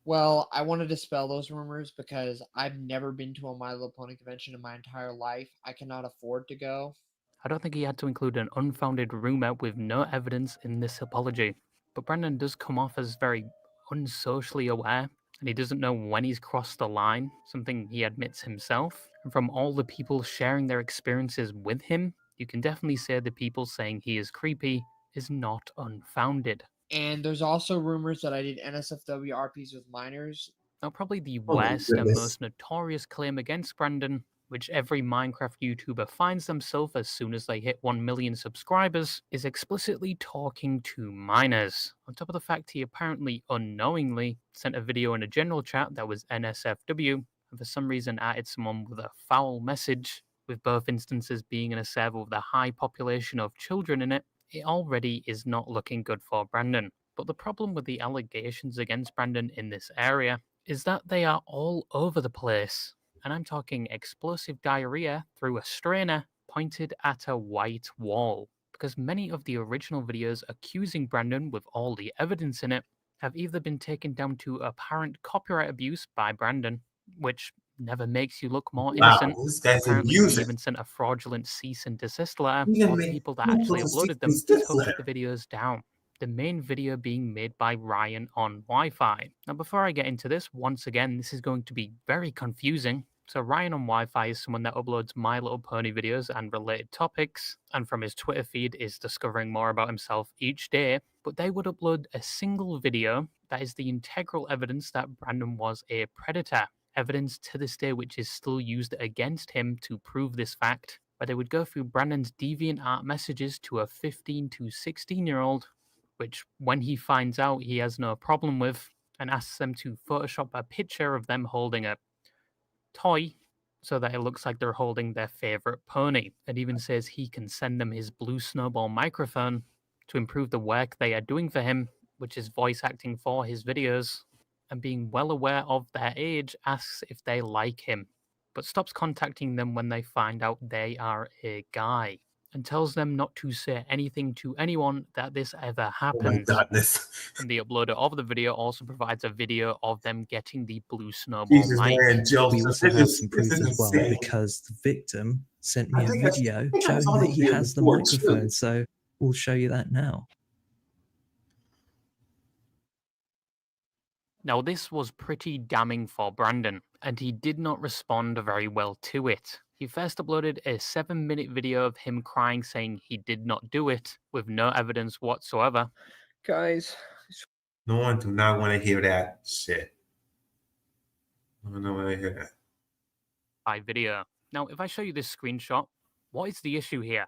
Well, I want to dispel those rumors because I've never been to a My Little Pony convention in my entire life. I cannot afford to go. I don't think he had to include an unfounded rumor with no evidence in this apology. But Brandon does come off as very unsocially aware, and he doesn't know when he's crossed the line, something he admits himself. And from all the people sharing their experiences with him, you can definitely say the people saying he is creepy is not unfounded. And there's also rumors that I did NSFW RPs with minors. Now, probably the Oh my worst and goodness. most notorious claim against Brandon, which every Minecraft YouTuber finds themselves as soon as they hit 1 million subscribers, is explicitly talking to minors. On top of the fact he apparently unknowingly sent a video in a general chat that was NSFW, and for some reason added someone with a foul message, with both instances being in a server with a high population of children in it, it already is not looking good for Brandon. But the problem with the allegations against Brandon in this area is that they are all over the place. And I'm talking explosive diarrhea through a strainer pointed at a white wall. Because many of the original videos accusing Brandon with all the evidence in it have either been taken down to apparent copyright abuse by Brandon, which never makes you look more Wow, innocent. this guy's Apparently, he abusing. even sent a fraudulent cease and desist letter, He didn't or the make- people that he didn't actually put a cease uploaded them and desist took letter. the videos down. The main video being made by Ryan on Wi-Fi. Now, before I get into this, once again, this is going to be very confusing. So Ryan on Wi-Fi is someone that uploads My Little Pony videos and related topics, and from his Twitter feed is discovering more about himself each day, but they would upload a single video that is the integral evidence that Brandon was a predator. Evidence to this day which is still used against him to prove this fact, where they would go through Brandon's DeviantArt messages to a 15 to 16-year-old, which when he finds out he has no problem with, and asks them to Photoshop a picture of them holding a toy so that it looks like they're holding their favorite pony, and even says he can send them his Blue Snowball microphone to improve the work they are doing for him, which is voice acting for his videos, and being well aware of their age, asks if they like him, but stops contacting them when they find out they are a guy, and tells them not to say anything to anyone that this ever Oh my happens. goodness. And the uploader of the video also provides a video of them getting the Blue Snowball Jesus, mic. man, Joe. We also have some proof this is as well insane. because the victim sent I me a think I- video I think I showing saw that the he video has the before, microphone. too. So we'll show you that now. Now, this was pretty damning for Brandon, and he did not respond very well to it. He first uploaded a 7-minute video of him crying, saying he did not do it, with no evidence whatsoever. Guys, No one do not want to hear that shit. I don't want to hear that. By video. Now, if I show you this screenshot, what is the issue here?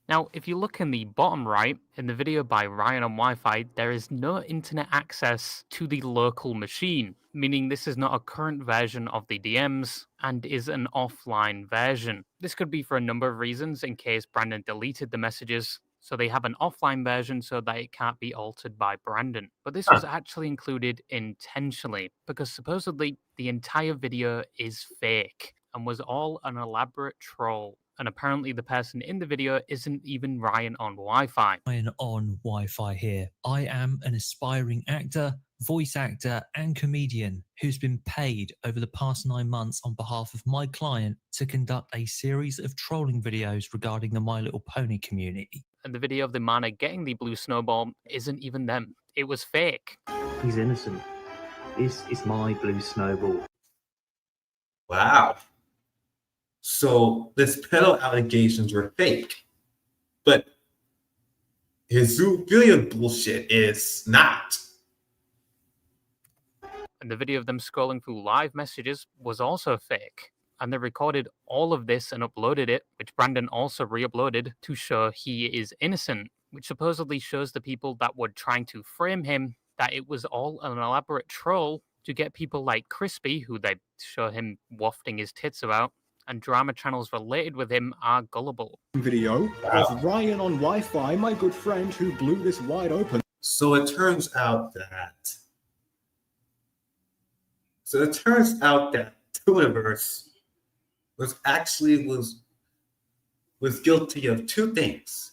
Now, if you look in the bottom right, in the video by Ryan on Wi-Fi, there is no internet access to the local machine, meaning this is not a current version of the DMs and is an offline version. This could be for a number of reasons, in case Brandon deleted the messages, so they have an offline version so that it can't be altered by Brandon. But this was actually included intentionally, because supposedly the entire video is fake and was all an elaborate troll. And apparently the person in the video isn't even Ryan on Wi-Fi. Ryan on Wi-Fi here. I am an aspiring actor, voice actor and comedian who's been paid over the past 9 months on behalf of my client to conduct a series of trolling videos regarding the My Little Pony community. And the video of the man getting the Blue Snowball isn't even them. It was fake. He's innocent. This is my Blue Snowball. Wow. So this pedo allegations were fake, but his zoophilia bullshit is not. And the video of them scrolling through live messages was also fake. And they recorded all of this and uploaded it, which Brandon also re-uploaded to show he is innocent, which supposedly shows the people that were trying to frame him that it was all an elaborate troll to get people like Crispy, who they show him wafting his tits about, and drama channels related with him are gullible. Video of Ryan on Wi-Fi, my good friend who blew this wide open. So it turns out that Tooniverse was guilty of two things.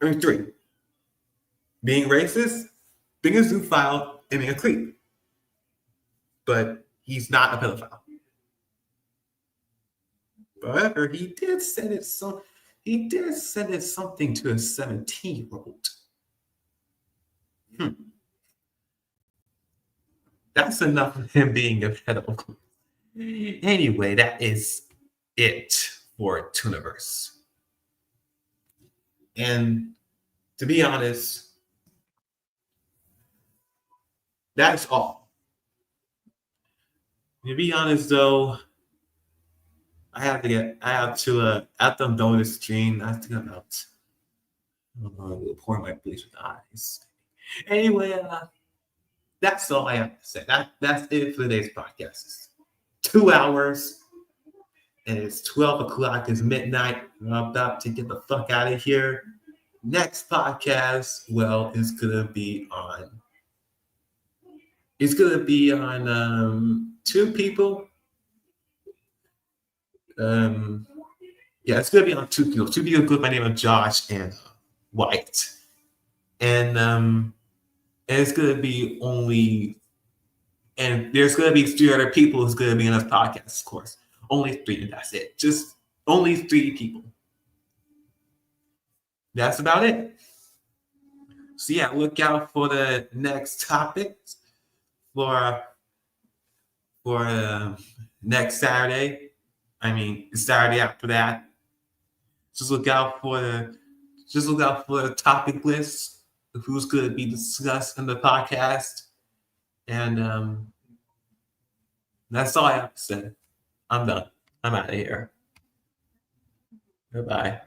I mean, three. Being racist, being a zoophile, and being a creep. But he's not a pedophile. However, he did send it something to a 17-year-old. That's enough of him being a pedophile. Anyway, that is it for Tooniverse. And to be honest, that's all. To be honest, though, after I'm done with the stream, I think I'm out. Pour my bleach with the eyes. Anyway, that's all I have to say. That's it for today's podcast. 2 hours, and it's 12 o'clock. It's midnight. I'm about to get the fuck out of here. Next podcast, well, it's gonna be on two people. It's gonna be on two people. Two people by the name of Josh and White, and it's gonna be there's gonna be 3 other people who's gonna be on this podcast, of course. Only 3, and that's it. Just only 3 people. That's about it. So yeah, look out for the next topic for next Saturday. I mean, the Saturday after that. Just look out for the topic list of who's going to be discussed in the podcast. And that's all I have to say. I'm done. I'm out of here. Goodbye.